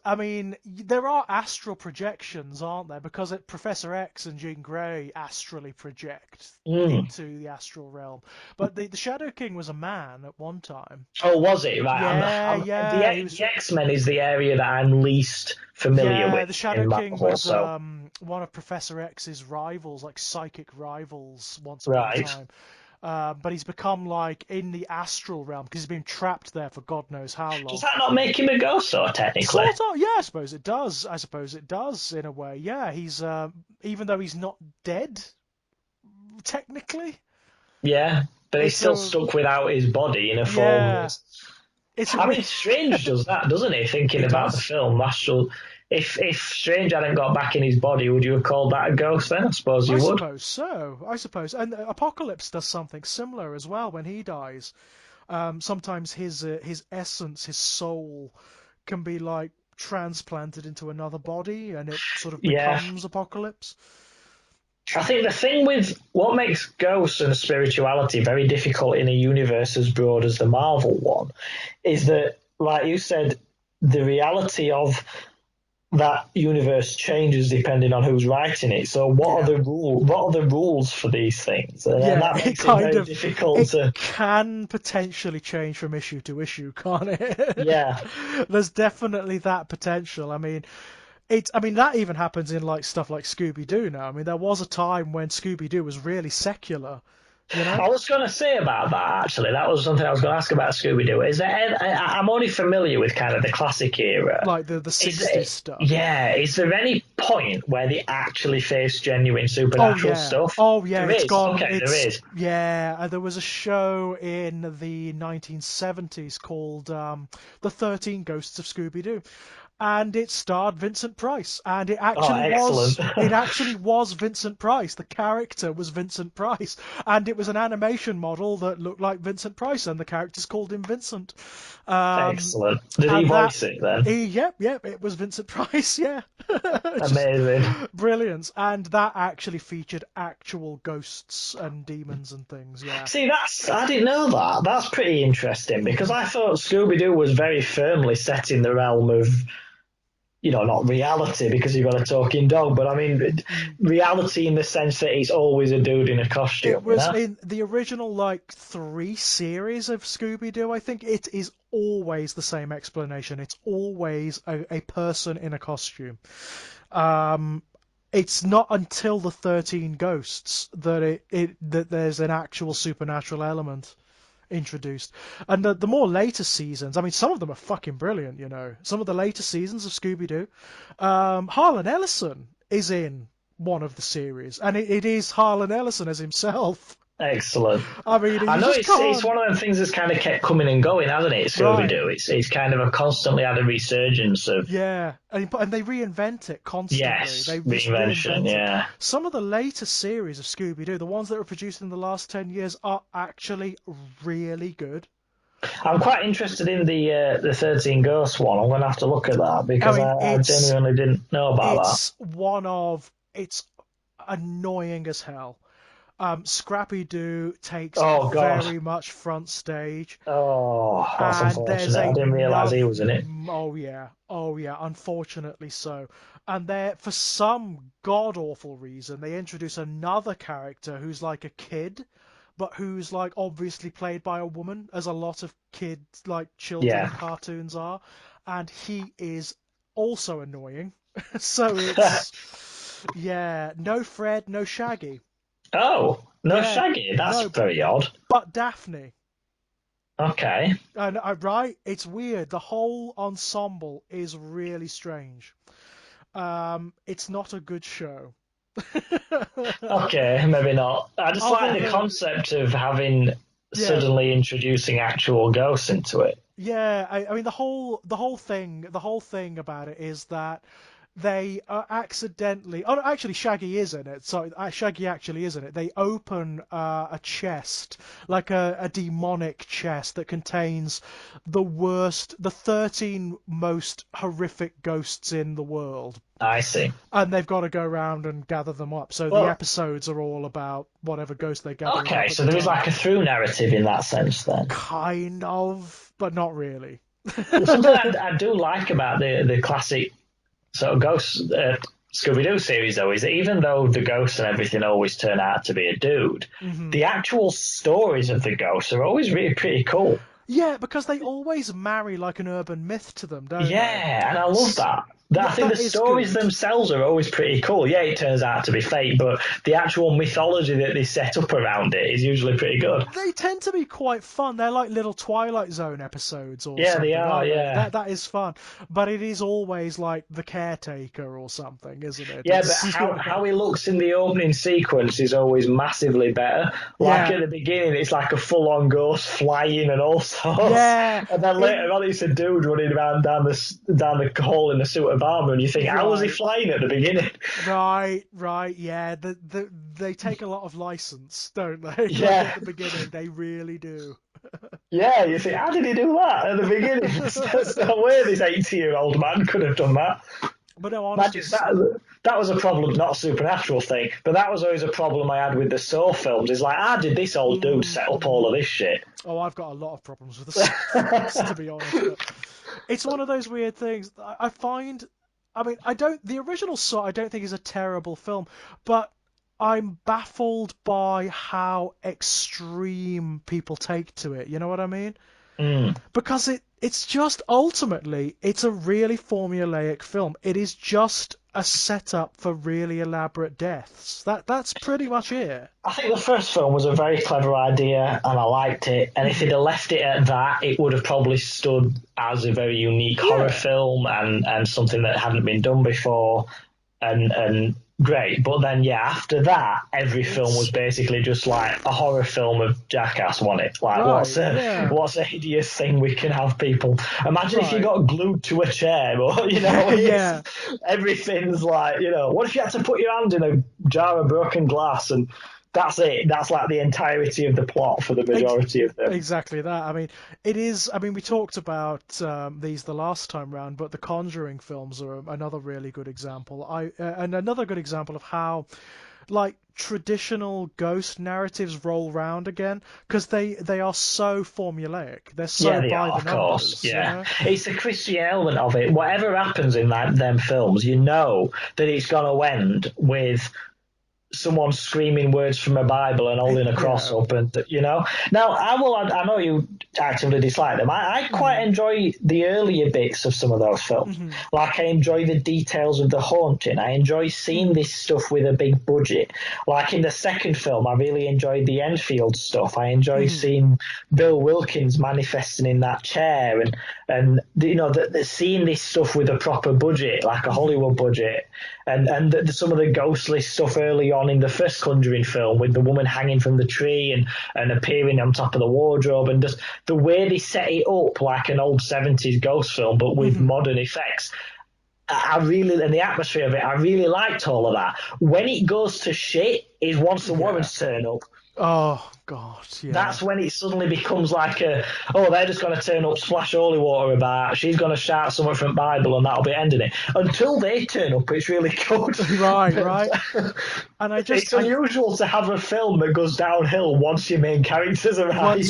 I mean, there are astral projections, aren't there? Because Professor X and Jean Grey astrally project Mm. into the astral realm. But the Shadow King was a man at one time. Oh, was it? Right. Yeah, yeah, he The was. X Men is the area that I'm least familiar Yeah, with the Shadow in King Marvel. was So, one of Professor X's rivals, like psychic rivals, once upon a right. time. But he's become like in the astral realm because he's been trapped there for God knows how Does long. that not make him a ghost, though, technically? Sort of, yeah, I suppose it does. I suppose it does in a way. Yeah, he's even though he's not dead technically, Yeah, but he's it's still a stuck without his body in a form yeah, that's. it's a I mean, Strange does that, doesn't he? Thinking it about the does. film, Astral. If Strange hadn't got back in his body, would you have called that a ghost then? I suppose I you would. suppose so. I suppose, and Apocalypse does something similar as well when he dies. Sometimes his essence, his soul, can be like transplanted into another body, and it sort of Yeah. becomes Apocalypse. I think the thing with what makes ghosts and spirituality very difficult in a universe as broad as the Marvel one is that, like you said, the reality of that universe changes depending on who's writing it. So what are Yeah. the rules? What are the rules for these things? And Yeah, that it makes it kind very of difficult it to. can potentially change from issue to issue, can't it? Yeah, There's definitely that potential. I mean that even happens in like stuff like Scooby Doo now. I mean there was a time when Scooby Doo was really secular, you know? I was going to say about that actually. That was something I was going to ask about Scooby Doo. Is there? I'm only familiar with kind of the classic era. Like the Is 60s there, stuff. yeah, is there any point where they actually face genuine Oh supernatural yeah. stuff? Oh yeah, There it's is. gone. Okay, there It's is. yeah, there was a show in the 1970s called The 13 Ghosts of Scooby Doo. And it starred Vincent Price, and it Oh, actually excellent. was Vincent Price. The character was Vincent Price, and it was an animation model that looked like Vincent Price, and the characters called him Vincent. Um, Excellent. Did he and that, voice it then? yep, it was Vincent Price. Yeah, just Amazing. brilliance. And that actually featured actual ghosts and demons and things. Yeah. See, I didn't know that. That's pretty interesting because I thought Scooby Doo was very firmly set in the realm of, not reality because you've got a talking dog, but I mean, Mm. reality in the sense that it's always a dude in a It costume, you was know? in the original like three series of Scooby Doo. I think it is always the same explanation. It's always a person in a costume. Um, it's not until the 13 Ghosts that that there's an actual supernatural element introduced. And the more later seasons, I mean, some of them are fucking brilliant. Some of the later seasons of Scooby Doo. Harlan Ellison is in one of the series, and it is Harlan Ellison as himself. Excellent. I mean, I you know just it's can't. one of them things that's kind of kept coming and going, hasn't it? Scooby Right. Doo. It's kind of a constantly had a resurgence of Yeah, and they reinvent it constantly. yes, They just reinvention. reinvent it. Yeah, Some of the later series of Scooby Doo, the ones that were produced in the last 10 years, are actually really good. I'm quite interested in the 13 Ghosts one. I'm going to have to look at that I because mean, I genuinely didn't know about it's annoying as hell. Scrappy Doo that. takes Oh God. very much front stage, Oh, that's and there's unfortunate. I didn't realise another. he was in it. Oh yeah, unfortunately so. And there, for some god awful reason, they introduce another character who's like a kid, but who's like obviously played by a woman, as a lot of kids, like children Yeah. in cartoons are, and he is also annoying. So it's, yeah, no Fred, no Shaggy. Oh, no Yeah, Shaggy. That's no, very odd. but Daphne. Okay. And right, it's weird. The whole ensemble is really strange. It's not a good show. Okay, maybe not. I just Other like the than, concept of having yeah, suddenly introducing actual ghosts into it. yeah. I mean, the whole thing about it is that they are accidentally. Oh, no, actually, Shaggy is in it. Sorry, Shaggy actually is in it. They open a chest, like a demonic chest that contains the 13 most horrific ghosts in the world, I see. and they've got to go around and gather them up. So the Well, episodes are all about whatever ghost they're gathering okay, up at so the there is time. like a through narrative in that sense then. Kind of, but not really. Something I do like about the classic sort of ghost Scooby Doo series, though, is that even though the ghosts and everything always turn out to be a dude, Hmm. the actual stories of the ghosts are always really pretty cool. Yeah, because they always marry like an urban myth to them, don't they? Yeah, and I love S- that. I Yeah, think the that is stories good. themselves are always pretty cool. Yeah, it turns out to be fake, but the actual mythology that they set up around it is usually pretty good. They tend to be quite fun. They're like little Twilight Zone episodes or Yeah, they something, are. aren't they? Yeah, That is fun. But it is always like the caretaker or something, isn't it? yeah, but It's how he looks in the opening sequence is always massively better. Like yeah, at the beginning, it's like a full-on ghost flying and all sorts, yeah. and then later In on, it's a dude running around down the hall in a suit of armor, and you think, how was he right. flying at the beginning? Right, right, yeah. They take a lot of license, don't they? Like at Yeah, the beginning, they really do. yeah. You think, how did he do that at the beginning? There's no way this 80-year-old man could have done that. But no, honestly, Imagine that was a problem, not a supernatural thing, but that was always a problem I had with the Saw films. Is like, how did this old dude set up all mm, of this shit? oh, I've got a lot of problems with the Saw films, to be honest. But it's one of those weird things. I find. I mean, I don't. The original Saw, I don't think is a terrible film, but I'm baffled by how extreme people take to it. You know what I mean? Mm. Because it's just ultimately it's a really formulaic film. It is just a setup for really elaborate deaths. That's pretty much it. I think the first film was a very clever idea, and I liked it. And if they'd Hmm. have left it at that, it would have probably stood as a very unique horror Yeah. film and something that hadn't been done before. And great. But then, yeah, after that, every film was It's basically just like a horror film of Jackass, wasn't it? Like, right. Yeah. what's a hideous thing we can have people? Imagine if you Right. got glued to a chair, or Yeah. it's Yeah. everything's like, what if you had to put your hand in a jar of broken glass and that's it? That's like the entirety of the plot for the Ex- majority of them. exactly that. I mean, it is. I mean, we talked about these the last time round, but the Conjuring films are another really good example. And another good example of how like traditional ghost narratives roll round again because they are so formulaic. They're Yeah, so they by are, the of course. numbers, you Yeah, know? it's the Christian element of it. Whatever happens in them films, you know that it's going to end with someone screaming words from a Bible and holding a cross Yeah. up, and Now, I know you actively dislike them. I quite Hmm. enjoy the earlier bits of some of those films. Hmm. Like I enjoy the details of the haunting. I enjoy seeing Hmm. this stuff with a big budget. Like in the second film, I really enjoyed the Enfield stuff. I enjoy Hmm. seeing Bill Wilkins manifesting in that chair, and seeing this stuff with a proper budget, like a Hmm. Hollywood budget, and some of the ghostly stuff early on in the first Conjuring film with the woman hanging from the tree and appearing on top of the wardrobe, and just the way they set it up like an old 70s ghost film but with Hmm. modern effects. I really, and the atmosphere of it, I really liked all of that. When it goes to shit is once the Yeah. Warrens turn up. Oh God. Yeah. That's when it suddenly becomes like they're just going to turn up, splash holy water about, she's going to shout something from Bible, and that'll be ending it. Until they turn up, it's really good. Right. Right. And It's I unusual to have a film that goes downhill once your main characters arrive.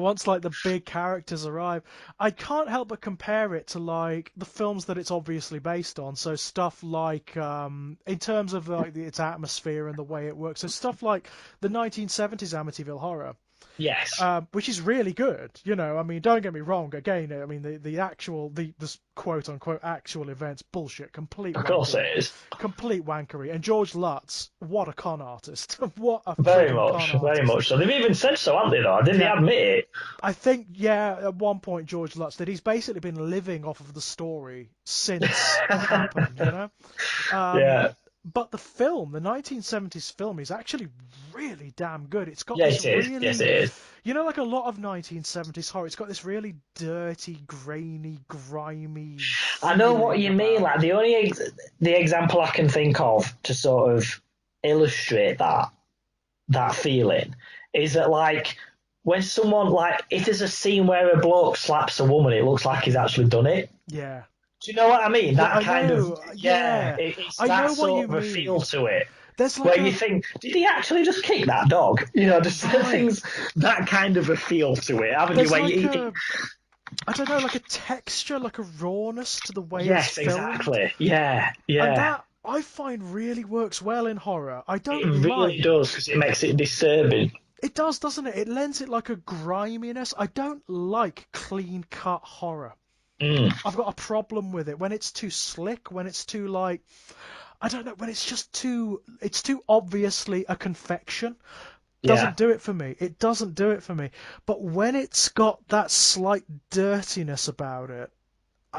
once like the big characters arrive, I can't help but compare it to like the films that it's obviously based on. So stuff like in terms of like its atmosphere and the way it works. So stuff like the 1970s Amityville Horror. Yes. which is really good. You know, I mean, don't get me wrong. Again, I mean, the quote unquote actual events, bullshit, Of course it is. complete wankery. And George Lutz, what a con artist, what a Very frigging con much, very artist. much. So they've even said so, haven't they? Though, didn't they Yeah, admit it? I think, yeah, at one point George Lutz that he's basically been living off of the story since it happened, you know? Um, Yeah. but the film, the 1970s film, is actually really damn good. It's got Yeah, this it is. Yes, really, it is. you know, like a lot of 1970s horror, it's got this really dirty, grainy, grimy I know what feeling you mean. about Like it. the only the example I can think of to sort of illustrate that feeling is that like when someone like if there's a scene where a bloke slaps a woman, it looks like he's actually done it. Yeah. Do you know what I mean? Yeah, That I kind of know. yeah, Yeah. it's I that know what sort you of a feel mean. to it. There's Where like you a think, did he actually just kick that dog? You know, just right. things that kind of a feel to it, haven't you? There's Where like you think, a I don't know, like a texture, like a rawness to the way it's yes, filmed. exactly, yeah, And yeah. that I find really works well in horror. I It don't really like does because it makes it disturbing. it does, doesn't it? It lends it like a griminess. I don't like clean cut horror. Mm, I've got a problem with it when it's too slick, when it's too like I don't know, when it's too obviously a confection. yeah, Doesn't do it for me. It doesn't do it for me. But when it's got that slight dirtiness about it,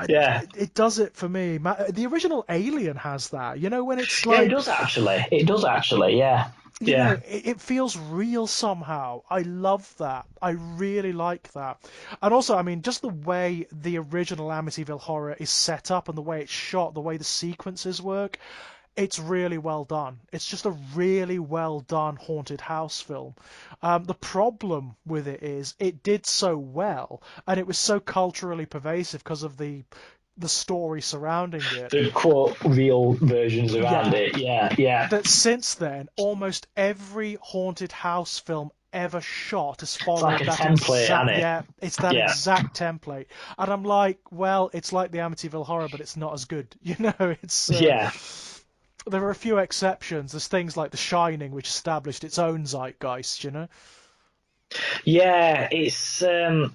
yeah, it does it for me. The original Alien has that. You know, when it's yeah. It like does actually. It does actually. Yeah, you know, yeah. it feels real somehow. I love that. I really like that. And also, I mean, just the way the original Amityville Horror is set up and the way it's shot, the way the sequences work, it's really well done. It's just a really well done haunted house film. The problem with it is it did so well, and it was so culturally pervasive because of the story surrounding it. The quote real versions around Yeah, it. Yeah, yeah. that since then, almost every haunted house film ever shot has It's like followed a that template, exact, isn't it? yeah, it's that Yeah, exact template. And I'm like, well, it's like the Amityville Horror, but it's not as good. You know, yeah, there are a few exceptions. There's things like The Shining, which established its own zeitgeist, you know? yeah. It's The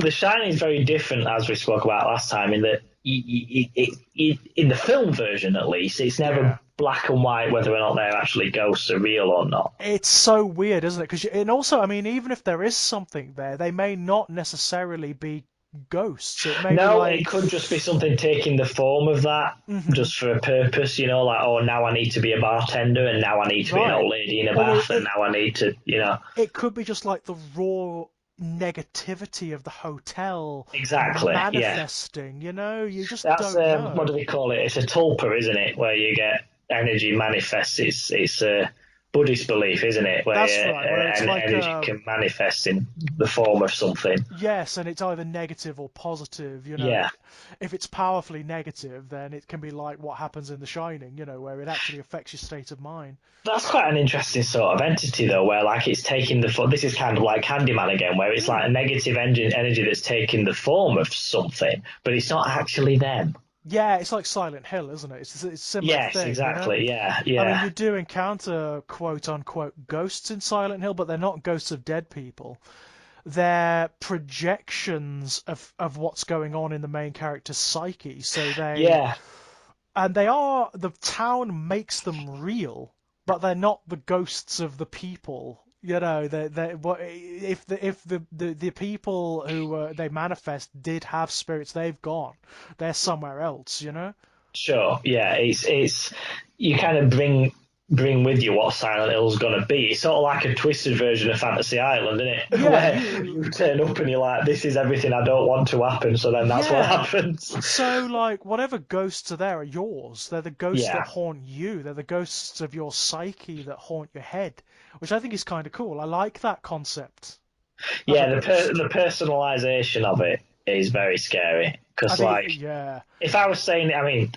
Shining is very different, as we spoke about last time, in that in the film version at least, it's never Yeah. black and white whether or not they're actually ghosts are real or not. It's so weird, isn't it? And also, I mean, even if there is something there, they may not necessarily be ghosts. It may be No, it like, could just be something taking the form of that mhm, just for a purpose, like, oh, now I need to be a bartender and now I need to be an right. old lady in a Or bath and now I need to. it could be just like the raw negativity of the hotel Exactly, yeah. manifesting, you know? You just That's, don't what do know. they call it? It's a tulpa, isn't it? Where you get energy manifests. It's a Buddhist belief, isn't it? That's Where right, where it's like energy can manifest in the form of something. yes, and it's either negative or positive, you know. Yeah. If it's powerfully negative, then it can be like what happens in The Shining, you know, where it actually affects your state of mind. That's quite an interesting sort of entity, though, where like it's taking the form. This is kind of like Candyman again, where it's like Hmm. a negative energy that's taking the form of something, but it's not actually them. Yeah, it's like Silent Hill, isn't it? It's a similar Yes, thing, you know? exactly. Yeah, I mean, yeah, you do encounter quote unquote ghosts in Silent Hill, but they're not ghosts of dead people. They're projections of what's going on in the main character's psyche. yeah. They are, the town makes them real, but they're not the ghosts of the people. You know, they what if the people who they manifest did have spirits, they've gone. They're somewhere else, you know? Sure. Yeah, it's you kind of bring with you what Silent Hill's gonna be. It's sort of like a twisted version of Fantasy Island, isn't it? Yeah, Where you turn up and you're like, this is everything I don't want to happen, so then that's what yeah. happens. So, like, whatever ghosts are there are yours. They're the ghosts that Yeah. haunt you. They're the ghosts of your psyche that haunt your head, which I think is kind of cool. I like that concept of a Yeah, ghost. the personalization of it is very scary. I Because, think, like, yeah. if I was staying, I mean,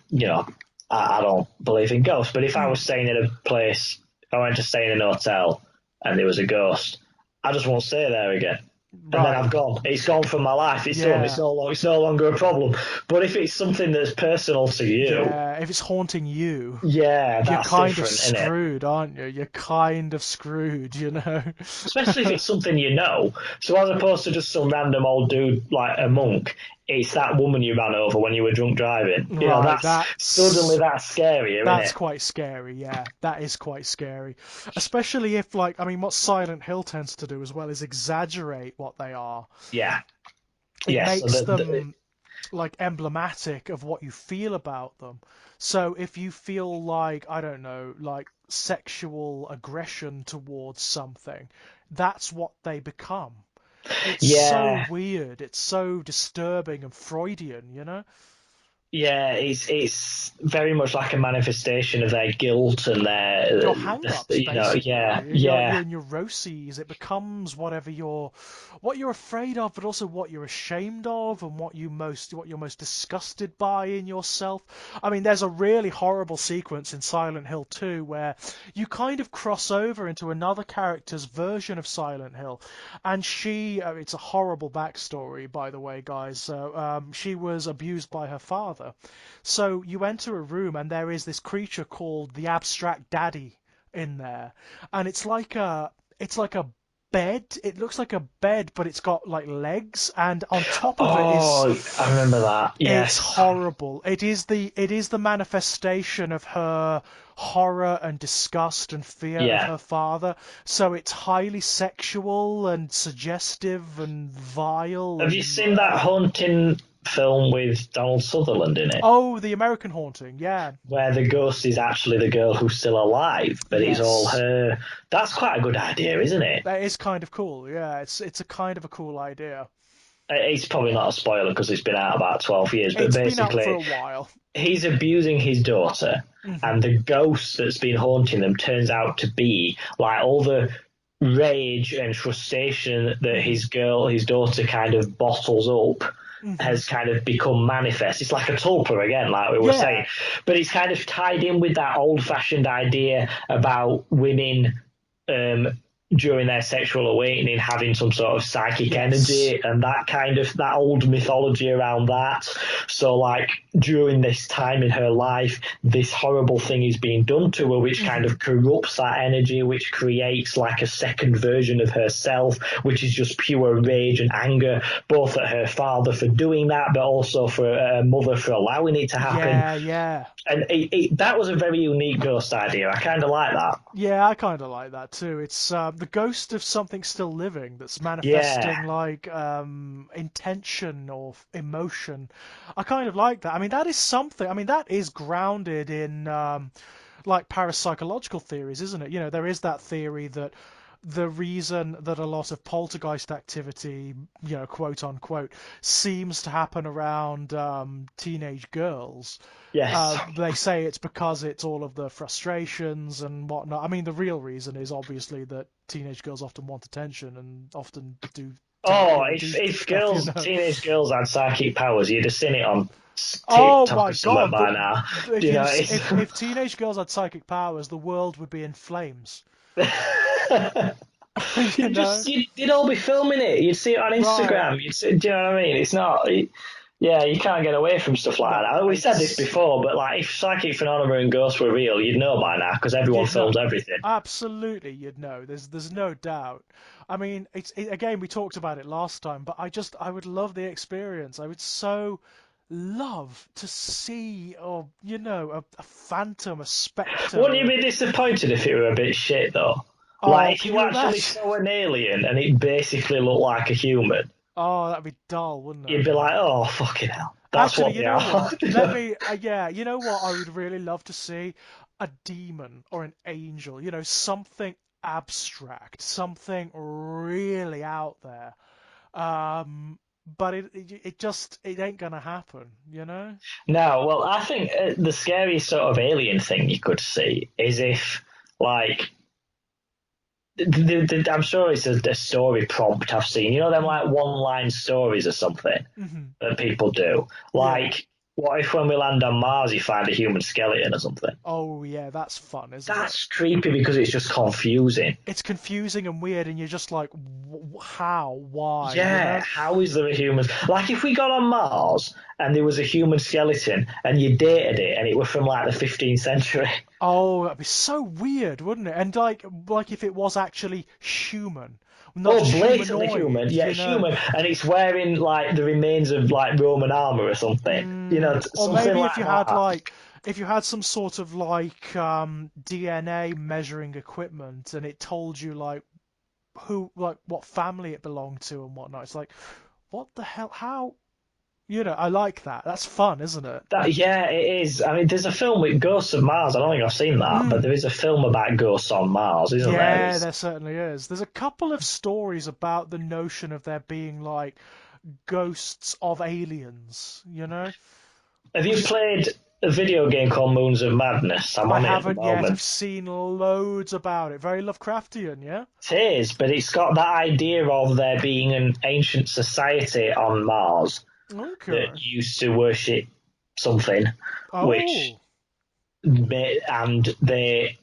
I don't believe in ghosts, but if I was Mm. staying in a place, if I went to stay in an hotel and there was a ghost, I just won't stay there again. and then Right. I've gone. It's gone from my life. It's done. Yeah. It's no longer a problem. But if it's something that's personal to you, Yeah. If it's haunting you, yeah, you're that's kind of different, isn't it? screwed, aren't you? You're kind of screwed, you know? Especially if it's something you know. So as opposed to just some random old dude like a monk, it's that woman you ran over when you were drunk driving. You know, Right, that's suddenly that's scarier, isn't that's it? quite scary, yeah. That is quite scary. Especially if, like, I mean, what Silent Hill tends to do as well is exaggerate what they are. Yeah. It Yes. So makes them like emblematic of what you feel about them. So if you feel like, I don't know, like sexual aggression towards something, that's what they become. It's so yeah, weird. It's so disturbing and Freudian, you know? yeah, it's very much like a manifestation of their guilt and Your their, hang-ups, you know, basically. yeah, Your yeah. neuroses. It becomes whatever what you're afraid of, but also what you're ashamed of, and what you're most disgusted by in yourself. I mean, there's a really horrible sequence in Silent Hill 2 where you kind of cross over into another character's version of Silent Hill, and it's a horrible backstory, by the way, guys. So she was abused by her father. So you enter a room and there is this creature called the Abstract Daddy in there, and it's like a bed. It looks like a bed, but it's got like legs, and on top of it is Oh, I remember that. it's Yes. horrible. It is the manifestation of her horror and disgust and fear of Yeah. her father. So it's highly sexual and suggestive and vile Have you and seen that haunting film with Donald Sutherland in it? oh, the American Haunting. Yeah. Where the ghost is actually the girl who's still alive, but it's all Yes. her. That's quite a good idea, isn't it? That is kind of cool. Yeah, it's a kind of a cool idea. It's probably not a spoiler because it's been out about 12 years, but It's been out for basically, a while. he's abusing his daughter, Hmm. and the ghost that's been haunting them turns out to be like all the rage and frustration that Hmm. his daughter kind of bottles up Hmm. has kind of become manifest. It's like a tulpa again, like we were saying, Yeah. but it's kind of tied in with that old fashioned idea about women um, during their sexual awakening having some sort of psychic Yes. energy and that kind of that old mythology around that. So like during this time in her life, this horrible thing is being done to her, which kind Hmm. of corrupts that energy, which creates like a second version of herself, which is just pure rage and anger, both at her father for doing that, but also for her mother for allowing it to happen. Yeah. Yeah. And that was a very unique ghost idea. I kind of like that. Yeah, I kind of like that too. It's the ghost of something still living that's manifesting Yeah, like intention or emotion. I kind of like that. I mean, that is something. I mean, that is grounded in like parapsychological theories, isn't it? You know, there is that theory that the reason that a lot of poltergeist activity, you know, quote unquote, seems to happen around teenage girls, yes. they say it's because it's all of the frustrations and whatnot. I mean, the real reason is obviously that teenage girls often want attention and often do, Oh, do if stuff, you girls, know. teenage girls had psychic powers, you'd have seen it on Oh TikTok my or something God! by now. If You you know, it's. if teenage girls had psychic powers, the world would be in flames. You know, You'd all be filming it. You'd see it on right? Instagram. Do you know what I mean? It's not. Yeah, you can't get away from stuff like No, that. We said this it's before, but like if psychic phenomena and ghosts were real, you'd know by now because everyone you'd know. films everything. Absolutely, you'd know. There's no doubt. I mean, again, we talked about it last time, but I would love the experience. I would so love to see, or you know, a phantom, a Wouldn't you spectre. be disappointed if it were a bit shit though? Oh, Like if can you you actually imagine? saw an alien and it basically looked like a human, Oh, that'd be dull, wouldn't it? you'd be like, "Oh fucking hell, that's Actually, what you they know are." what? Let me, yeah, you know what I would really love to see? A demon or an angel, you know, something abstract, something really out there. But it just it ain't gonna happen, you know? No, well, I think the scariest sort of alien thing you could see is if, like, I'm sure it's a story prompt I've seen. You know, them like Mm. one line stories or something Hmm. that people do. Yeah. Like, What if when we land on Mars, you find a human skeleton or something? Oh yeah, that's fun, isn't it? That's creepy because it's just confusing. It's confusing and weird, and you're just like, how, why, you Yeah, know? how is there a human? Like if we got on Mars and there was a human skeleton and you dated it and it was from like the 15th century. Oh, that'd be so weird, wouldn't it? And like if it was actually human, not Oh, just blatantly humanoid, human. Yeah, you know? human. And it's wearing like the remains of like Roman armor or something. Or Something maybe if like you had that. like if you had some sort of like DNA measuring equipment, and it told you like who like what family it belonged to and whatnot. It's like, what the hell? How? I like that. That's fun, isn't it? Yeah, it is. I mean, there's a film with Ghosts of Mars. I don't think I've seen that, but Mm. there is a film about ghosts on Mars, isn't there? Yeah, there certainly is. There's a couple of stories about the notion of there being like ghosts of aliens, Have which you is played a video game called Moons of Madness? I'm I on it at the haven't yet. I've moment. seen loads about it. Very Lovecraftian, yeah? It is, but it's got that idea of there being an ancient society on Mars that Okay. used to worship something, which Oh. and they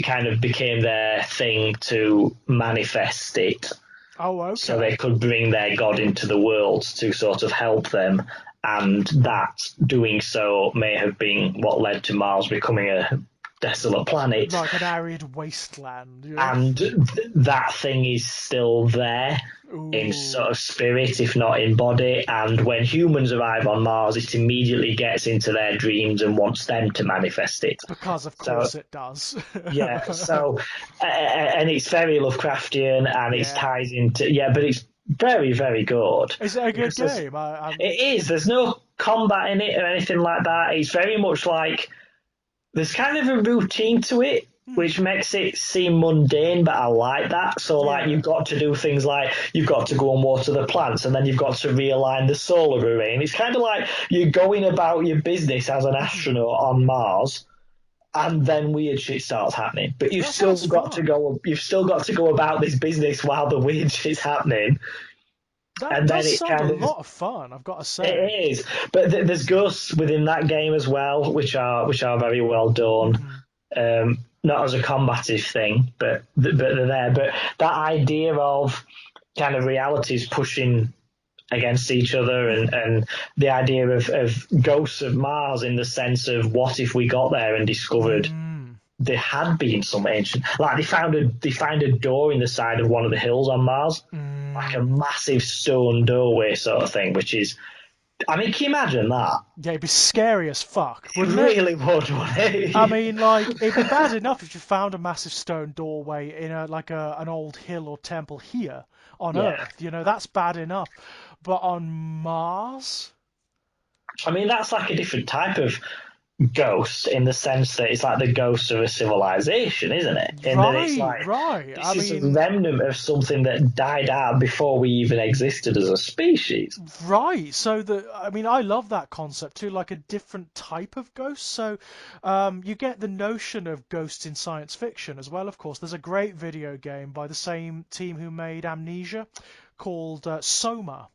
kind of became their thing to manifest it, Oh, so okay. they could bring their god into the world to sort of help them, and that doing so may have been what led to Mars becoming a desolate planet. Like an arid wasteland, And that thing is still there in Ooh. sort of spirit, if not in body. And when humans arrive on Mars, it immediately gets into their dreams and wants them to manifest it. Because of So course it does. yeah, and it's very Lovecraftian, and it Yeah. ties into but it's very very good Is it a good because game? it is. There's no combat in it or anything like that. It's very much like there's kind of a routine to it, which makes it seem mundane, but I like that. So, like, Yeah. you've got to do things like you've got to go and water the plants, and then you've got to realign the solar array. And it's kind of like you're going about your business as an astronaut on Mars, and then weird shit starts happening. But That sounds fun. you've still got to go about this business while the weird shit's happening, That and does then it sound a kind of lot of fun, I've got to say. it is. But there's ghosts within that game as well, which are very well done. Hmm. Not as a combative thing, but they're there. But that idea of kind of realities pushing against each other, and the idea of ghosts of Mars in the sense of what if we got there and discovered Mm. there had been some ancient, like they found a door in the side of one of the hills on Mars, like a Mm. massive stone doorway sort of thing, which is, I mean, can you imagine that? Yeah, it'd be scary as fuck, It wouldn't it? really would, wouldn't I it? mean, like, it'd be bad enough if you found a massive stone doorway in an old hill or temple here on Yeah. Earth. That's bad enough. But on Mars? I mean, that's like a different type of ghost in the sense that it's like the ghost of a civilization, isn't it? In that it's Right, like right. I this is a mean, remnant of something that died out before we even existed as a species. right. I love that concept too, like a different type of ghost. So, you get the notion of ghosts in science fiction as well, of course. There's a great video game by the same team who made Amnesia called Soma.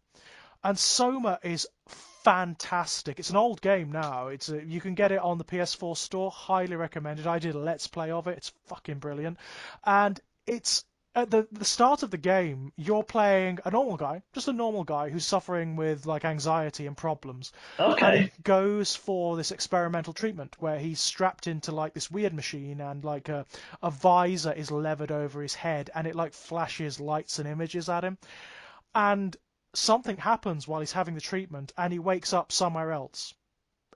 And Soma is fantastic. It's an old game now. You can get it on the PS4 store. Highly recommended. I did a let's play of it. It's fucking brilliant. And it's at the start of the game, you're playing a normal guy, just a normal guy who's suffering with like anxiety and problems, and he Okay. goes for this experimental treatment where he's strapped into like this weird machine, and like a visor is levered over his head, and it like flashes lights and images at him, and something happens while he's having the treatment, and he wakes up somewhere else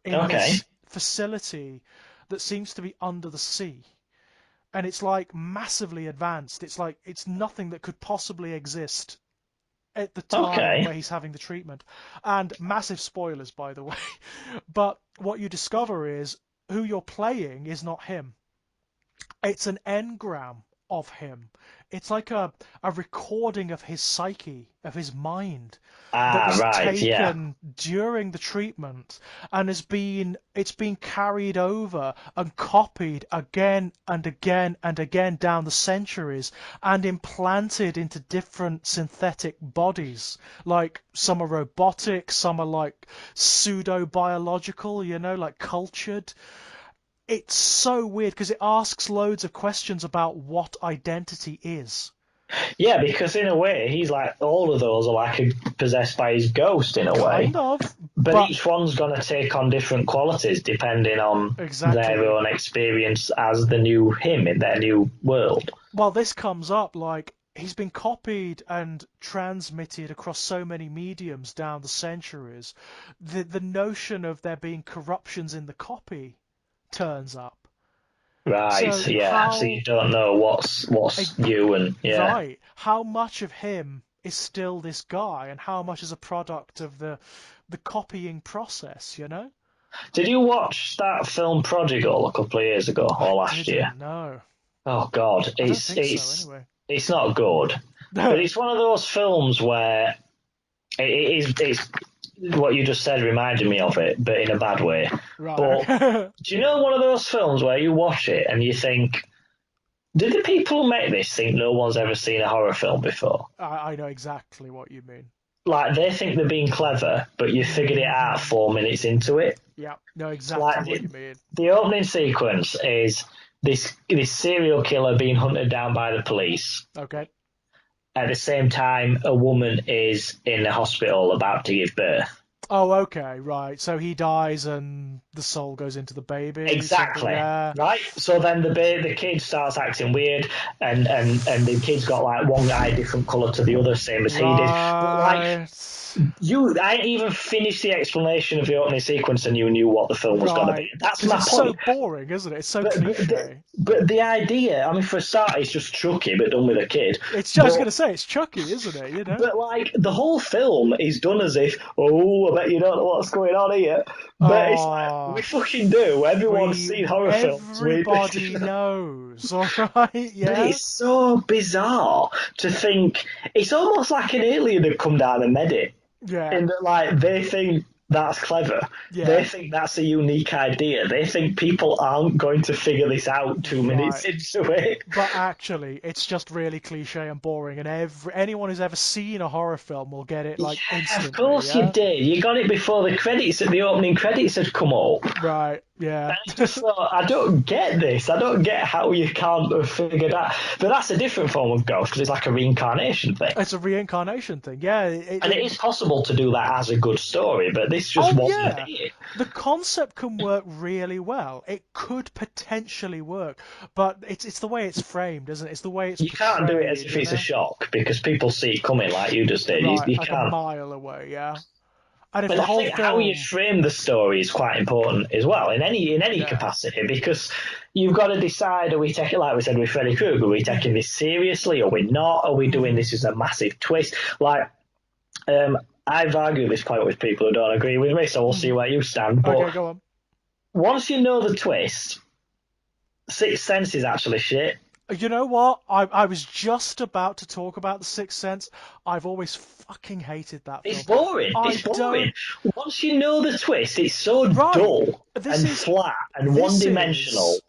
in Okay. this facility that seems to be under the sea. And it's like massively advanced. It's like it's nothing that could possibly exist at the time Okay. where he's having the treatment. And massive spoilers, by the way. But what you discover is who you're playing is not him. It's an engram of him it's like a recording of his psyche, of his mind, that Ah, was right, yeah. taken during the treatment and it's been carried over and copied again and again and again down the centuries and implanted into different synthetic bodies. Like some are robotic, some are like pseudo biological, like cultured. It's so weird because it asks loads of questions about what identity is. Yeah, because in a way, he's like, all of those are like possessed by his ghost in a way. Kind of, But but each one's going to take on different qualities depending on their exactly. own experience as the new him in their new world. Well, this comes up like he's been copied and transmitted across so many mediums down the centuries. The notion of there being corruptions in the copy turns up. Right, So yeah. So you how don't know what's you and yeah. right, how much of him is still this guy and how much is a product of the copying process, you know? Did you watch that film Prodigal a couple of years ago I or last year? didn't know. Oh God, I don't it's think so it's anyway. it's not good, but No. it's one of those films where it's what you just said reminded me of it, but in a bad way. Right, But okay. do you know one of those films where you watch it and you think, did the people who make this think no one's ever seen a horror film before? I know exactly what you mean. Like they think they're being clever, but you figured it out Hmm. 4 minutes into it. Yeah, know Like exactly what you mean. the opening sequence is this serial killer being hunted down by the police. Okay. At the same time, a woman is in the hospital about to give birth. Oh, okay, right. So he dies and the soul goes into the baby, something, Exactly. yeah. Right. So then the kid starts acting weird, and the kid's got like one eye different color to the other, same as he did. But like Right. I didn't even finished the explanation of the opening sequence, and you knew what the film was going to be. Right. That's Because my it's so point. boring, isn't it? It's so But cliche. but the idea, I mean, for a start, it's just Chucky, but done with a kid. I was But going to say, it's Chucky, isn't it? You know? but like the whole film is done as if, oh, I bet you don't know what's going on here. But it's like Oh, we fucking do. Everyone's we, seen horror films. We, everybody knows, all right? but Yeah? it's so bizarre to think. It's almost like an alien had come down and made it. Yeah, In that, like they think that's clever. They yeah. think that's a unique idea. They think people aren't going to figure this out 2 minutes Right. into it. But actually, it's just really cliche and boring, and anyone who's ever seen a horror film will get it like Yeah, of instantly, course you yeah? did. You got it before the credits. The opening credits had come up. Right, yeah. And you just thought, I don't get this. I don't get how you can't have figured out. But that's a different form of ghost because it's like a reincarnation thing. It's a reincarnation thing, yeah. And it is possible to do that as a good story, but this just Oh, wasn't yeah. it. The concept can work really well. It could potentially work, but it's the way it's framed, isn't it? It's the way it's You can't do it as portrayed, if you it's a know? shock because people see it coming like you just did. Right, You like a can't. mile away, yeah. And if And the I whole think how you film, frame the story is quite important as well in any yeah. capacity because you've got to decide: are we taking, like we said with Freddy Krueger, are we taking this seriously? Are we not? Are we doing Hmm. this as a massive twist? Like, I've argued this point with people who don't agree with me, so we'll see Hmm. where you stand. Okay, But go on. once you know the twist, Sixth Sense is actually shit. You know what? I was just about to talk about The Sixth Sense. I've always fucking hated that It's film. boring. I It's boring. don't. Once you know the twist, it's so Right. dull This and is flat and one this dimensional. is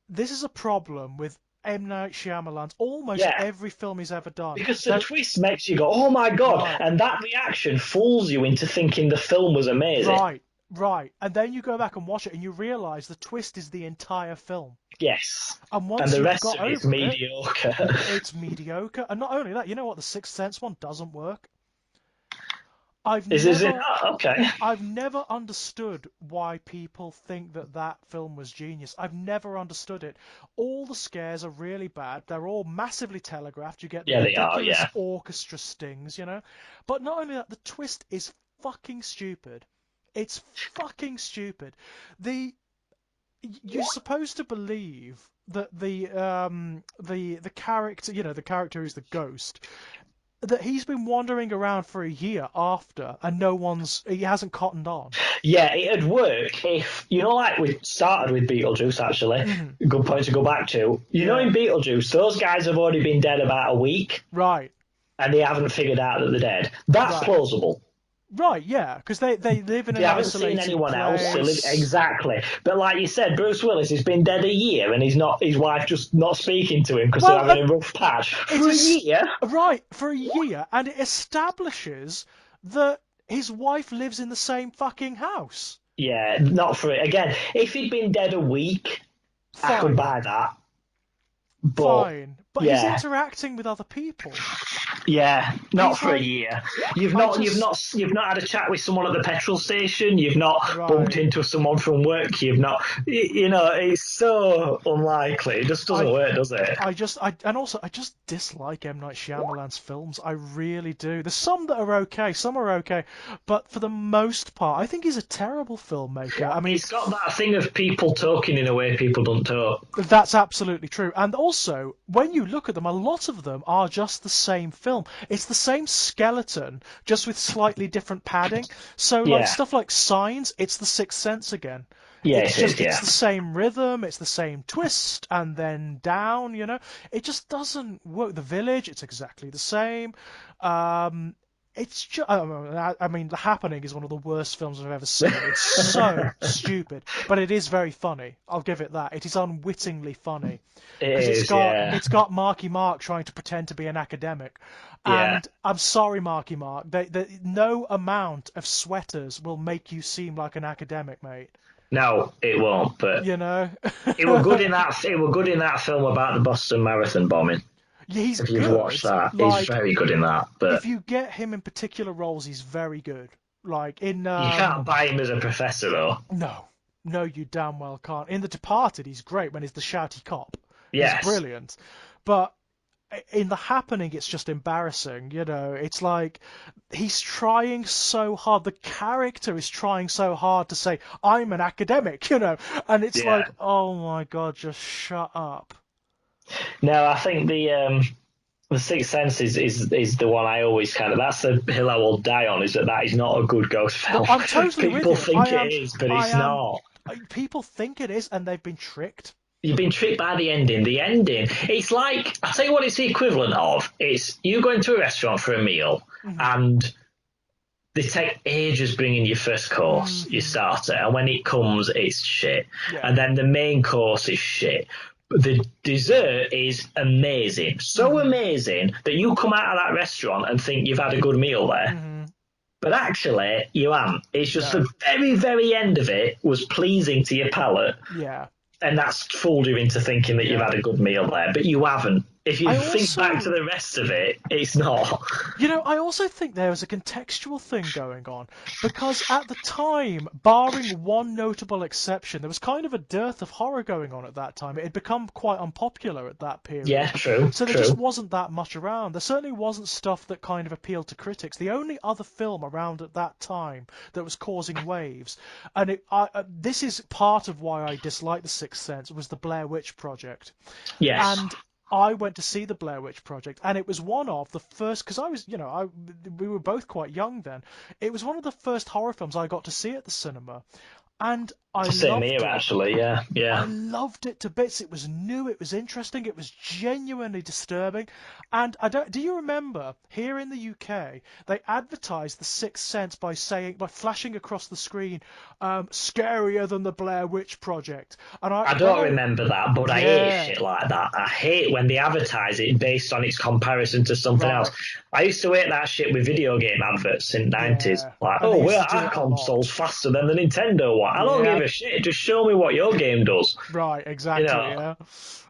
this is a problem with M. Night Shyamalan's almost Yeah, every film he's ever done. because the They're twist makes you go, "Oh my god!" right, and that reaction fools you into thinking the film was amazing. right, right, and then you go back and watch it and you realise the twist is the entire film. Yes, And and once the you've rest got of it's over it, mediocre. it's mediocre. And not only that, you know what? The Sixth Sense one doesn't work. I've Is it never not? Okay. I've never understood why people think that that film was genius. I've never understood it. All the scares are really bad. They're all massively telegraphed. You get the Yeah, they are. ridiculous Yeah. orchestra stings, you know. But not only that, the twist is fucking stupid. It's fucking stupid. The You're supposed to believe that the character, the character who's the ghost, that he's been wandering around for a year after, and he hasn't cottoned on. Yeah, it'd work if, like we started with Beetlejuice, actually. Mhm. Good point to go back to. In Yeah. Beetlejuice, those guys have already been dead about a week Right. and they haven't figured out that they're dead. That's Right. plausible. Right. Yeah. Because they live in They an haven't seen isolated anyone else. place. Exactly. But like you said, Bruce Willis has been dead a year and his wife just not speaking to him because they're Well, having a rough patch. it For a is year? right for a year, and it establishes that his wife lives in the same fucking house. Yeah, not for it. Again, if he'd been dead a week, I could Fine. buy that. But Fine. But he's yeah, interacting with other people. yeah, not He's for a like, year. I just You've not had a chat with someone at the petrol station. You've not bumped right. into someone from work. You've not, it's so unlikely. It just doesn't I work, does it? and also I just dislike M. Night Shyamalan's films. I really do. There's some that are okay, some are okay, but for the most part, I think he's a terrible filmmaker. I mean, It's got that thing of people talking in a way people don't talk. that's absolutely true. And also, when you look at them, a lot of them are just the same film. It's the same skeleton, just with slightly different padding. So, like Yeah, stuff like Signs, it's The Sixth Sense again. yeah, it is. It's Yeah, the same rhythm, it's the same twist, and then down, It just doesn't work. The Village, it's exactly the same. Um, it's just, I mean, The Happening is one of the worst films I've ever seen. It's so stupid, but it is very funny. I'll give it that. It is unwittingly funny it because is. Yeah, it's got Marky Mark trying to pretend to be an academic, yeah. and I'm sorry, Marky Mark, no amount of sweaters will make you seem like an academic, mate. No, it won't. But You know, it were good in that. It were good in that film about the Boston Marathon bombing. yeah, he's If you've watched good. that, he's Like very good in that. if But you get him in particular roles, he's very good. Like in you can't buy him as a professor, though. no, no, you damn well can't. In The Departed, he's great when he's the shouty cop. He's Yes. brilliant, but in The Happening, it's just embarrassing. It's like he's trying so hard. The character is trying so hard to say, "I'm an academic," and it's Yeah. like, oh my god, just shut up. No, I think the Sixth Sense is the one I always kind of. That's the hill I will die on. Is that is not a good ghost No, film. I'm totally with People you. think it is, but I it's am. not. People think it is, and they've been tricked. You've been tricked by the ending. The ending. It's like I tell you what. It's the equivalent of. It's you go into a restaurant for a meal Hmm. and they take ages bringing your first course, your Hmm. starter, and when it comes, it's shit. Yeah. And then the main course is shit. But the dessert is amazing. So Hmm. amazing that you come out of that restaurant and think you've had a good meal there. Hmm. But actually, you haven't. It's just No. the very, very end of it was pleasing to your palate, Yeah. and that's fooled you into thinking that you've Yeah. had a good meal there. But you haven't. If you I think back to also the rest of it, it's not. I also think there was a contextual thing going on because at the time, barring one notable exception, there was kind of a dearth of horror going on at that time. It had become quite unpopular at that Yeah, period. true, So there just true. wasn't that much around. There certainly wasn't stuff that kind of appealed to critics. The only other film around at that time that was causing waves, and this is part of why I dislike The Sixth Sense, was the Blair Witch Project. Yes. And I went to see the Blair Witch Project, and it was one of the first, because we were both quite young then. It was one of the first horror films I got to see at the cinema, and I Same loved here, it. actually. Yeah, I yeah. loved it to bits. It was new, it was interesting, it was genuinely disturbing. And do you remember here in the UK they advertised The Sixth Sense by flashing across the screen, scarier than the Blair Witch Project. And I don't remember that, but I hate yeah, shit like that. I hate when they advertise it based on its comparison to something else. right, I used to hate that shit with video game adverts in the 90s. yeah, Like, and they oh, used well, to do our it a console's lot. faster than the Nintendo one. I don't Yeah, give a shit. Just show me what your game does. right, You exactly, know, yeah.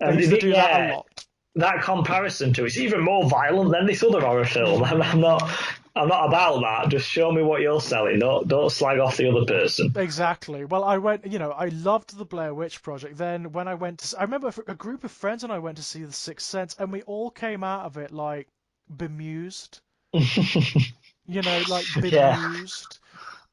They and used to do that a yeah, lot. that comparison to it's even more violent than this other horror film. I'm not. Hmm. I'm not about that. Just show me what you're selling. Don't slag off the other person. Exactly. Well, I loved the Blair Witch Project. Then when I remember a group of friends and I went to see The Sixth Sense, and we all came out of it like bemused, like Yeah. bemused.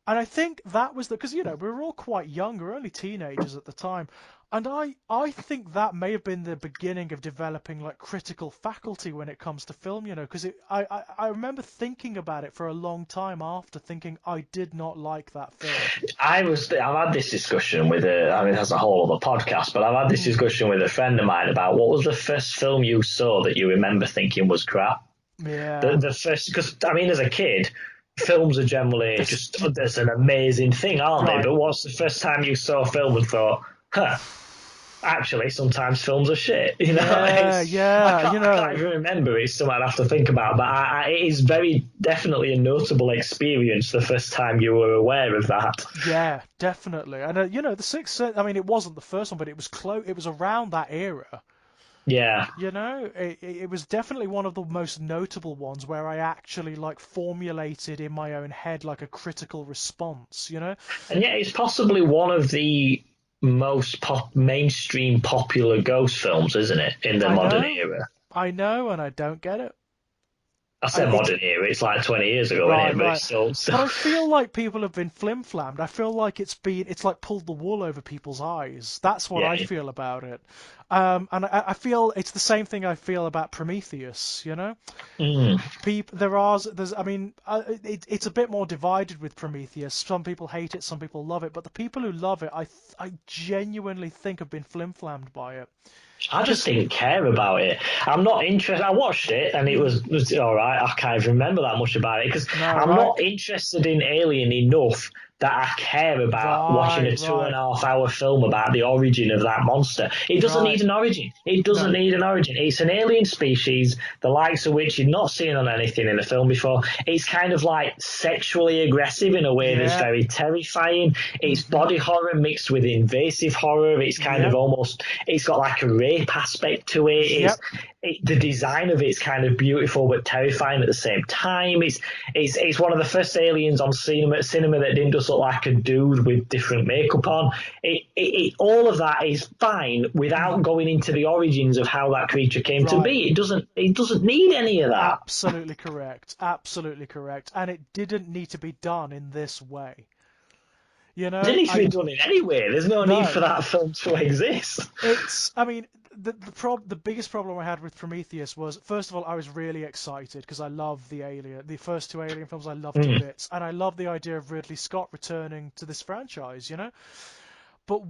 And I think that was because we were all quite young, we were only teenagers at the time, and I think that may have been the beginning of developing like critical faculty when it comes to film, because I remember thinking about it for a long time after, thinking I did not like that film. I've had this discussion with I mean, that's a whole other podcast, but I've had this Mm, discussion with a friend of mine about what was the first film you saw that you remember thinking was crap. yeah. The first, because I mean, as a kid, films are generally This, just there's an amazing thing, aren't they? right. But what's the first time you saw a film and thought, huh? Actually, sometimes films are shit. Yeah, I yeah, can't even remember. It's something I'd have to think about. But it is very definitely a notable experience the first time you were aware of that. yeah, definitely. And The Sixth Sense. I mean, it wasn't the first one, but it was close. It was around that era. Yeah, It was definitely one of the most notable ones where I actually like formulated in my own head like a critical response. and yet it's possibly one of the most mainstream popular ghost films, isn't it, in the I modern know, era? I know, and I don't get it. I I, said it's modern era. It's like 20 years ago, isn't Right, it? But right. it's still. But I feel like people have been flim-flammed. I feel like it's like pulled the wool over people's eyes. That's what Yeah. I feel about it. And I feel it's the same thing I feel about Prometheus. Mm. People, I mean, it's a bit more divided with Prometheus. Some people hate it, some people love it. But the people who love it, I genuinely think have been flim-flammed by it. I just Because, didn't care about it. I'm not interested. I watched it and it was all right. I can't even remember that much about it because no, I'm right, not interested in Alien enough that I care about watching right, a two and right, a half hour film about the origin of that monster. It doesn't right. need an origin. It doesn't No, need an origin. It's an alien species, the likes of which you've not seen on anything in a film before. It's kind of like sexually aggressive in a way that's yeah, very terrifying. It's mm-hmm, body horror mixed with invasive horror. It's kind of yep, almost, it's got like a rape aspect to it. yep. The design of it's kind of beautiful but terrifying at the same time. It's one of the first aliens on cinema that didn't just look like a dude with different makeup on. All of that is fine without Mhm. going into the origins of how that creature came to Right. be. It doesn't need any of that. Absolutely correct. Absolutely correct. And it didn't need to be done in this way. It didn't need to I be done in any way. There's no need no. for that film to exist. I mean, the biggest problem I had with Prometheus was, first of all, I was really excited because I love the first two Alien films I love to Mm. bits, and I love the idea of Ridley Scott returning to this franchise. But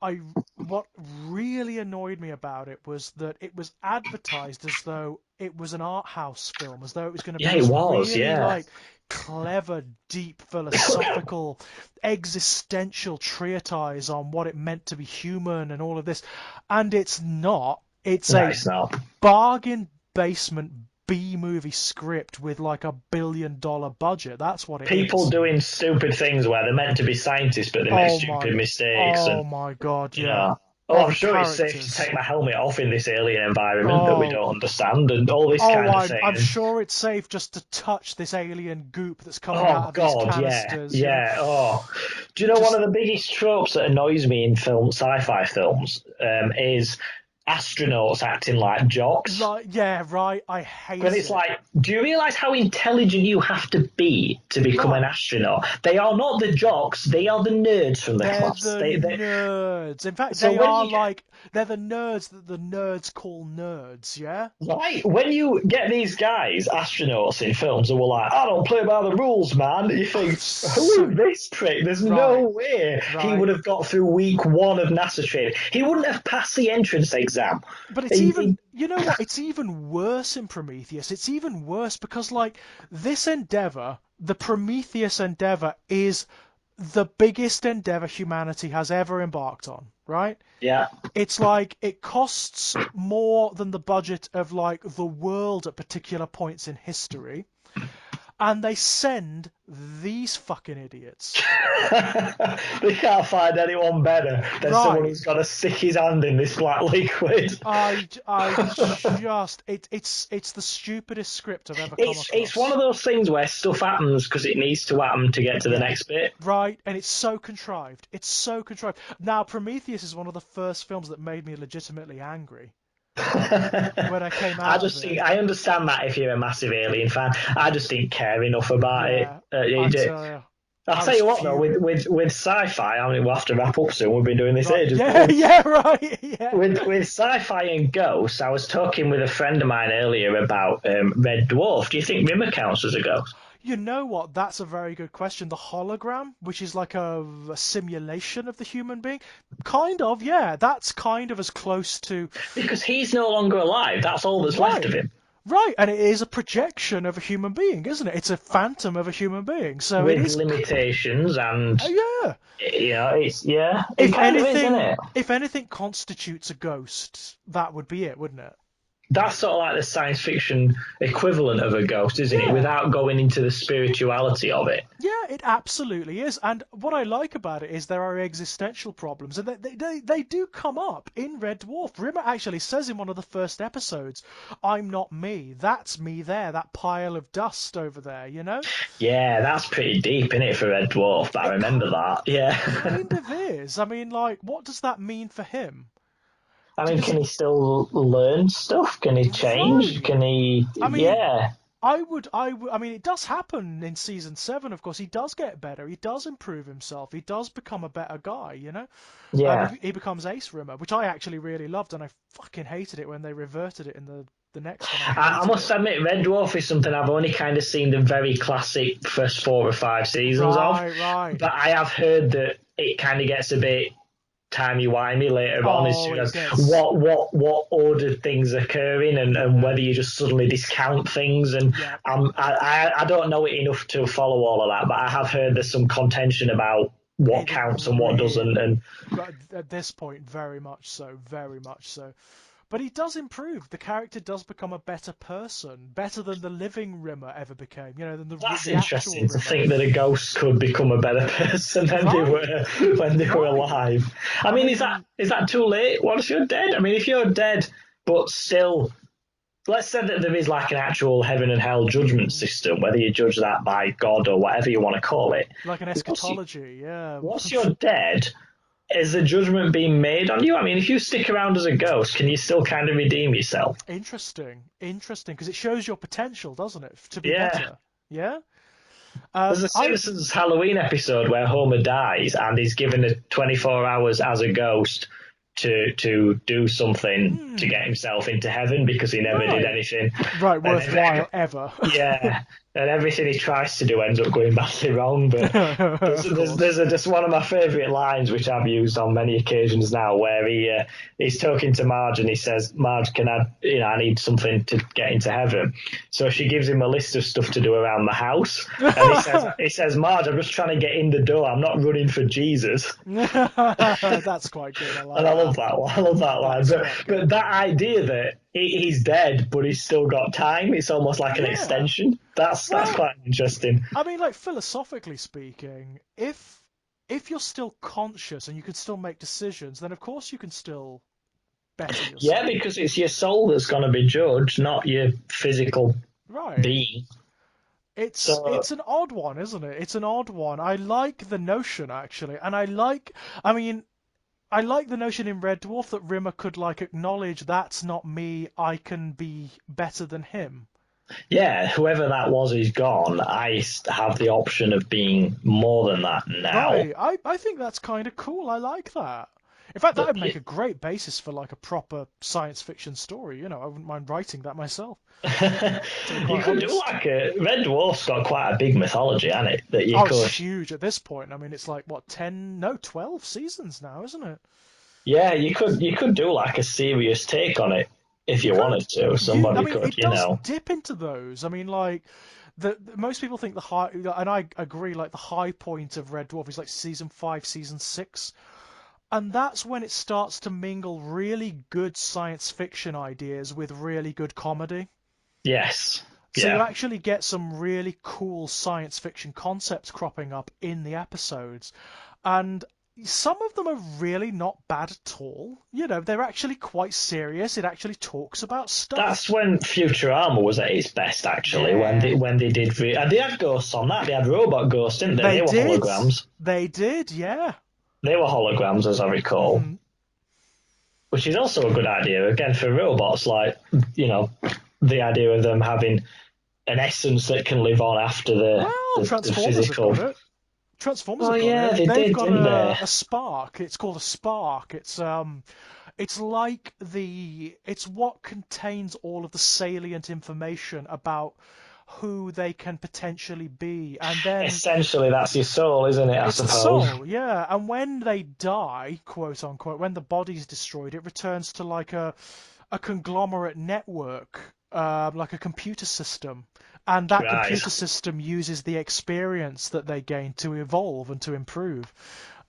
I what really annoyed me about it was that it was advertised as though it was an art house film, as though it was going to be Yeah, it this was. really Yeah. like clever, deep, philosophical, existential treatise on what it meant to be human and all of this. And it's not. It's a Nice now. bargain basement B movie script with like $1 billion budget. That's what it People is. doing stupid things where they're meant to be scientists, but they make Oh stupid my, mistakes, oh and my God, you yeah. know. Oh, Oh, I'm the sure it's safe to characters. take my helmet off in this alien environment that we Oh, don't understand, and all this oh, kind of I'm thing. sure it's safe just to touch this alien goop that's coming out Oh of these God, yeah, canisters. yeah. Oh, do you know one Just of the biggest tropes that annoys me in sci-fi films, is astronauts acting like jocks? like, yeah, right. I When hate it's it. like, do you realize how intelligent you have to be to become an Right. astronaut? They are not the jocks; they are the nerds from the They're class. the nerds. In fact, So they when are you get like, they're the nerds that the nerds call nerds, yeah? right, when you get these guys, astronauts in films, who are like, I don't play by the rules, man. You Oh, think, who so, is this prick? There's no right, way he right. would have got through week one of NASA training. He wouldn't have passed the entrance exam. But it's He even, you know what? It's even worse in Prometheus. It's even worse because, like, this endeavor, the Prometheus endeavor, is the biggest endeavor humanity has ever embarked on, right? yeah. It's like it costs more than the budget of, like, the world at particular points in history, and they send these fucking idiots. They can't find anyone better than someone Right. who's got to stick his hand in this black liquid. I just it's the stupidest script I've ever come It's one across. of those things where stuff happens because it needs to happen to get to the Yeah, next bit. right. And it's so contrived. It's so contrived. Now, Prometheus is one of the first films that made me legitimately angry when I came I out of just it. think I understand that if you're a massive Alien fan, I just didn't care enough about it. Yeah, I tell you. I'll I tell was you what though, fuming. with sci-fi, I mean we'll have to wrap up soon. We've been doing this Right. ages, but Yeah, yeah, right. Yeah. with sci-fi and ghosts, I was talking with a friend of mine earlier about Red Dwarf. Do you think Rimmer counts as a ghost? You know what? That's a very good question. The hologram, which is like a simulation of the human being, kind of, yeah. That's kind of as close to Because he's no longer alive. That's all that's left of right. him. Right, and it is a projection of a human being, isn't it? It's a phantom of a human being. So it With is, limitations and yeah. it's it kind of is, isn't it? If anything constitutes a ghost, that would be it, wouldn't it? That's sort of like the science fiction equivalent of a ghost, isn't it? Yeah. Without going into the spirituality of it. Yeah, it absolutely is. And what I like about it is there are existential problems, and they do come up in Red Dwarf. Rimmer actually says in one of the first episodes, "I'm not me. That's me there. That pile of dust over there." You know, Yeah, that's pretty deep in it for Red Dwarf. But I it remember that. Yeah. kind of is. I mean, like, what does that mean for him? I mean, Does can he? he still learn stuff? Can he change? Right. Can he? I mean, Yeah. I mean, it does happen in season 7. Of course, he does get better. He does improve himself. He does become a better guy. You know, Yeah. he becomes Ace Rimmer, which I actually really loved, and I fucking hated it when they reverted it in the next one. I I hated must it. admit, Red Dwarf is something I've only kind of seen the very classic first 4 or 5 seasons of, Right, right. but I have heard that it kind of gets a bit timey-wimey later on as Oh, soon it as gets. what ordered things occurring and Yeah, whether you just suddenly discount things and yeah. I don't know it enough to follow all of that, but I have heard there's some contention about what It counts and what doesn't, really, and but at this point, very much so, very much so. But he does improve. The character does become a better person, better than the living Rimmer ever became. You know, than that's the actual interesting to Rimmer. think that a ghost could become a better person than they Right, were when they were right. alive. I I mean, mean, is that too late once you're dead? I mean, if you're dead but still, let's say that there is like an actual heaven and hell judgment mm, system, whether you judge that by God or whatever you want to call it. like an Once, eschatology, yeah. once you're dead, is the judgment being made on you? I mean, if you stick around as a ghost, can you still kind of redeem yourself? Interesting, interesting, because it shows your potential, doesn't it, to be Yeah. better? Yeah. There's a I Simpsons Halloween episode where Homer dies and he's given 24 hours as a ghost to do something to get hmm, himself into heaven because he never did right, anything. right, And worthwhile ever. yeah, and everything he tries to do ends up going badly wrong. But Of course. just one of my favourite lines which I've used on many occasions now, where he's talking to Marge and he says, "Marge, can I I need something to get into heaven." So she gives him a list of stuff to do around the house, and he says, "Marge, I'm just trying to get in the door. I'm not running for Jesus." That's quite good. I And like I that. love that one. I love that line. That's quite But good. that idea that he's dead, but he's still got time. It's almost like an Yeah. extension. That's Well, quite interesting. I mean, like philosophically speaking, if you're still conscious and you can still make decisions, then of course you can still better Yeah, yourself. because it's your soul that's going to be judged, not your physical Right. being. So It's an odd one, isn't it? It's an odd one. I like the notion actually, and I mean, I like the notion in Red Dwarf that Rimmer could like acknowledge that's not me. I can be better than him. yeah, whoever that was is gone. I have the option of being more than that now. Right. I think that's kind of cool. I like that. In fact, that But would make a great basis for like a proper science fiction story. You know, I wouldn't mind writing that myself, to be you quite could do honest. like a Red Dwarf's got quite a big mythology, hasn't it? That you Oh, it's could huge at this point. I mean, it's like what 10, no, 12 seasons now, isn't it? Yeah, you could do like a serious take on it if You you wanted could. to. I Somebody mean, could, it you does know. dip into those. I mean, like most people think the high, and I agree. Like the high point of Red Dwarf is like season 5, season 6, and that's when it starts to mingle really good science fiction ideas with really good comedy. Yes. So you Yeah. actually get some really cool science fiction concepts cropping up in the episodes, and some of them are really not bad at all. You know, they're actually quite serious. It actually talks about That's stuff. when Futurama was at its best, actually. Yeah, When they did, and they had ghosts on that. They had robot ghosts, didn't they? they They were did. holograms. They did. Yeah. They were holograms, as I recall, Hmm. which is also a good idea. Again, for robots, like the idea of them having an essence that can live on after Well, the Transformers have physical. got it. Transformers Oh have got yeah, it. they They've did, got didn't they? a spark. It's called a spark. It's like it's what contains all of the salient information about who they can potentially be, and then Essentially, that's your soul, isn't it? I it's the suppose. soul, yeah. And when they die, quote unquote, when the body's destroyed, it returns to like a conglomerate network, like a computer system. And that Right. computer system uses the experience that they gain to evolve and to improve.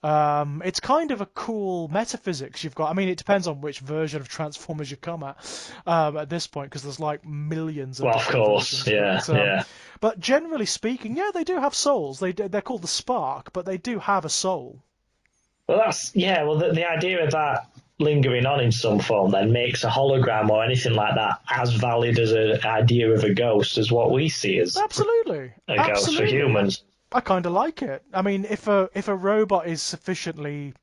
It's kind of a cool metaphysics you've got. I mean, it depends on which version of Transformers you come at this point, because there's like millions of Well, of different course. versions. Yeah, yeah. But generally speaking, yeah, they do have souls. They're called the Spark, but they do have a soul. Well, that's yeah. Well, the idea of that lingering on in some form then makes a hologram or anything like that as valid as an idea of a ghost as what we see as Absolutely, a ghost for absolutely. humans. I kind of like it. I mean, if a robot is sufficiently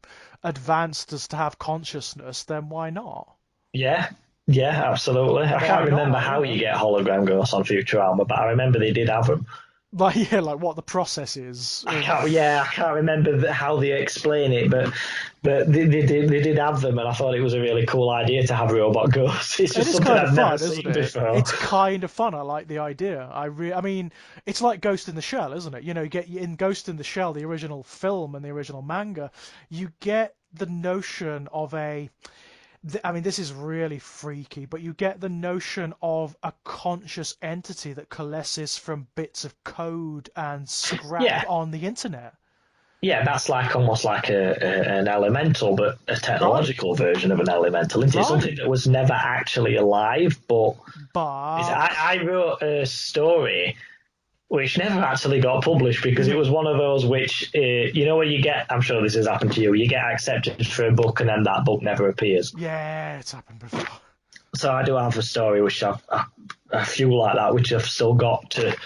advanced as to have consciousness, then why not? Yeah, yeah, absolutely. I Why can't remember not? how you Yeah. get hologram ghosts on Futurama, but I remember they did have them. Like, yeah, like what the process is. I can't remember how they explain it, but they did have them, and I thought it was a really cool idea to have robot ghosts. It's It just is something kind of I've never fun, isn't seen it? before. It's kind of fun. I like the idea. I mean, it's like Ghost in the Shell, isn't it? You know, you get in Ghost in the Shell, the original film and the original manga, you get the notion of I mean, this is really freaky, but you get the notion of a conscious entity that coalesces from bits of code and scrap Yeah, on the internet. yeah, that's like almost like an elemental, but a Right, technological version of an elemental, isn't it? Something right. that was never actually alive, but But I wrote a story which never actually got published because it was one of those which, you know, where you get, I'm sure this has happened to you, you get accepted for a book and then that book never appears. yeah, it's happened before. So I do have a story which I've, a few like that, which I've still got to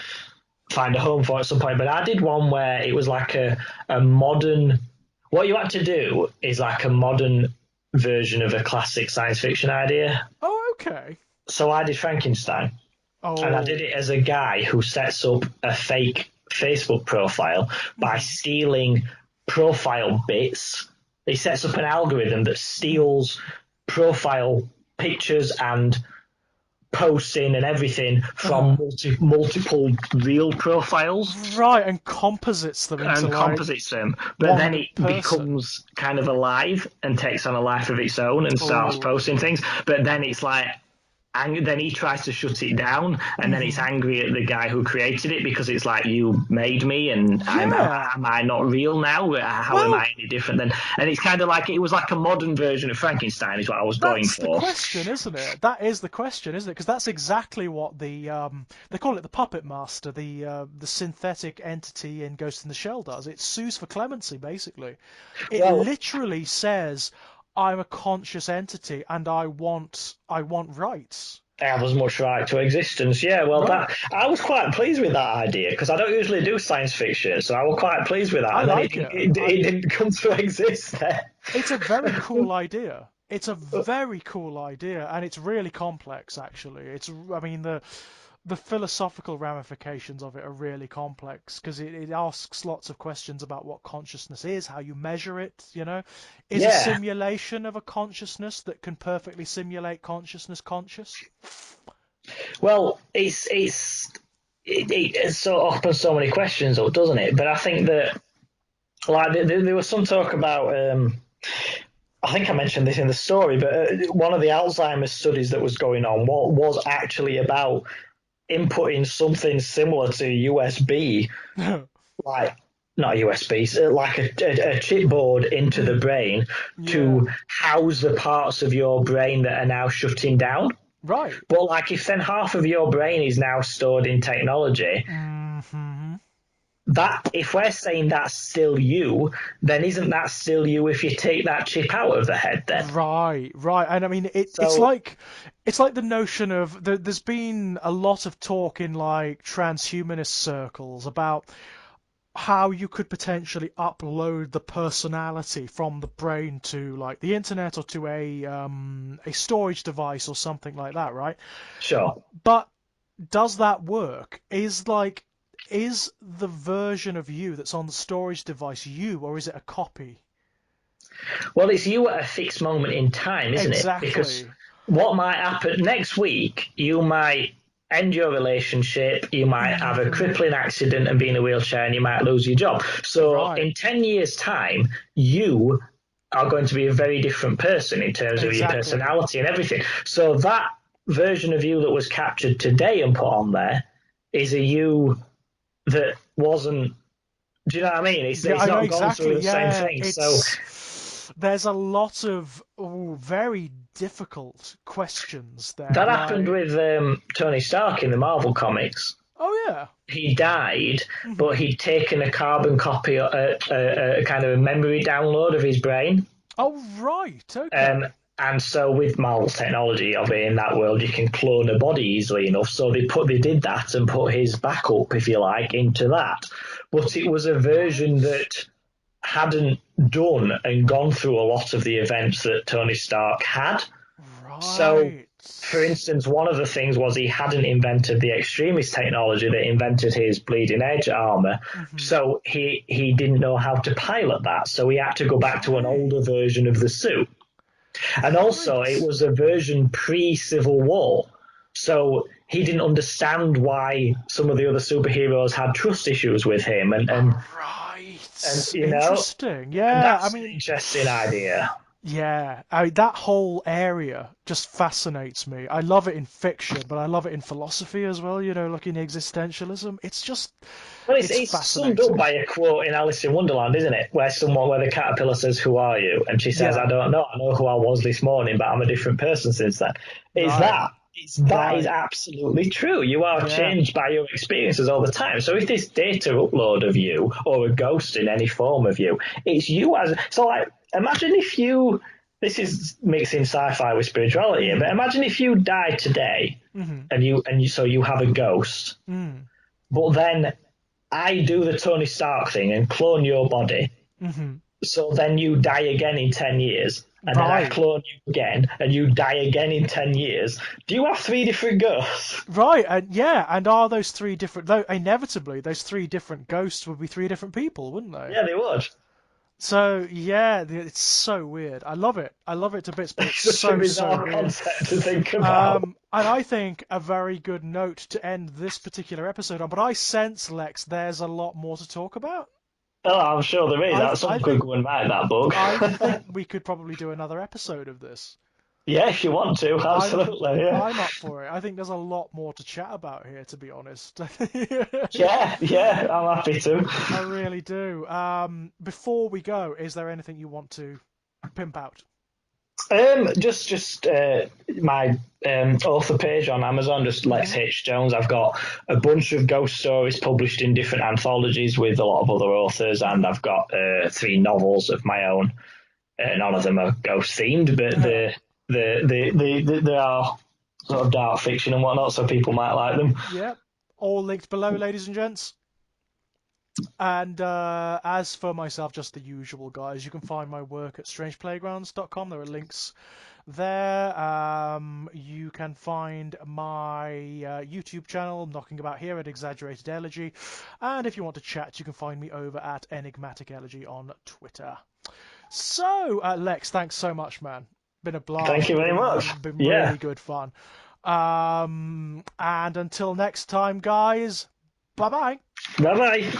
find a home for at some point. But I did one where it was like a modern, what you had to do is like a modern version of a classic science fiction idea. Oh, okay. So I did Frankenstein. And I did Oh, it as a guy who sets up a fake Facebook profile by mhm, stealing profile bits. He sets up an algorithm that mhm. steals profile pictures and posts in and everything from Uh-huh. multiple real profiles Right, and composites them into and like composites them. But then one it person. becomes kind of alive and takes on a life of its own and starts Oh. posting things. But then it's like and then he tries to shut it down, and then it's Hmm. angry at the guy who created it because it's like you made me, and Yeah. am I not real now? How am I Well, any different than? And it's kind of like it was like a modern version of Frankenstein, is what I was going that's the for. question, isn't it? That is the question, isn't it? Because that's exactly what they call it the puppet master, the synthetic entity in Ghost in the Shell does. It sues for clemency, basically. It Well, literally says, "I'm a conscious entity and I want rights." I have as much right to existence. Yeah, well, Right. that I was quite pleased with that idea because I don't usually do science fiction, so I was quite pleased with that. I And then like it. it didn't come to exist there. It's a very cool idea. It's a very cool idea, and it's really complex, actually. I mean, the philosophical ramifications of it are really complex because it asks lots of questions about what consciousness is, how you measure it, you know. Is a Yeah, simulation of a consciousness that can perfectly simulate consciousness conscious? well, it so opens so many questions up, doesn't it? But I think that like there was some talk about. I think I mentioned this in the story, but one of the Alzheimer's studies that was going on was actually about inputting something similar to USB, like not USB, like a chipboard into the Mm, brain yeah. to house the parts of your brain that are now shutting down. Right. But like if then half of your brain is now stored in technology, Hmm. that if we're saying that's still you, then isn't that still you if you take that chip out of the head then? Right, right, and I mean So it's like the notion of there's been a lot of talk in like transhumanist circles about how you could potentially upload the personality from the brain to like the internet or to a storage device or something like that, right? sure. But does that work? Is like is the version of you that's on the storage device you, or is it a copy? Well, it's you at a fixed moment in time, isn't it? Because Exactly. what might happen next week, you might end your relationship, you might have a crippling accident and be in a wheelchair, and you might lose your job. So Right. in 10 years' time, you are going to be a very different person in terms of your Exactly. personality and everything. So that version of you that was captured today and put on there is a you that wasn't. Do you know what I mean? Yeah, It's I know not gone through exactly. the same Yeah, thing. So there's a lot of very difficult questions there. that happened Like, with Tony Stark in the Marvel comics. oh yeah. He died, Hmm. but he'd taken a carbon copy, a kind of a memory download of his brain. Oh right. Um, Okay. and so with Marvel's technology of it in that world, you can clone a body easily enough. So they did that and put his backup, if you like, into that. But it was a version Right. that hadn't done and gone through a lot of the events that Tony Stark had. So, Right. for instance, one of the things was he hadn't invented the extremist technology that invented his bleeding edge armor. Hmm. So he didn't know how to pilot that. So he had to go back to an older Right. version of the suit. And also, it Right. was a version pre Civil War. So he didn't understand why some of the other superheroes had trust issues with him. And Right. you know, Interesting. and Yeah. I that's an mean, interesting idea. yeah. That whole area just fascinates me. I love it in fiction, but I love it in philosophy as well. Looking at existentialism. Well, It's it's summed up fascinating. by a quote in Alice in Wonderland, isn't it? Where the caterpillar says, "Who are you?" And she says, "I Yeah. don't know. I know who I was this morning, but I'm a different person since then." Is Right. that? That is Right. absolutely true. You are Yeah. changed by your experiences all the time. So if this data upload of you or a ghost in any form of you, it's you as so. Like, imagine if you. This is mixing sci-fi with spirituality, but Mm. imagine if you die today, Mm. so you have a ghost, Mm. but then I do the Tony Stark thing and clone your body. Mm. So then you die again in 10 years. And then I Right. clone you again and you die again in 10 years. Do you have three different ghosts? Right. And yeah. And are those three different? Though inevitably, those three different ghosts would be three different people, wouldn't they? Yeah, they would. So yeah, it's so weird. I love it. I love it to bits, but it's It's such a so bizarre weird. concept to think about. And I think a very good note to end this particular episode on. But I sense, Lex, there's a lot more to talk about. Oh, I'm sure there is. I I Someone could think go and write that book. I think we could probably do another episode of this. Yeah, if you want to, I'm absolutely. Yeah, I'm up for it. I think there's a lot more to chat about here, to be honest. yeah, I'm happy to. I really do. Before we go, is there anything you want to pimp out? Just my author page on Amazon, just Lex Hmm. H Jones. I've got a bunch of ghost stories published in different anthologies with a lot of other authors, and Hmm. I've got three novels of my own. None of them are ghost themed, but they are sort of dark fiction and whatnot, so people might like them. Yep. All linked below, ladies and gents. And as for myself, just the usual, guys. You can find my work at strangeplaygrounds.com. There are links there. You can find my YouTube channel, Knocking About Here at Exaggerated Elegy. And if you want to chat, you can find me over at Enigmatic Elegy on Twitter. So, Lex, thanks so much, man. Been a Thank you blast. very much. Been Yeah. really good fun. And until next time, guys, bye bye. Bye bye.